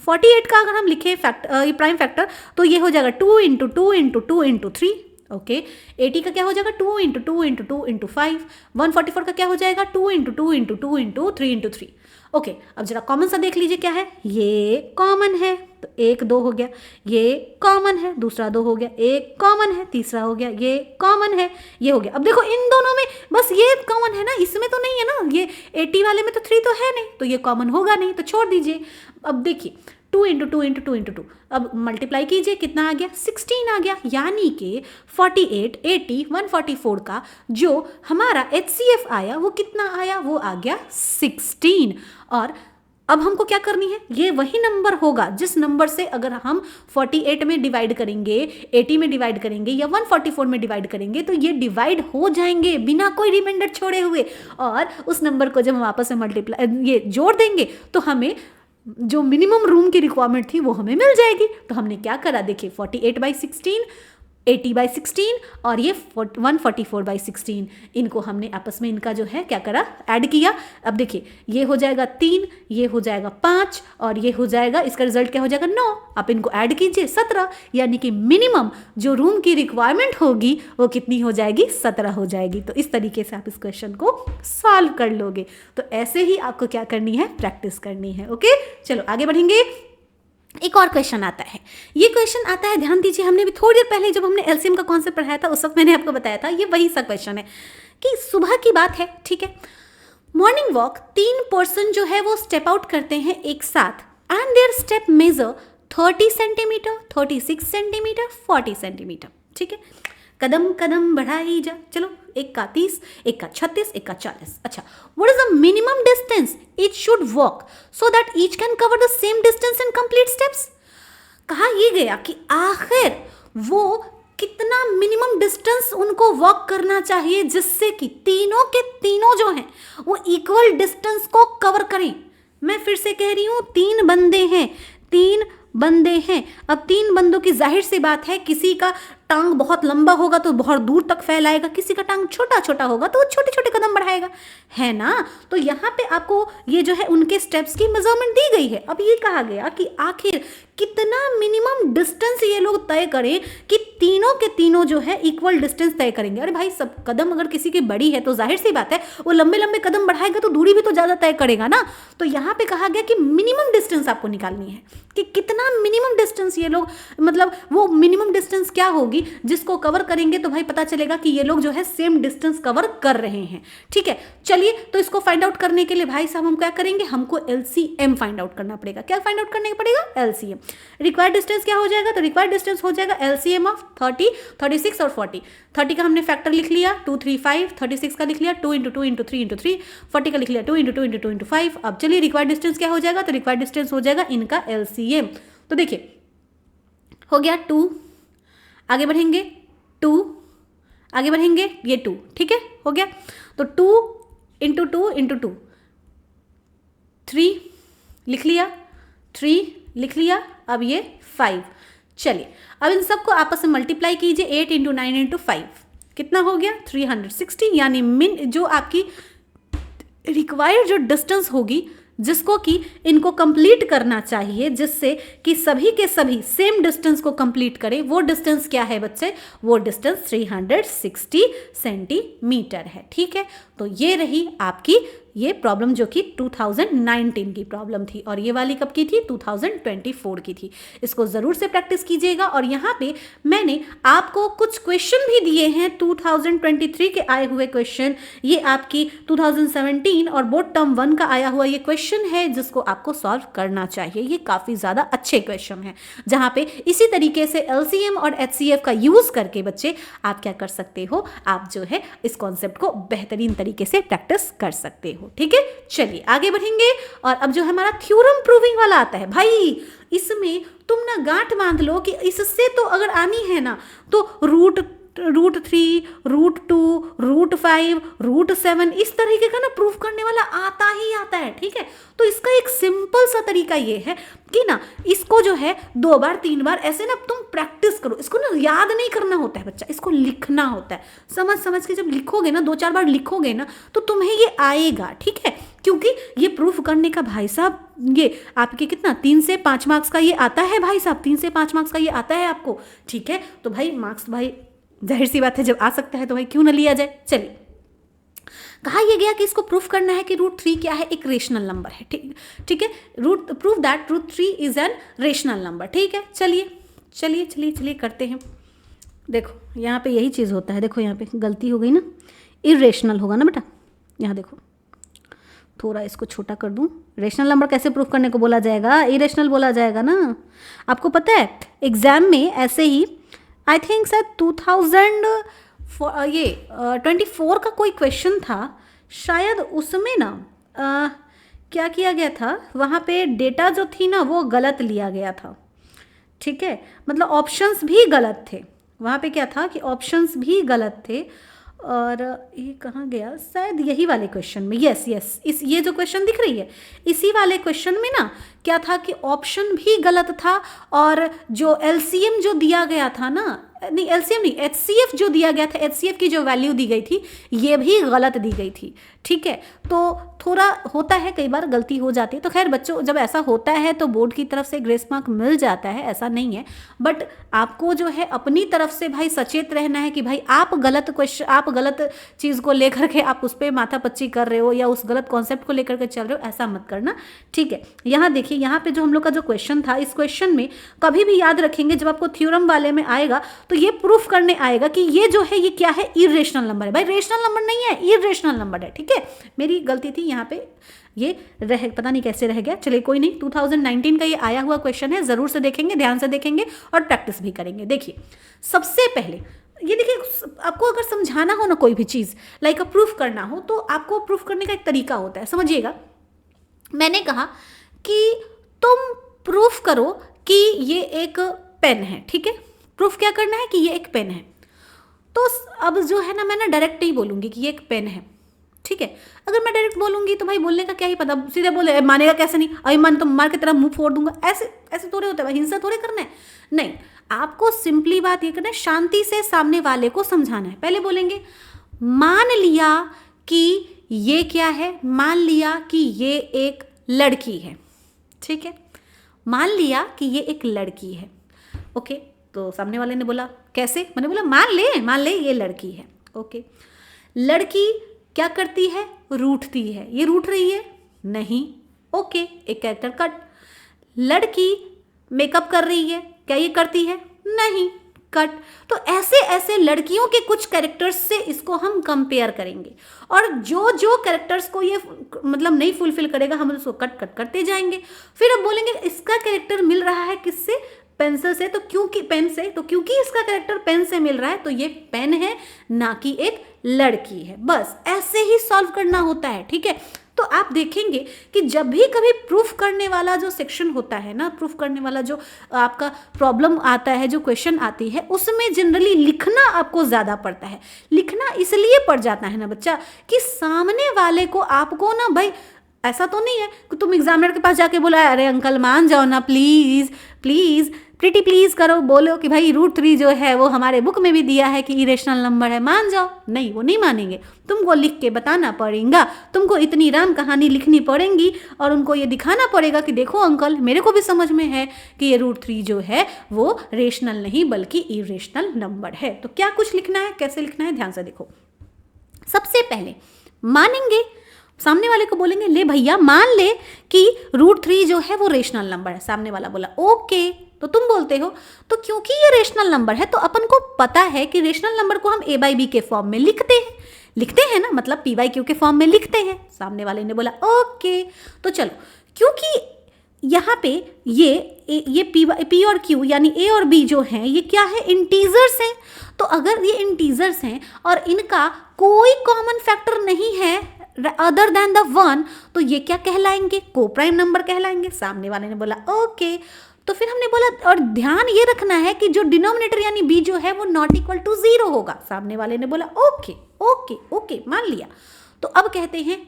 48 का अगर हम लिखे प्राइम फैक्टर तो ये हो जाएगा 2 × 2 × 2 × 3। ओके, 80 का क्या हो जाएगा 2 × 2 × 2 × 5। 144 का क्या हो जाएगा 2 × 2 × 2 × 3 × 3। ओके, अब जरा कॉमन सा देख लीजिए क्या है, ये कॉमन है तो 1 2 हो गया, ये कॉमन है दूसरा 2 हो गया, एक कॉमन है तीसरा हो गया, ये कॉमन है ये हो गया। अब देखो इन दोनों में बस ये कॉमन है ना, इसमें तो नहीं है ना, ये 80 वाले में तो 3 तो है नहीं, तो ये कॉमन होगा नहीं, तो छोड़ दीजिए। अब देखिए 2 × 2 × 2 × 2, अब मल्टीप्लाई कीजिए, कितना आ गया 16 आ गया। यानी कि 48, 80, 144 का जो हमारा HCF आया वो कितना आया, वो आ गया 16। और अब हमको क्या करनी है, ये वही नंबर होगा जिस नंबर से अगर हम 48 में डिवाइड करेंगे, 80 में डिवाइड करेंगे या 144 में डिवाइड करेंगे तो ये डिवाइड हो जाएंगे बिना कोई रिमाइंडर छोड़े हुए। और उस नंबर को जब हम आपस में मल्टीप्लाई ये जोड़ देंगे तो हमें जो मिनिमम रूम की रिक्वायरमेंट थी वो हमें मिल जाएगी। तो हमने क्या करा, देखिए 48/16, 80/16 और ये 144/16, इनको हमने आपस में इनका जो है क्या करा, ऐड किया। अब देखिए ये हो जाएगा 3, ये हो जाएगा 5 और ये हो जाएगा, इसका रिजल्ट क्या हो जाएगा 9। आप इनको ऐड कीजिए 17, यानी कि मिनिमम जो रूम की रिक्वायरमेंट होगी वो कितनी हो जाएगी, 17 हो जाएगी। तो इस तरीके से आप इस क्वेश्चन को सॉल्व कर लोगे। तो ऐसे ही आपको क्या करनी है, प्रैक्टिस करनी है। ओके, चलो आगे बढ़ेंगे। एक और क्वेश्चन आता है, ये क्वेश्चन आता है, ध्यान दीजिए, हमने भी थोड़ी देर पहले जब हमने एलसीएम का कॉन्सेप्ट पढ़ाया था उस वक्त मैंने आपको बताया था, ये वही सा क्वेश्चन है कि सुबह की बात है, ठीक है, मॉर्निंग वॉक 3 पर्सन जो है वो स्टेप आउट करते हैं एक साथ and their step measure 30 centimetre, 36 centimetre, 40 centimetre, ठीक है, कदम कदम बढ़ाई जा, चलो एक का 30, एक का 36, एक का 40। अच्छा, what is the minimum distance each should walk so that each can cover the same distance in complete steps. कहा ये गया कि आखिर वो कितना मिनिमम डिस्टेंस उनको वॉक करना चाहिए जिससे कि तीनों के तीनों जो हैं वो इक्वल डिस्टेंस को कवर करें। मैं फिर से कह रही हूँ, 3 बंदे हैं, 3 बंदे हैं। अब 3 बंदों की जाहिर सी बात है, किसी का टांग बहुत लंबा होगा तो बहुत दूर तक फैलाएगा, किसी का टांग छोटा छोटा होगा तो वो छोटे छोटे कदम बढ़ाएगा, है ना। तो यहाँ पे आपको ये जो है उनके स्टेप्स की मेजरमेंट दी गई है। अब ये कहा गया कि आखिर कितना मिनिमम डिस्टेंस ये लोग तय करें कि तीनों के तीनों जो है इक्वल डिस्टेंस तय करेंगे। अरे भाई, सब कदम अगर किसी की बड़ी है तो जाहिर सी बात है वो लंबे लंबे कदम बढ़ाएगा तो दूरी भी तो ज़्यादा तय करेगा ना। तो यहाँ पे कहा गया कि मिनिमम डिस्टेंस आपको निकालनी है कि कितना मिनिमम डिस्टेंस ये लोग, मतलब वो मिनिमम डिस्टेंस क्या होगी जिसको कवर करेंगे तो भाई पता चलेगा कि ये लोग जो है सेम डिस्टेंस कवर कर रहे हैं। ठीक है, चलिए, तो इसको फाइंड आउट करने के लिए भाई साहब हम क्या करेंगे, हमको LCM फाइंड आउट करना पड़ेगा। क्या फाइंड आउट करने पड़ेगा, LCM। रिक्वायर्ड डिस्टेंस क्या हो जाएगा, तो रिक्वायर्ड डिस्टेंस हो जाएगा एलसीएम ऑफ 30, 36 और 40। 30 का हमने फैक्टर लिख लिया 2, 3, 5, 36 का लिख लिया 2 × 2 × 3 × 3, 40 का लिख लिया 2 × 2 × 2 × 5। अब चलिए रिक्वायर्ड डिस्टेंस क्या हो जाएगा, तो रिक्वायर्ड डिस्टेंस हो जाएगा इनका एलसीएम। तो देखिए हो गया 2, आगे बढ़ेंगे 2, आगे बढ़ेंगे ये 2, ठीक है हो गया। तो 2 × 2 × 2 3 लिख लिया, 3 लिख लिया, अब ये 5। चलिए अब इन सबको आपस में मल्टीप्लाई कीजिए, 8 × 9 × 5 कितना हो गया 360, यानी मिन जो आपकी रिक्वायर्ड जो डिस्टेंस होगी जिसको कि इनको कंप्लीट करना चाहिए, जिससे कि सभी के सभी सेम डिस्टेंस को कंप्लीट करें, वो डिस्टेंस क्या है बच्चे, वो डिस्टेंस 360 सेंटीमीटर है। ठीक है, तो ये रही आपकी ये प्रॉब्लम जो कि 2019 की प्रॉब्लम थी, और ये वाली कब की थी 2024 की थी। इसको ज़रूर से प्रैक्टिस कीजिएगा। और यहाँ पे मैंने आपको कुछ क्वेश्चन भी दिए हैं 2023 के आए हुए क्वेश्चन। ये आपकी 2017 और बोर्ड टर्म 1 का आया हुआ ये क्वेश्चन है जिसको आपको सॉल्व करना चाहिए। ये काफ़ी ज़्यादा अच्छे क्वेश्चन हैं जहाँ पे इसी तरीके से LCM और HCF का यूज़ करके बच्चे आप क्या कर सकते हो, आप जो है इस कॉन्सेप्ट को बेहतरीन तरीके से प्रैक्टिस कर सकते हो। ठीक है, चलिए आगे बढ़ेंगे। और अब जो हमारा थ्योरम प्रूविंग वाला आता है, भाई इसमें तुम ना गांठ बांध लो कि इससे तो अगर आनी है ना तो रूट 3, रूट 2, रूट 5, रूट 7 इस तरीके का ना प्रूफ करने वाला आता ही आता है। ठीक है, तो इसका एक सिंपल सा तरीका ये है कि ना इसको जो है 2 बार 3 बार ऐसे ना तुम प्रैक्टिस करो। इसको ना याद नहीं करना होता है बच्चा, इसको लिखना होता है। समझ समझ के जब लिखोगे ना, 2-4 बार लिखोगे ना तो तुम्हें ये आएगा। ठीक है, क्योंकि ये प्रूफ करने का भाई साहब ये आपके कितना 3 से 5 मार्क्स का ये आता है भाई साहब, 3 से 5 मार्क्स का ये आता है आपको। ठीक है, तो भाई मार्क्स भाई जाहिर सी बात है जब आ सकता है तो भाई क्यों ना लिया जाए। चलिए, कहा यह गया कि इसको प्रूफ करना है कि रूट 3 क्या है, एक रेशनल नंबर है। ठीक है, proof that root 3 is an rational number. ठीक है, चलिए करते हैं। देखो यहाँ पे यही चीज़ होता है, देखो यहाँ पे गलती हो गई ना, इरेशनल होगा ना बेटा। यहाँ देखो थोड़ा इसको छोटा कर दूँ। रेशनल नंबर कैसे प्रूफ करने को बोला जाएगा, इरेशनल बोला जाएगा ना। आपको पता है एग्जाम में ऐसे ही आई थिंक सर 2024 का कोई क्वेश्चन था शायद, उसमें ना क्या किया गया था, वहाँ पे डेटा जो थी ना वो गलत लिया गया था। ठीक है, मतलब ऑप्शंस भी गलत थे। वहाँ पे क्या था कि ऑप्शंस भी गलत थे। और ये कहाँ गया, शायद यही वाले क्वेश्चन में, यस इस ये जो क्वेश्चन दिख रही है इसी वाले क्वेश्चन में ना क्या था कि ऑप्शन भी गलत था, और जो LCM जो दिया गया था ना, नहीं LCM नहीं, HCF जो दिया गया था, HCF की जो वैल्यू दी गई थी ये भी गलत दी गई थी। ठीक है, तो थोड़ा होता है, कई बार गलती हो जाती है। तो खैर बच्चों, जब ऐसा होता है तो बोर्ड की तरफ से ग्रेस मार्क मिल जाता है, ऐसा नहीं है। बट आपको जो है अपनी तरफ से भाई सचेत रहना है कि भाई आप गलत चीज़ को लेकर के आप उस पर माथापच्ची कर रहे हो या उस गलत कॉन्सेप्ट को लेकर के चल रहे हो, ऐसा मत करना। ठीक है, यहाँ देखिए, यहाँ पे जो हम लोग का जो क्वेश्चन था, इस क्वेश्चन में कभी भी याद रखेंगे जब आपको थ्योरम वाले में आएगा तो ये प्रूफ करने आएगा कि ये जो है ये क्या है, इरेशनल नंबर है। भाई रेशनल नंबर नहीं है, इरेशनल नंबर है। ठीक है, मेरी गलती थी यहाँ पे, ये पता नहीं कैसे रह गया। चलिए कोई नहीं, 2019 का ये आया हुआ क्वेश्चन है, जरूर से देखेंगे, ध्यान से देखेंगे और प्रैक्टिस भी करेंगे। देखिए सबसे पहले ये देखिए, आपको अगर समझाना हो ना कोई भी चीज़, लाइक प्रूफ करना हो, तो आपको प्रूफ करने का एक तरीका होता है। समझिएगा, मैंने कहा कि तुम प्रूफ करो कि ये एक पेन है। ठीक है, प्रूफ क्या करना है कि ये एक पेन है। तो अब जो है ना, मैं ना डायरेक्ट नहीं बोलूँगी कि ये एक पेन है। ठीक है, अगर मैं डायरेक्ट बोलूँगी तो भाई बोलने का क्या ही पता, सीधे बोले मानेगा कैसे नहीं, अभी मान तो मार के तरह मुंह फोड़ दूंगा, ऐसे थोड़े होता है भाई, हिंसा थोड़े करना है। नहीं, आपको सिंपली बात ये करना है, शांति से सामने वाले को समझाना है। पहले बोलेंगे मान लिया कि ये क्या है, मान लिया कि ये एक लड़की है। ठीक है, मान लिया कि ये एक लड़की है। ओके, तो सामने वाले ने बोला कैसे, मैंने बोला मान ले ये लड़की है। ओके, लड़की क्या करती है, रूठती है। ये रूठ रही है नहीं। ओके, एक कैरेक्टर कट। लड़की मेकअप कर रही है, क्या ये करती है, नहीं। कट। तो ऐसे ऐसे लड़कियों के कुछ कैरेक्टर्स से इसको हम कंपेयर करेंगे और जो जो कैरेक्टर्स को ये मतलब नहीं फुलफिल करेगा हम उसको कट कट करते जाएंगे। फिर अब बोलेंगे इसका कैरेक्टर मिल रहा है किससे, पेंसिल से, तो क्योंकि पेन से, तो क्योंकि इसका कैरेक्टर पेन से मिल रहा है तो ये पेन है ना कि एक लड़की है। बस ऐसे ही सॉल्व करना होता है, ठीक है। तो आप देखेंगे कि जब भी कभी प्रूफ करने वाला जो सेक्शन होता है ना, प्रूफ करने वाला जो आपका प्रॉब्लम आता है, जो क्वेश्चन आती है, उसमें जनरली लिखना आपको ज़्यादा पड़ता है। लिखना इसलिए पड़ जाता है ना बच्चा कि सामने वाले को आपको ना भाई ऐसा तो नहीं है कि तुम एग्जामिनर के पास जाके बोला अरे अंकल मान जाओ ना प्लीज़ प्लीज़ प्रीटी प्लीज़ करो, बोलो कि भाई √3 जो है वो हमारे बुक में भी दिया है कि इरेशनल नंबर है, मान जाओ। नहीं, वो नहीं मानेंगे, तुमको लिख के बताना पड़ेगा, तुमको इतनी राम कहानी लिखनी पड़ेगी और उनको ये दिखाना पड़ेगा कि देखो अंकल मेरे को भी समझ में है कि ये √3 जो है वो रेशनल नहीं बल्कि इरेशनल नंबर है। तो क्या कुछ लिखना है, कैसे लिखना है, ध्यान से देखो। सबसे पहले मानेंगे, सामने वाले को बोलेंगे ले भैया मान ले कि √3 जो है वो रेशनल नंबर है। सामने वाला बोला ओके, तो तुम बोलते हो तो क्योंकि ये रेशनल नंबर है तो अपन को पता है कि रेशनल नंबर को हम a/b के फॉर्म में लिखते हैं ना, मतलब p/q के फॉर्म में लिखते हैं। सामने वाले ने बोला ओके, तो चलो क्योंकि यहाँ पे ये p और q यानी a और b जो हैं ये क्या है, इंटीजर्स हैं। तो अगर ये इंटीजर्स हैं और इनका कोई कॉमन फैक्टर नहीं है अदर देन द 1, तो ये क्या कहलाएंगे, कोप्राइम नंबर कहलाएंगे। सामने वाले ने बोला ओके, तो फिर हमने बोला और ध्यान ये रखना है कि जो डिनोमिनेटर यानी b जो है वो नॉट इक्वल टू 0 होगा। सामने वाले ने बोला ओके ओके ओके मान लिया। तो अब कहते हैं,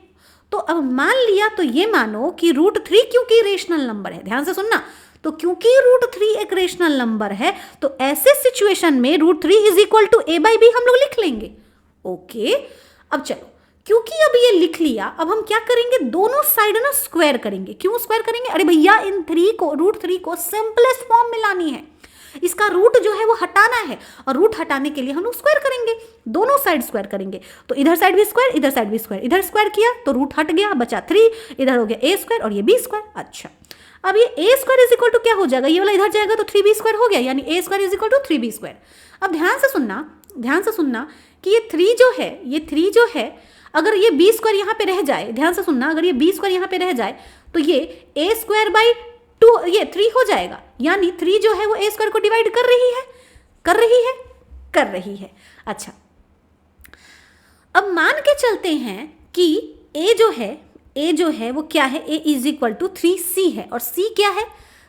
तो अब मान लिया तो ये मानो कि √3 क्योंकि रेशनल नंबर है, ध्यान से सुनना, तो क्योंकि √3 एक रेशनल नंबर है तो ऐसे सिचुएशन में √3 इज इक्वल टू a/b हम लोग लिख लेंगे। ओके, अब चलो क्योंकि अब ये लिख लिया, अब हम क्या करेंगे, दोनों साइड ना स्क्वायर करेंगे। क्यों स्क्वायर करेंगे, अरे भैया इन √3 को सिंपलेस्ट फॉर्म में लानी है, इसका रूट जो है वो हटाना है और रूट हटाने के लिए हम लोग स्क्वायर करेंगे, दोनों साइड स्क्वायर करेंगे। तो इधर साइड भी स्क्वायर, इधर साइड भी स्क्वायर, इधर स्क्वायर किया तो रूट हट गया, बचा 3, इधर हो गया a² और ये b²। अच्छा, अब ये a² इज इक्वल टू क्या हो जाएगा, ये वाला इधर जाएगा तो 3b² हो गया, यानी a² is equal to 3b²। अब ध्यान से सुनना कि ये 3 जो है अगर ये b² यहाँ पे रह जाए, ध्यान से सुनना, अगर ये b² यहाँ पे रह जाए तो ये a²/2 ये 3 हो जाएगा, यानी 3 जो है वो a² को डिवाइड कर रही है। अच्छा, अब मान के चलते हैं कि a जो है वो क्या है, a is equal to 3c है और c क्या है,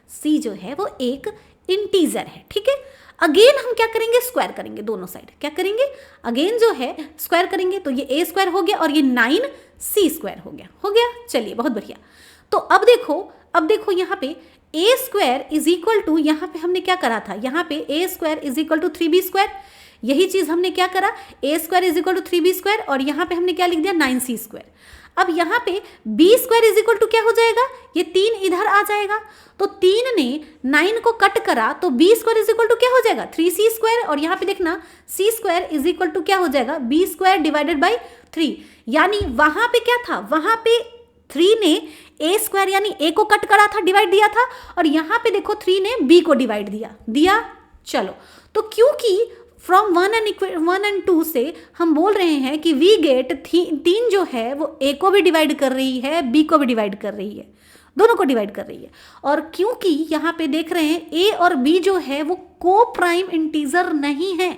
c जो है वो एक इंटीजर है, ठीक है। अगेन हम क्या करेंगे, स्क्वायर करेंगे दोनों साइड, क्या करेंगे अगेन जो है स्क्वायर करेंगे, तो ये a² हो गया और ये 9c² हो गया। चलिए बहुत बढ़िया। तो अब देखो यहाँ पे a² इज इक्वल टू, यहाँ पे हमने क्या करा था, यहाँ पे a² is equal to 3b², यही चीज हमने क्या करा, a² is equal to 3b² और यहाँ पे हमने क्या लिख दिया 9c²। अब यहाँ पे b² इज इक्वल टू क्या हो जाएगा, ये 3 इधर आ जाएगा, तो 3 ने 9 को कट करा तो b² इज इक्वल टू क्या हो जाएगा 3c², और यहाँ पे देखना c² इज इक्वल टू क्या हो जाएगा b² डिवाइडेड बाई 3, यानी वहां पे क्या था, वहां पे 3 ने a² यानी a को कट करा था, डिवाइड दिया था, और यहाँ पे देखो 3 ने b को डिवाइड दिया। चलो, तो क्योंकि फ्रॉम 1 and 2 से हम बोल रहे हैं कि वी गेट 3 जो है वो a को भी डिवाइड कर रही है, b को भी डिवाइड कर रही है, दोनों को डिवाइड कर रही है। और क्योंकि यहाँ पे देख रहे हैं a और b जो है वो को प्राइम इंटीजर नहीं है,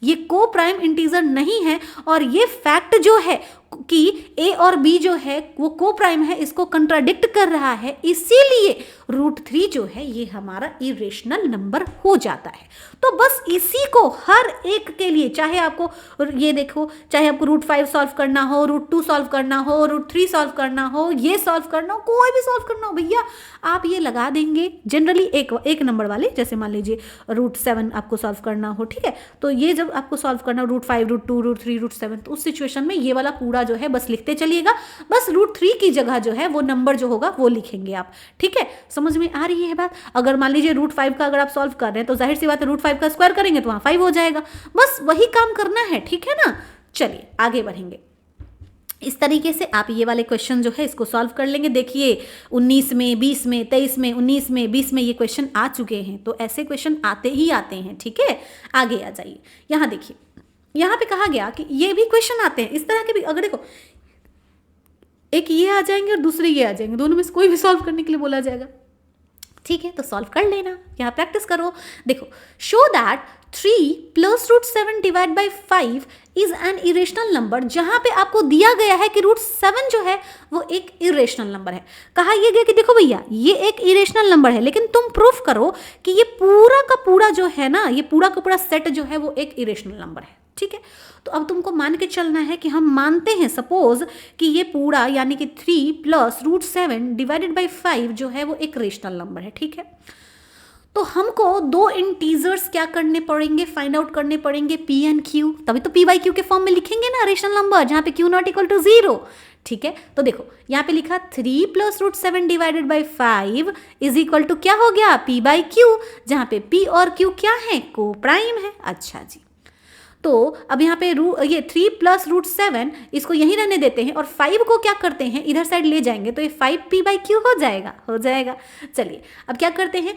ये को प्राइम इंटीजर नहीं है, और ये फैक्ट जो है कि a और b जो है वो को प्राइम है, इसको कंट्राडिक्ट कर रहा है, इसीलिए √3 जो है ये हमारा इरेशनल नंबर हो जाता है। तो बस इसी को हर एक के लिए, चाहे आपको ये देखो, चाहे आपको √5 सॉल्व करना हो, √2 सॉल्व करना हो, √3 सॉल्व करना हो, ये सॉल्व करना हो, कोई भी सॉल्व करना हो, भैया आप ये लगा देंगे। जनरली एक नंबर वाले, जैसे मान लीजिए √7 आपको सॉल्व करना हो, ठीक है, तो ये जब आपको सॉल्व करना हो √5, √2, √3, √7, तो उस सिचुएशन में ये वाला पूरा जो है बस लिखते चलिएगा, बस √3 की जगह जो है वो नंबर जो होगा वो लिखेंगे आप, ठीक है। समझ में आ रही है बात। अगर मान लीजिए √5 का अगर आप सॉल्व कर रहे हैं तो जाहिर सी बात है √5 का स्क्वायर करेंगे तो वहां 5 हो जाएगा, बस वही काम करना है, ठीक है ना। चलिए आगे बढ़ेंगे। इस तरीके से आप ये वाले क्वेश्चन जो है इसको सॉल्व कर लेंगे। देखिए 19 में, 20 में, 23 में, 19 में, 20 में ये क्वेश्चन आ चुके हैं, तो ऐसे क्वेश्चन आते ही आते हैं। ठीक है, आगे आ जाइए। यहाँ देखिए, यहाँ पे कहा गया कि ये भी क्वेश्चन आते हैं इस तरह के भी। अगर देखो एक ये आ जाएंगे और दूसरे ये आ जाएंगे, दोनों में से कोई भी सॉल्व करने के लिए बोला जाएगा। ठीक है, तो सॉल्व कर लेना, यहाँ प्रैक्टिस करो। देखो, show that 3 plus root 7 divide by 5 is an irrational number. जहां पे आपको दिया गया है कि रूट 7 जो है वो एक इरेशनल नंबर है। कहा यह गया कि देखो भैया ये एक इरेशनल नंबर है, लेकिन तुम प्रूफ करो कि ये पूरा का पूरा जो है ना, ये पूरा का पूरा सेट जो है वो एक इरेशनल नंबर है। ठीक है, तो अब तुमको मान के चलना है कि हम मानते हैं सपोज कि ये पूरा यानी कि 3 प्लस रूट 7 डिवाइडेड बाई 5 जो है वो एक रेशनल नंबर है। ठीक है, तो हमको दो इंटीजर्स क्या करने पड़ेंगे, फाइंड आउट करने पड़ेंगे, पी एंड क्यू। तभी तो पी बाई क्यू के फॉर्म में लिखेंगे ना रेशनल नंबर, जहां पे क्यू नॉट इक्वल टू 0। ठीक है, तो देखो यहाँ पे लिखा 3 plus root 7 divided by 5 is equal to क्या हो गया, पी बाई क्यू, जहां पे पी और क्यू क्या है, को प्राइम है। अच्छा जी, तो अब यहाँ पे ये 3 प्लस रूट 7 इसको यहीं रहने देते हैं और 5 को क्या करते हैं, इधर साइड ले जाएंगे तो ये 5p बाई क्यू हो जाएगा, हो जाएगा। चलिए अब क्या करते हैं,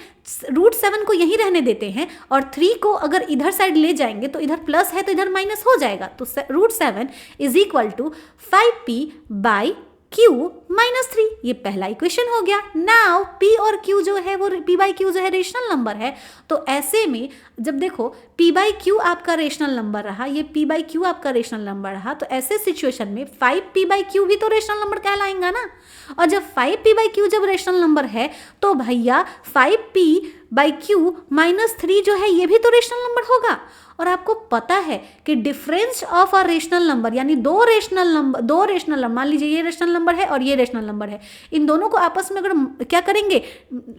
रूट 7 को यहीं रहने देते हैं और 3 को अगर इधर साइड ले जाएंगे तो इधर प्लस है तो इधर माइनस हो जाएगा। तो root 7 is equal to 5p by Q minus 3, ये पहला इक्वेशन हो गया। नाउ P और Q जो है वो P बाई Q जो है रेशनल नंबर है, तो ऐसे में जब देखो P बाई Q आपका रेशनल नंबर रहा, ये P बाई Q आपका रेशनल नंबर रहा, तो ऐसे सिचुएशन में 5P बाई Q भी तो रेशनल नंबर कहलाएगा ना। और जब 5P बाई Q जब रेशनल नंबर है तो भैया 5P बाई Q माइनस 3 जो है ये भी तो रेशनल नंबर होगा। और आपको पता है कि difference of a rational number यानी दो रेशनल नंबर, मान लीजिए ये रेशनल नंबर है और ये रेशनल नंबर है, इन दोनों को आपस में अगर क्या करेंगे,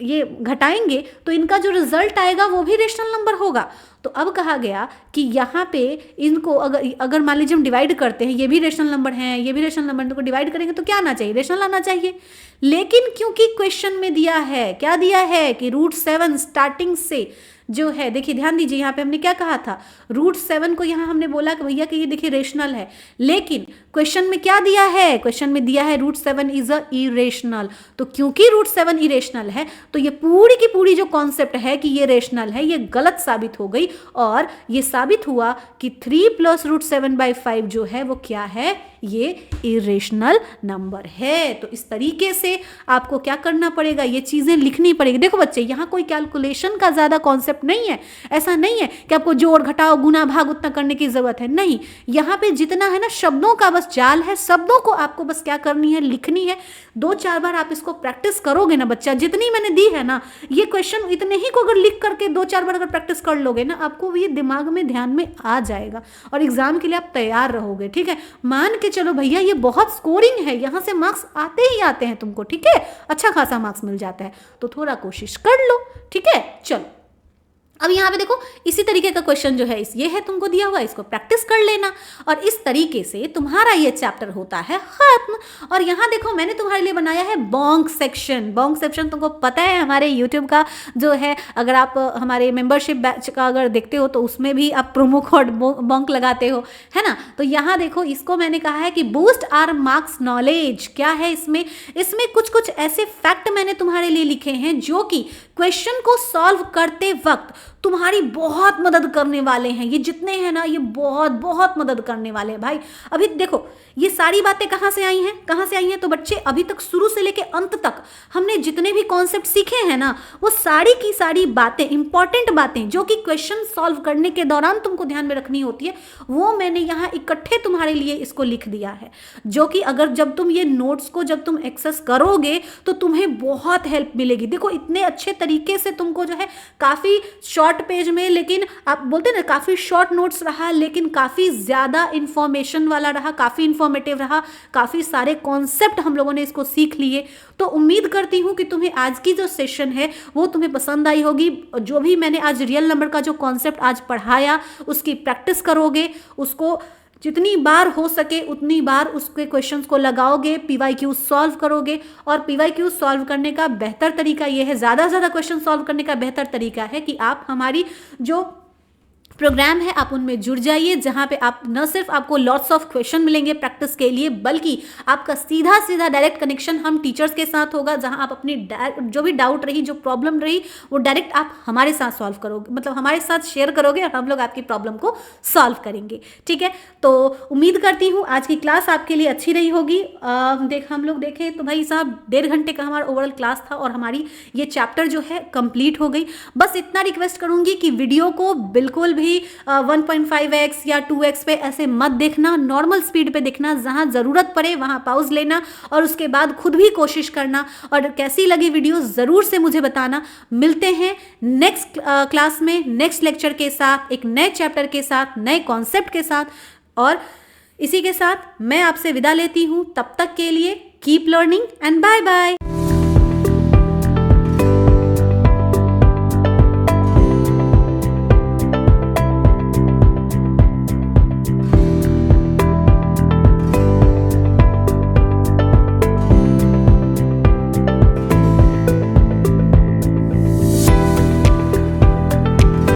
ये घटाएंगे तो इनका जो रिजल्ट आएगा वो भी रेशनल नंबर होगा। तो अब कहा गया कि यहाँ पे इनको अगर मान लीजिए हम डिवाइड करते हैं, ये भी रेशनल नंबर हैं, ये भी रेशनल नंबर, इनको डिवाइड करेंगे तो क्या आना चाहिए, रेशनल आना चाहिए। लेकिन क्योंकि क्वेश्चन में दिया है, क्या दिया है कि रूट 7 स्टार्टिंग से जो है, देखिए ध्यान दीजिए, यहाँ पे हमने क्या कहा था, रूट 7 को यहाँ हमने बोला कि भैया कि ये देखिए रेशनल है, लेकिन क्वेश्चन में क्या दिया है, क्वेश्चन में दिया है रूट 7 इज अ इरेशनल। तो क्योंकि रूट 7 इरेशनल है तो ये पूरी की पूरी जो कॉन्सेप्ट है कि ये रेशनल है ये गलत साबित हो गई, और ये साबित हुआ कि 3 प्लस रूट 7 बाई 5 जो है वो क्या है, ये इरेशनल नंबर है। तो इस तरीके से आपको क्या करना पड़ेगा, ये चीजें लिखनी पड़ेगी। देखो बच्चे, यहाँ कोई कैलकुलेशन का ज्यादा कॉन्सेप्ट नहीं है, ऐसा नहीं है कि आपको जोड़ घटाओ गुना भाग उतना करने की जरूरत है, नहीं। यहाँ पे जितना है ना शब्दों का बस जाल है, शब्दों को आपको बस क्या करनी है, लिखनी है। 2-4 बार आप इसको प्रैक्टिस करोगे ना बच्चा, जितनी मैंने दी है ना ये क्वेश्चन, इतने ही को अगर लिख करके 2-4 बार अगर प्रैक्टिस कर लोगे ना, आपको ये दिमाग में ध्यान में आ जाएगा और एग्जाम के लिए आप तैयार रहोगे। ठीक है, मान के चलो भैया ये बहुत स्कोरिंग है, यहां से मार्क्स आते ही आते हैं तुमको। ठीक है, अच्छा खासा मार्क्स मिल जाता है, तो थोड़ा कोशिश कर लो। ठीक है, चलो अब यहाँ पे देखो इसी तरीके का क्वेश्चन जो है ये है तुमको दिया हुआ, इसको प्रैक्टिस कर लेना और इस तरीके से तुम्हारा ये चैप्टर होता है खत्म। और यहाँ देखो मैंने तुम्हारे लिए बनाया है बॉन्क सेक्शन। बॉन्क सेक्शन तुमको पता है हमारे यूट्यूब का जो है, अगर आप हमारे मेंबरशिप बैच का अगर देखते हो तो उसमें भी आप प्रोमो कोड बॉन्क लगाते हो, है ना। तो यहाँ देखो इसको मैंने कहा है कि बूस्ट आवर मार्क्स नॉलेज। क्या है इसमें, इसमें कुछ कुछ ऐसे फैक्ट मैंने तुम्हारे लिए लिखे हैं जो कि क्वेश्चन को सॉल्व करते वक्त तुम्हारी बहुत मदद करने वाले हैं। ये जितने हैं ना ये बहुत बहुत मदद करने वाले हैं भाई। अभी देखो ये सारी बातें कहाँ से आई हैं, कहाँ से आई हैं, तो बच्चे अभी तक शुरू से लेके अंत तक हमने जितने भी कॉन्सेप्ट सीखे हैं ना वो सारी की सारी बातें, इंपॉर्टेंट बातें जो कि क्वेश्चन सॉल्व करने के दौरान तुमको ध्यान में रखनी होती है, वो मैंने यहाँ इकट्ठे तुम्हारे लिए इसको लिख दिया है, जो कि अगर जब तुम ये नोट्स को जब तुम एक्सेस करोगे तो तुम्हें बहुत हेल्प मिलेगी। देखो इतने अच्छे तरीके से तुमको जो है काफ़ी शॉर्ट पेज में, लेकिन आप बोलते ना काफ़ी शॉर्ट नोट्स रहा लेकिन काफ़ी ज़्यादा इंफॉर्मेशन वाला रहा, काफ़ी इंफॉर्मेटिव रहा, काफ़ी सारे कॉन्सेप्ट हम लोगों ने इसको सीख लिए। तो उम्मीद करती हूँ कि तुम्हें आज की जो सेशन है वो तुम्हें पसंद आई होगी। जो भी मैंने आज रियल नंबर का जो कॉन्सेप्ट आज पढ़ाया उसकी प्रैक्टिस करोगे, उसको जितनी बार हो सके उतनी बार उसके क्वेश्चंस को लगाओगे, पीवाईक्यू सॉल्व करोगे। और पीवाईक्यू सॉल्व करने का बेहतर तरीका यह है, ज़्यादा से ज़्यादा क्वेश्चन सॉल्व करने का बेहतर तरीका है कि आप हमारी जो प्रोग्राम है, आप उनमें जुड़ जाइए, जहाँ पे आप न सिर्फ आपको लॉट्स ऑफ क्वेश्चन मिलेंगे प्रैक्टिस के लिए, बल्कि आपका सीधा सीधा डायरेक्ट कनेक्शन हम टीचर्स के साथ होगा, जहाँ आप अपनी जो भी डाउट रही, जो प्रॉब्लम रही, वो डायरेक्ट आप हमारे साथ सॉल्व करोगे, मतलब हमारे साथ शेयर करोगे और हम लोग आपकी प्रॉब्लम को सॉल्व करेंगे। ठीक है, तो उम्मीद करती हूँ आज की क्लास आपके लिए अच्छी रही होगी। हम लोग देखें तो भाई साहब 1.5 घंटे का हमारा ओवरऑल क्लास था और हमारी ये चैप्टर जो है कंप्लीट हो गई। बस इतना रिक्वेस्ट करूँगी कि वीडियो को बिल्कुल भी 1.5x या 2x पे ऐसे मत देखना, नॉर्मल स्पीड पे देखना, जहाँ ज़रूरत पड़े वहाँ पॉज लेना और उसके बाद खुद भी कोशिश करना। और कैसी लगी वीडियो ज़रूर से मुझे बताना। मिलते हैं नेक्स्ट क्लास में, नेक्स्ट लेक्चर के साथ, एक नए चैप्टर के साथ, नए कॉन्सेप्ट के साथ। और इसी के साथ मैं आपसे विदा लेती हूँ। तब तक के लिए keep learning and bye bye.